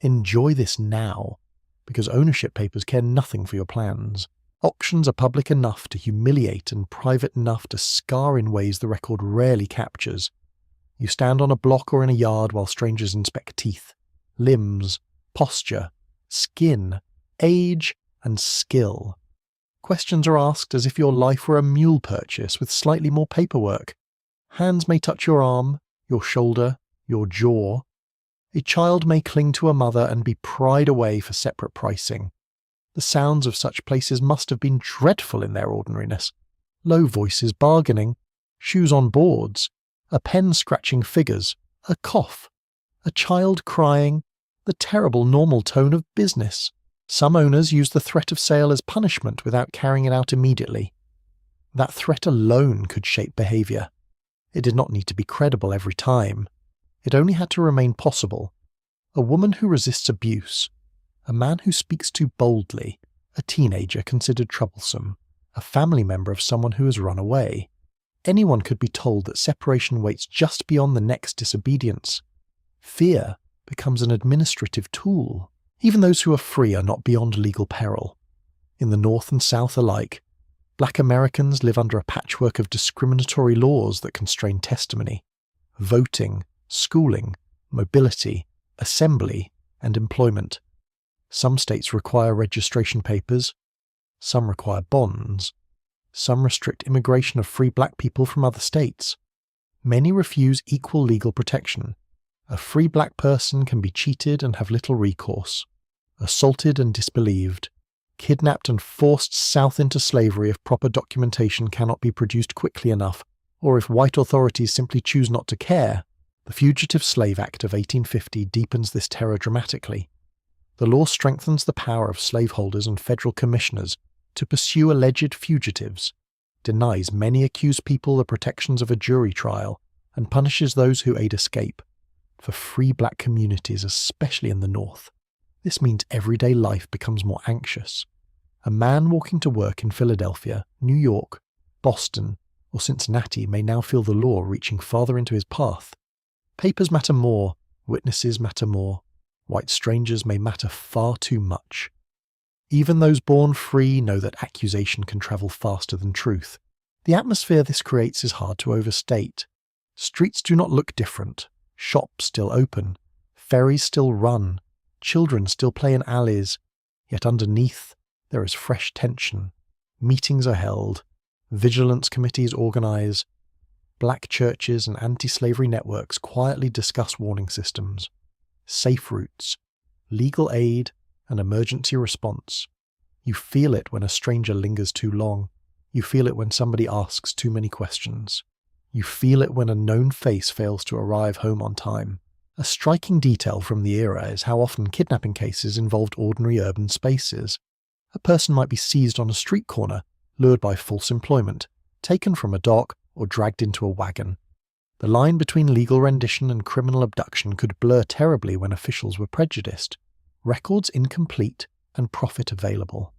Enjoy this now, because ownership papers care nothing for your plans. Auctions are public enough to humiliate and private enough to scar in ways the record rarely captures. You stand on a block or in a yard while strangers inspect teeth, limbs, posture, skin, age, and skill. Questions are asked as if your life were a mule purchase with slightly more paperwork. Hands may touch your arm, your shoulder, your jaw. A child may cling to a mother and be pried away for separate pricing. The sounds of such places must have been dreadful in their ordinariness. Low voices bargaining, shoes on boards, a pen scratching figures, a cough, a child crying, the terrible normal tone of business. Some owners use the threat of sale as punishment without carrying it out immediately. That threat alone could shape behaviour. It did not need to be credible every time. It only had to remain possible. A woman who resists abuse, a man who speaks too boldly, a teenager considered troublesome, a family member of someone who has run away. Anyone could be told that separation waits just beyond the next disobedience. Fear becomes an administrative tool. Even those who are free are not beyond legal peril. In the North and South alike, Black Americans live under a patchwork of discriminatory laws that constrain testimony, voting, schooling, mobility, assembly, and employment. Some states require registration papers, some require bonds, some restrict immigration of free black people from other states. Many refuse equal legal protection. A free black person can be cheated and have little recourse, assaulted and disbelieved, kidnapped and forced south into slavery if proper documentation cannot be produced quickly enough, or if white authorities simply choose not to care. The Fugitive Slave Act of 1850 deepens this terror dramatically. The law strengthens the power of slaveholders and federal commissioners to pursue alleged fugitives, denies many accused people the protections of a jury trial, and punishes those who aid escape. For free black communities, especially in the North, this means everyday life becomes more anxious. A man walking to work in Philadelphia, New York, Boston, or Cincinnati may now feel the law reaching farther into his path. Papers matter more, witnesses matter more. White strangers may matter far too much. Even those born free know that accusation can travel faster than truth. The atmosphere this creates is hard to overstate. Streets do not look different. Shops still open. Ferries still run. Children still play in alleys. Yet underneath, there is fresh tension. Meetings are held. Vigilance committees organize. Black churches and anti-slavery networks quietly discuss warning systems, safe routes, legal aid, and emergency response. You feel it when a stranger lingers too long. You feel it when somebody asks too many questions. You feel it when a known face fails to arrive home on time. A striking detail from the era is how often kidnapping cases involved ordinary urban spaces. A person might be seized on a street corner, lured by false employment, taken from a dock, or dragged into a wagon. The line between legal rendition and criminal abduction could blur terribly when officials were prejudiced, records incomplete, and profit available.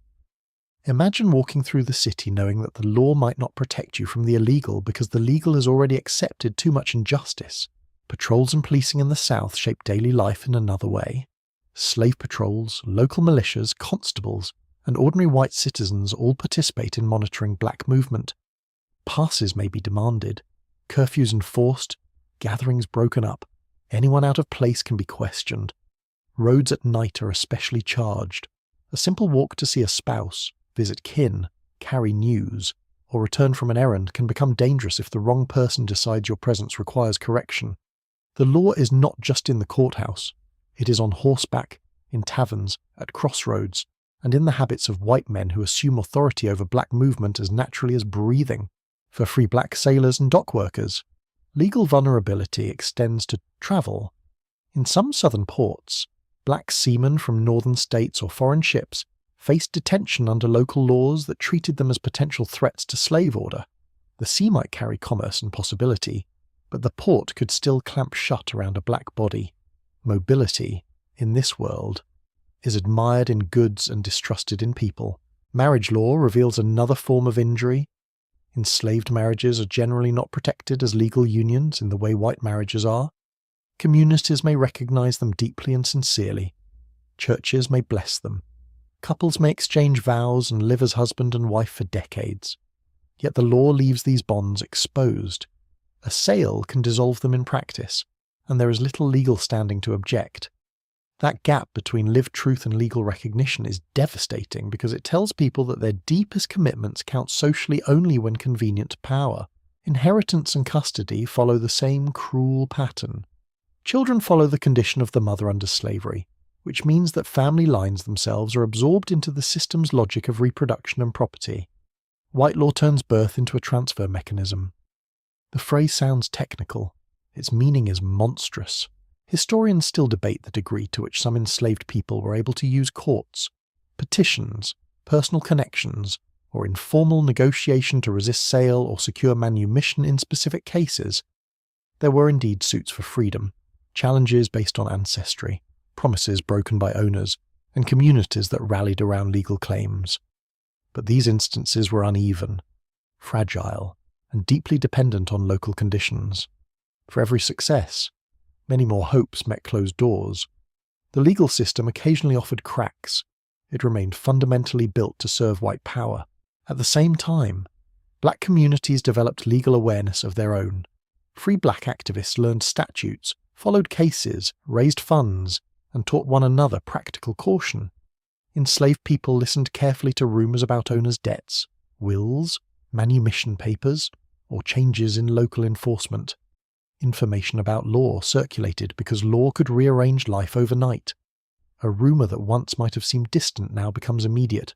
Imagine walking through the city knowing that the law might not protect you from the illegal because the legal has already accepted too much injustice. Patrols and policing in the South shape daily life in another way. Slave patrols, local militias, constables, and ordinary white citizens all participate in monitoring black movement. Passes may be demanded, curfews enforced, gatherings broken up. Anyone out of place can be questioned. Roads at night are especially charged. A simple walk to see a spouse, visit kin, carry news, or return from an errand can become dangerous if the wrong person decides your presence requires correction. The law is not just in the courthouse. It is on horseback, in taverns, at crossroads, and in the habits of white men who assume authority over black movement as naturally as breathing. For free black sailors and dock workers, legal vulnerability extends to travel. In some southern ports, black seamen from northern states or foreign ships faced detention under local laws that treated them as potential threats to slave order. The sea might carry commerce and possibility, but the port could still clamp shut around a black body. Mobility, in this world, is admired in goods and distrusted in people. Marriage law reveals another form of injury. Enslaved marriages are generally not protected as legal unions in the way white marriages are. Communities may recognize them deeply and sincerely. Churches may bless them. Couples may exchange vows and live as husband and wife for decades. Yet the law leaves these bonds exposed. A sale can dissolve them in practice, and there is little legal standing to object. That gap between lived truth and legal recognition is devastating because it tells people that their deepest commitments count socially only when convenient to power. Inheritance and custody follow the same cruel pattern. Children follow the condition of the mother under slavery, which means that family lines themselves are absorbed into the system's logic of reproduction and property. White law turns birth into a transfer mechanism. The phrase sounds technical. Its meaning is monstrous. Historians still debate the degree to which some enslaved people were able to use courts, petitions, personal connections, or informal negotiation to resist sale or secure manumission in specific cases. There were indeed suits for freedom, challenges based on ancestry, promises broken by owners, and communities that rallied around legal claims. But these instances were uneven, fragile, and deeply dependent on local conditions. For every success, many more hopes met closed doors. The legal system occasionally offered cracks. It remained fundamentally built to serve white power. At the same time, black communities developed legal awareness of their own. Free black activists learned statutes, followed cases, raised funds, and taught one another practical caution. Enslaved people listened carefully to rumors about owners' debts, wills, manumission papers, or changes in local enforcement. Information about law circulated because law could rearrange life overnight. A rumor that once might have seemed distant now becomes immediate.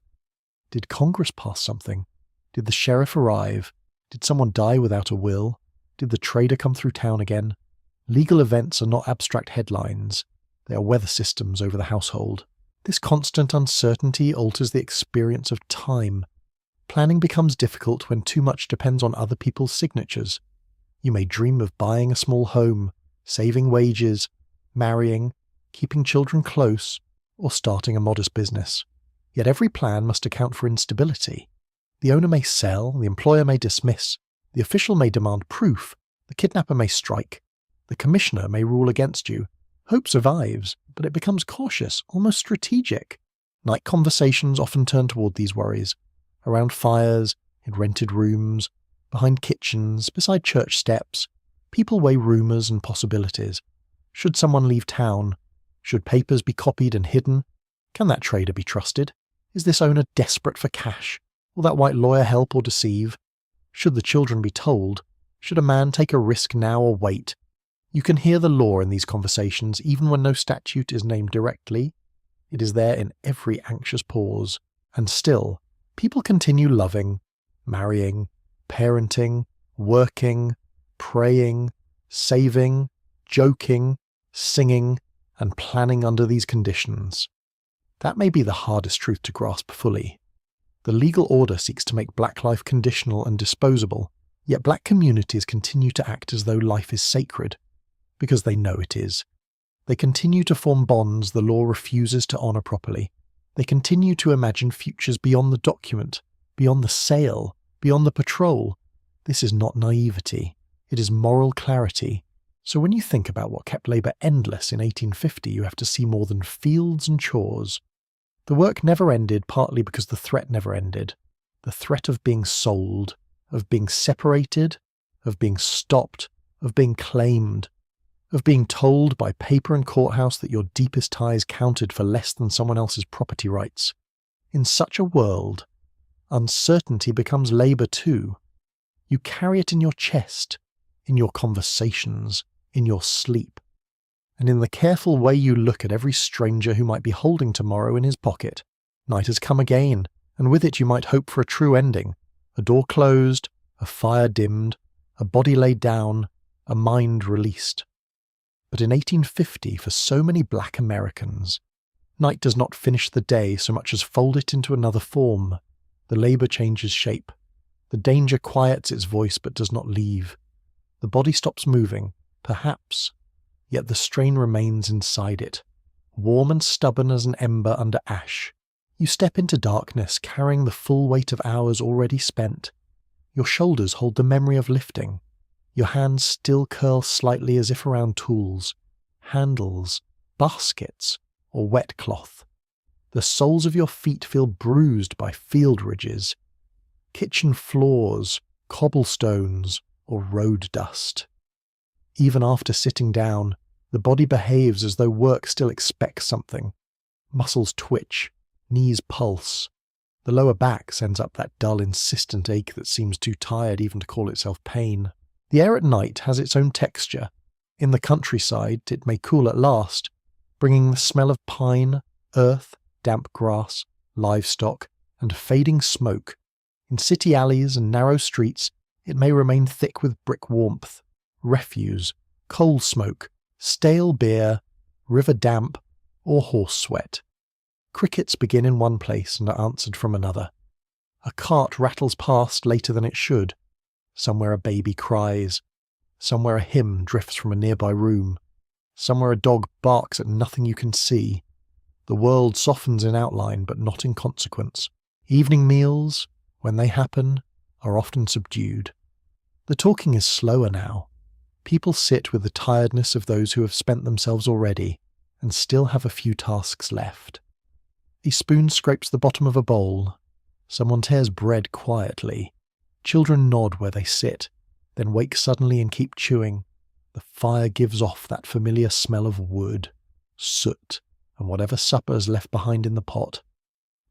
Did Congress pass something? Did the sheriff arrive? Did someone die without a will? Did the trader come through town again? Legal events are not abstract headlines. They are weather systems over the household. This constant uncertainty alters the experience of time. Planning becomes difficult when too much depends on other people's signatures. You may dream of buying a small home, saving wages, marrying, keeping children close, or starting a modest business. Yet every plan must account for instability. The owner may sell, the employer may dismiss, the official may demand proof, the kidnapper may strike, the commissioner may rule against you. Hope survives, but it becomes cautious, almost strategic. Night conversations often turn toward these worries, around fires, in rented rooms, behind kitchens, beside church steps. People weigh rumours and possibilities. Should someone leave town? Should papers be copied and hidden? Can that trader be trusted? Is this owner desperate for cash? Will that white lawyer help or deceive? Should the children be told? Should a man take a risk now or wait? You can hear the law in these conversations even when no statute is named directly. It is there in every anxious pause. And still, people continue loving, marrying, parenting, working, praying, saving, joking, singing, and planning under these conditions. That may be the hardest truth to grasp fully. The legal order seeks to make black life conditional and disposable, yet black communities continue to act as though life is sacred, because they know it is. They continue to form bonds the law refuses to honour properly. They continue to imagine futures beyond the document, beyond the sale, beyond the patrol. This is not naivety. It is moral clarity. So when you think about what kept labour endless in 1850, you have to see more than fields and chores. The work never ended partly because the threat never ended. The threat of being sold, of being separated, of being stopped, of being claimed, of being told by paper and courthouse that your deepest ties counted for less than someone else's property rights. In such a world, uncertainty becomes labour too. You carry it in your chest, in your conversations, in your sleep, and in the careful way you look at every stranger who might be holding tomorrow in his pocket. Night has come again, and with it you might hope for a true ending. A door closed, a fire dimmed, a body laid down, a mind released. But in 1850, for so many black Americans, night does not finish the day so much as fold it into another form. The labour changes shape. The danger quiets its voice but does not leave. The body stops moving, perhaps, yet the strain remains inside it, warm and stubborn as an ember under ash. You step into darkness carrying the full weight of hours already spent. Your shoulders hold the memory of lifting. Your hands still curl slightly as if around tools, handles, baskets, or wet cloth. The soles of your feet feel bruised by field ridges, kitchen floors, cobblestones, or road dust. Even after sitting down, the body behaves as though work still expects something. Muscles twitch, knees pulse. The lower back sends up that dull, insistent ache that seems too tired even to call itself pain. The air at night has its own texture. In the countryside, it may cool at last, bringing the smell of pine, earth, damp grass, livestock, and fading smoke. In city alleys and narrow streets, it may remain thick with brick warmth, refuse, coal smoke, stale beer, river damp, or horse sweat. Crickets begin in one place and are answered from another. A cart rattles past later than it should. Somewhere a baby cries. Somewhere a hymn drifts from a nearby room. Somewhere a dog barks at nothing you can see. The world softens in outline, but not in consequence. Evening meals, when they happen, are often subdued. The talking is slower now. People sit with the tiredness of those who have spent themselves already, and still have a few tasks left. A spoon scrapes the bottom of a bowl. Someone tears bread quietly. Children nod where they sit, then wake suddenly and keep chewing. The fire gives off that familiar smell of wood, soot, and whatever supper is left behind in the pot.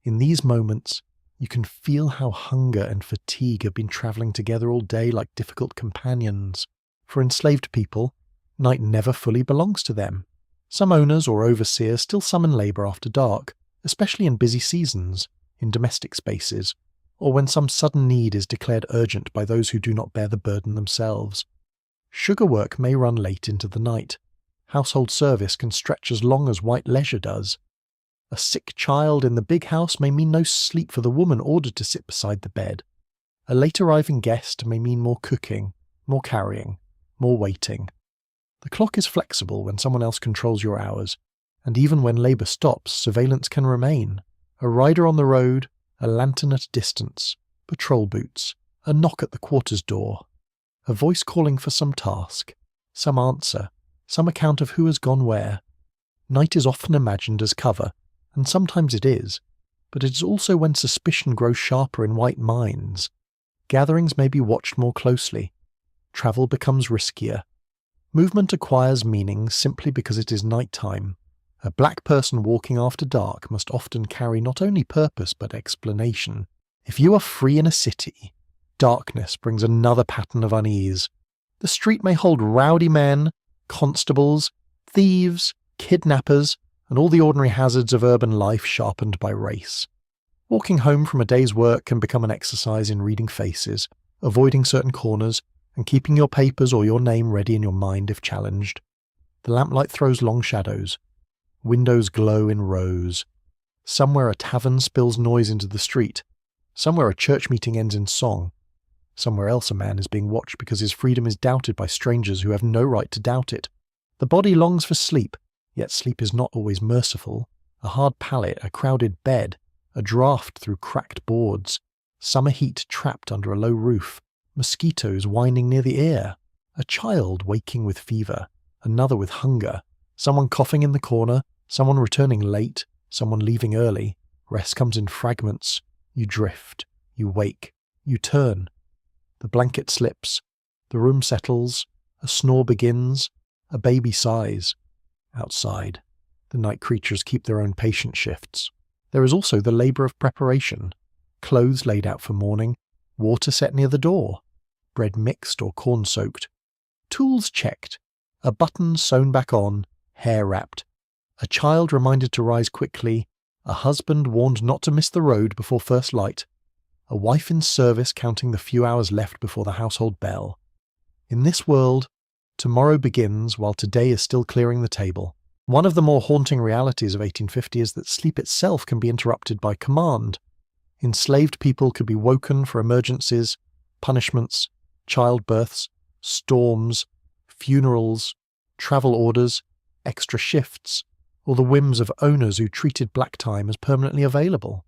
In these moments, you can feel how hunger and fatigue have been travelling together all day like difficult companions. For enslaved people, night never fully belongs to them. Some owners or overseers still summon labour after dark, especially in busy seasons, in domestic spaces, or when some sudden need is declared urgent by those who do not bear the burden themselves. Sugar work may run late into the night. Household service can stretch as long as white leisure does. A sick child in the big house may mean no sleep for the woman ordered to sit beside the bed. A late arriving guest may mean more cooking, more carrying, more waiting. The clock is flexible when someone else controls your hours, and even when labour stops, surveillance can remain. A rider on the road, a lantern at a distance, patrol boots, a knock at the quarters door, a voice calling for some task, some answer, some account of who has gone where. Night is often imagined as cover, and sometimes it is, but it is also when suspicion grows sharper in white minds. Gatherings may be watched more closely. Travel becomes riskier. Movement acquires meaning simply because it is night time. A black person walking after dark must often carry not only purpose but explanation. If you are free in a city, darkness brings another pattern of unease. The street may hold rowdy men, constables, thieves, kidnappers, and all the ordinary hazards of urban life sharpened by race. Walking home from a day's work can become an exercise in reading faces, avoiding certain corners, and keeping your papers or your name ready in your mind if challenged. The lamplight throws long shadows. Windows glow in rows. Somewhere a tavern spills noise into the street. Somewhere a church meeting ends in song. Somewhere else a man is being watched because his freedom is doubted by strangers who have no right to doubt it. The body longs for sleep, yet sleep is not always merciful. A hard pallet, a crowded bed, a draught through cracked boards, summer heat trapped under a low roof, mosquitoes whining near the ear, a child waking with fever, another with hunger, someone coughing in the corner, someone returning late, someone leaving early. Rest comes in fragments. You drift, you wake, you turn. The blanket slips, the room settles, a snore begins, a baby sighs. Outside, the night creatures keep their own patient shifts. There is also the labour of preparation. Clothes laid out for morning, water set near the door, bread mixed or corn-soaked, tools checked, a button sewn back on, hair wrapped, a child reminded to rise quickly, a husband warned not to miss the road before first light, a wife in service counting the few hours left before the household bell. In this world, tomorrow begins while today is still clearing the table. One of the more haunting realities of 1850 is that sleep itself can be interrupted by command. Enslaved people could be woken for emergencies, punishments, childbirths, storms, funerals, travel orders, extra shifts, or the whims of owners who treated black time as permanently available.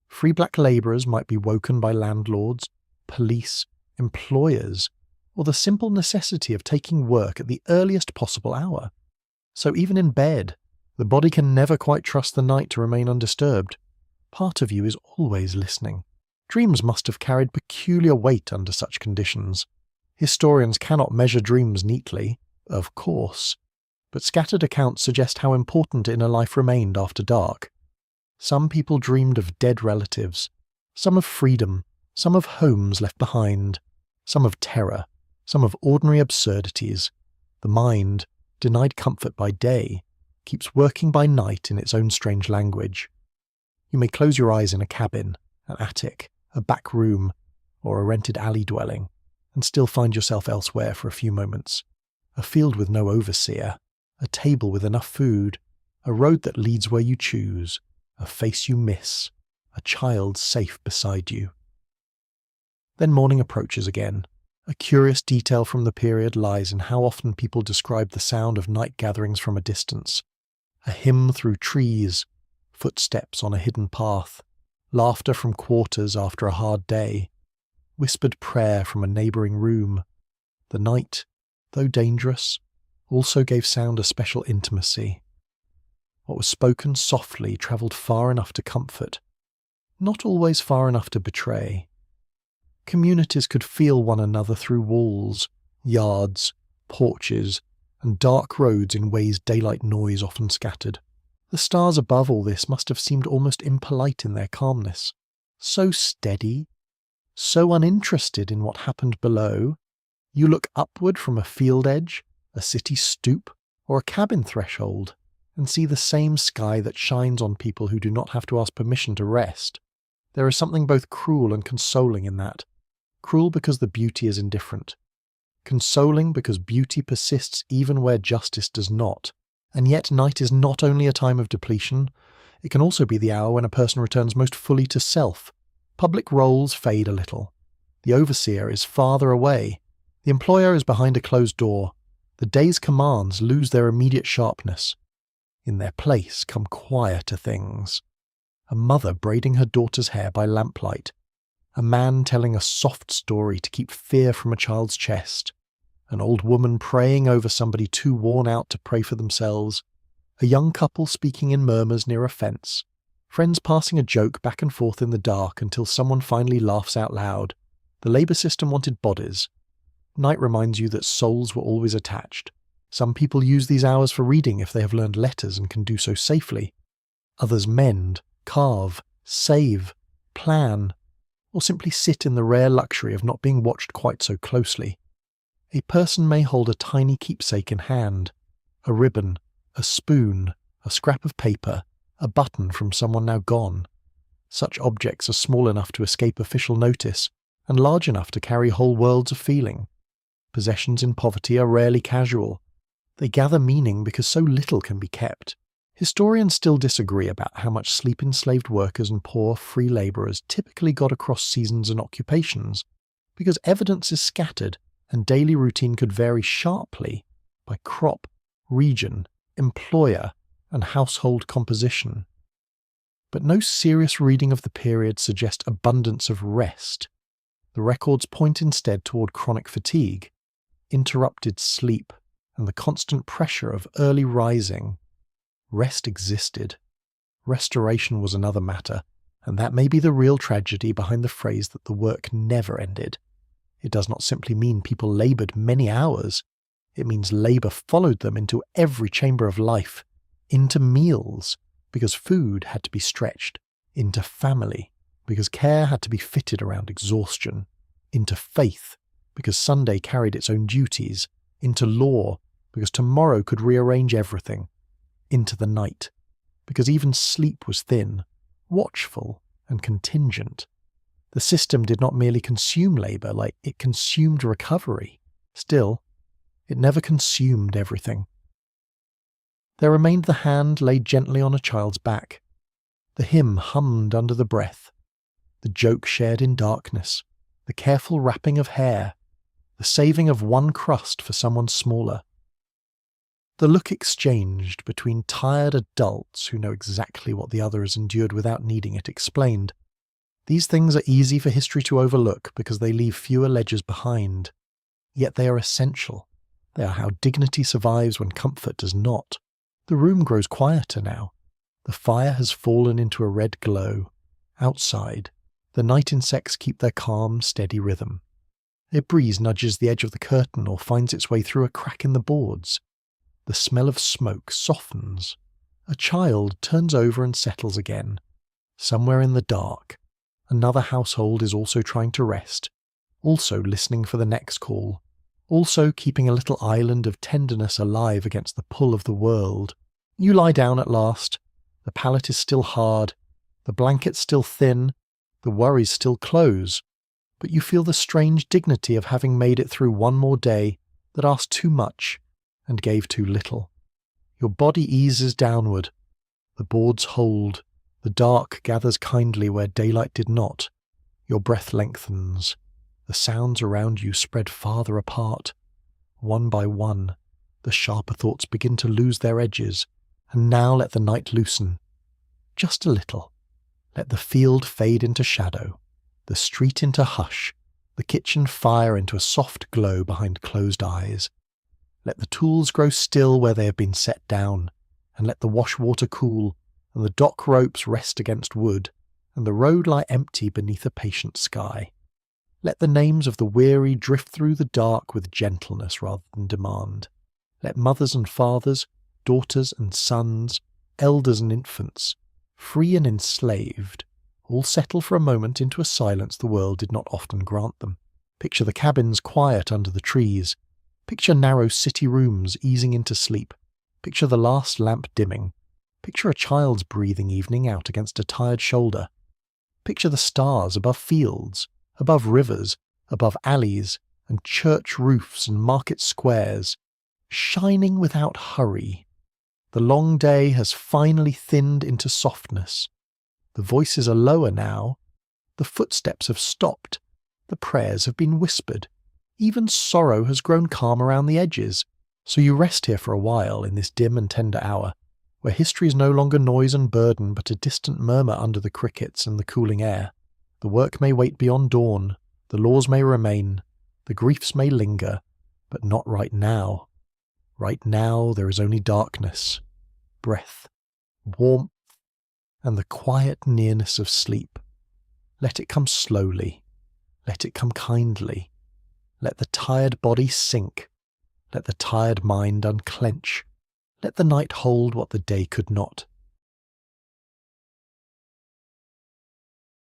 Free black labourers might be woken by landlords, police, employers, or the simple necessity of taking work at the earliest possible hour. So even in bed, the body can never quite trust the night to remain undisturbed. Part of you is always listening. Dreams must have carried peculiar weight under such conditions. Historians cannot measure dreams neatly, of course, but scattered accounts suggest how important inner life remained after dark. Some people dreamed of dead relatives, some of freedom, some of homes left behind, some of terror, some of ordinary absurdities. The mind, denied comfort by day, keeps working by night in its own strange language. You may close your eyes in a cabin, an attic, a back room, or a rented alley dwelling, and still find yourself elsewhere for a few moments. A field with no overseer, a table with enough food, a road that leads where you choose, a face you miss, a child safe beside you. Then morning approaches again. A curious detail from the period lies in how often people describe the sound of night gatherings from a distance. A hymn through trees, footsteps on a hidden path, laughter from quarters after a hard day, whispered prayer from a neighbouring room. The night, though dangerous, also gave sound a special intimacy. What was spoken softly travelled far enough to comfort, not always far enough to betray. Communities could feel one another through walls, yards, porches, and dark roads in ways daylight noise often scattered. The stars above all this must have seemed almost impolite in their calmness, so steady, so uninterested in what happened below. You look upward from a field edge, a city stoop, or a cabin threshold, and see the same sky that shines on people who do not have to ask permission to rest. There is something both cruel and consoling in that. Cruel because the beauty is indifferent. Consoling because beauty persists even where justice does not. And yet night is not only a time of depletion, it can also be the hour when a person returns most fully to self. Public roles fade a little. The overseer is farther away. The employer is behind a closed door. The day's commands lose their immediate sharpness. In their place come quieter things. A mother braiding her daughter's hair by lamplight. A man telling a soft story to keep fear from a child's chest. An old woman praying over somebody too worn out to pray for themselves. A young couple speaking in murmurs near a fence. Friends passing a joke back and forth in the dark until someone finally laughs out loud. The labour system wanted bodies. Night reminds you that souls were always attached. Some people use these hours for reading if they have learned letters and can do so safely. Others mend, carve, save, plan, or simply sit in the rare luxury of not being watched quite so closely. A person may hold a tiny keepsake in hand, a ribbon, a spoon, a scrap of paper, a button from someone now gone. Such objects are small enough to escape official notice and large enough to carry whole worlds of feeling. Possessions in poverty are rarely casual. They gather meaning because so little can be kept. Historians still disagree about how much sleep enslaved workers and poor free labourers typically got across seasons and occupations, because evidence is scattered and daily routine could vary sharply by crop, region, employer, and household composition. But no serious reading of the period suggests abundance of rest. The records point instead toward chronic fatigue, interrupted sleep, and the constant pressure of early rising. Rest existed. Restoration was another matter, and that may be the real tragedy behind the phrase that the work never ended. It does not simply mean people laboured many hours. It means labour followed them into every chamber of life, into meals, because food had to be stretched, into family, because care had to be fitted around exhaustion, into faith, because Sunday carried its own duties, into law, because tomorrow could rearrange everything, into the night, because even sleep was thin, watchful, and contingent. The system did not merely consume labour, like it consumed recovery. Still, it never consumed everything. There remained the hand laid gently on a child's back, the hymn hummed under the breath, the joke shared in darkness, the careful wrapping of hair, the saving of one crust for someone smaller. The look exchanged between tired adults who know exactly what the other has endured without needing it explained. These things are easy for history to overlook because they leave fewer ledgers behind. Yet they are essential. They are how dignity survives when comfort does not. The room grows quieter now. The fire has fallen into a red glow. Outside, the night insects keep their calm, steady rhythm. A breeze nudges the edge of the curtain or finds its way through a crack in the boards. The smell of smoke softens. A child turns over and settles again. Somewhere in the dark, another household is also trying to rest, also listening for the next call, also keeping a little island of tenderness alive against the pull of the world. You lie down at last. The pallet is still hard, the blanket still thin, the worries still close, but you feel the strange dignity of having made it through one more day that asked too much and gave too little. Your body eases downward. The boards hold. The dark gathers kindly where daylight did not. Your breath lengthens. The sounds around you spread farther apart. One by one, the sharper thoughts begin to lose their edges, and now let the night loosen. Just a little. Let the field fade into shadow, the street into hush, the kitchen fire into a soft glow behind closed eyes. Let the tools grow still where they have been set down, and let the wash-water cool, and the dock ropes rest against wood, and the road lie empty beneath a patient sky. Let the names of the weary drift through the dark with gentleness rather than demand. Let mothers and fathers, daughters and sons, elders and infants, free and enslaved, all settle for a moment into a silence the world did not often grant them. Picture the cabins quiet under the trees. Picture narrow city rooms easing into sleep. Picture the last lamp dimming. Picture a child's breathing evening out against a tired shoulder. Picture the stars above fields, above rivers, above alleys, and church roofs and market squares, shining without hurry. The long day has finally thinned into softness. The voices are lower now. The footsteps have stopped. The prayers have been whispered. Even sorrow has grown calm around the edges. So you rest here for a while in this dim and tender hour, where history is no longer noise and burden but a distant murmur under the crickets and the cooling air. The work may wait beyond dawn, the laws may remain, the griefs may linger, but not right now. Right now there is only darkness, breath, warmth, and the quiet nearness of sleep. Let it come slowly. Let it come kindly. Let the tired body sink. Let the tired mind unclench. Let the night hold what the day could not.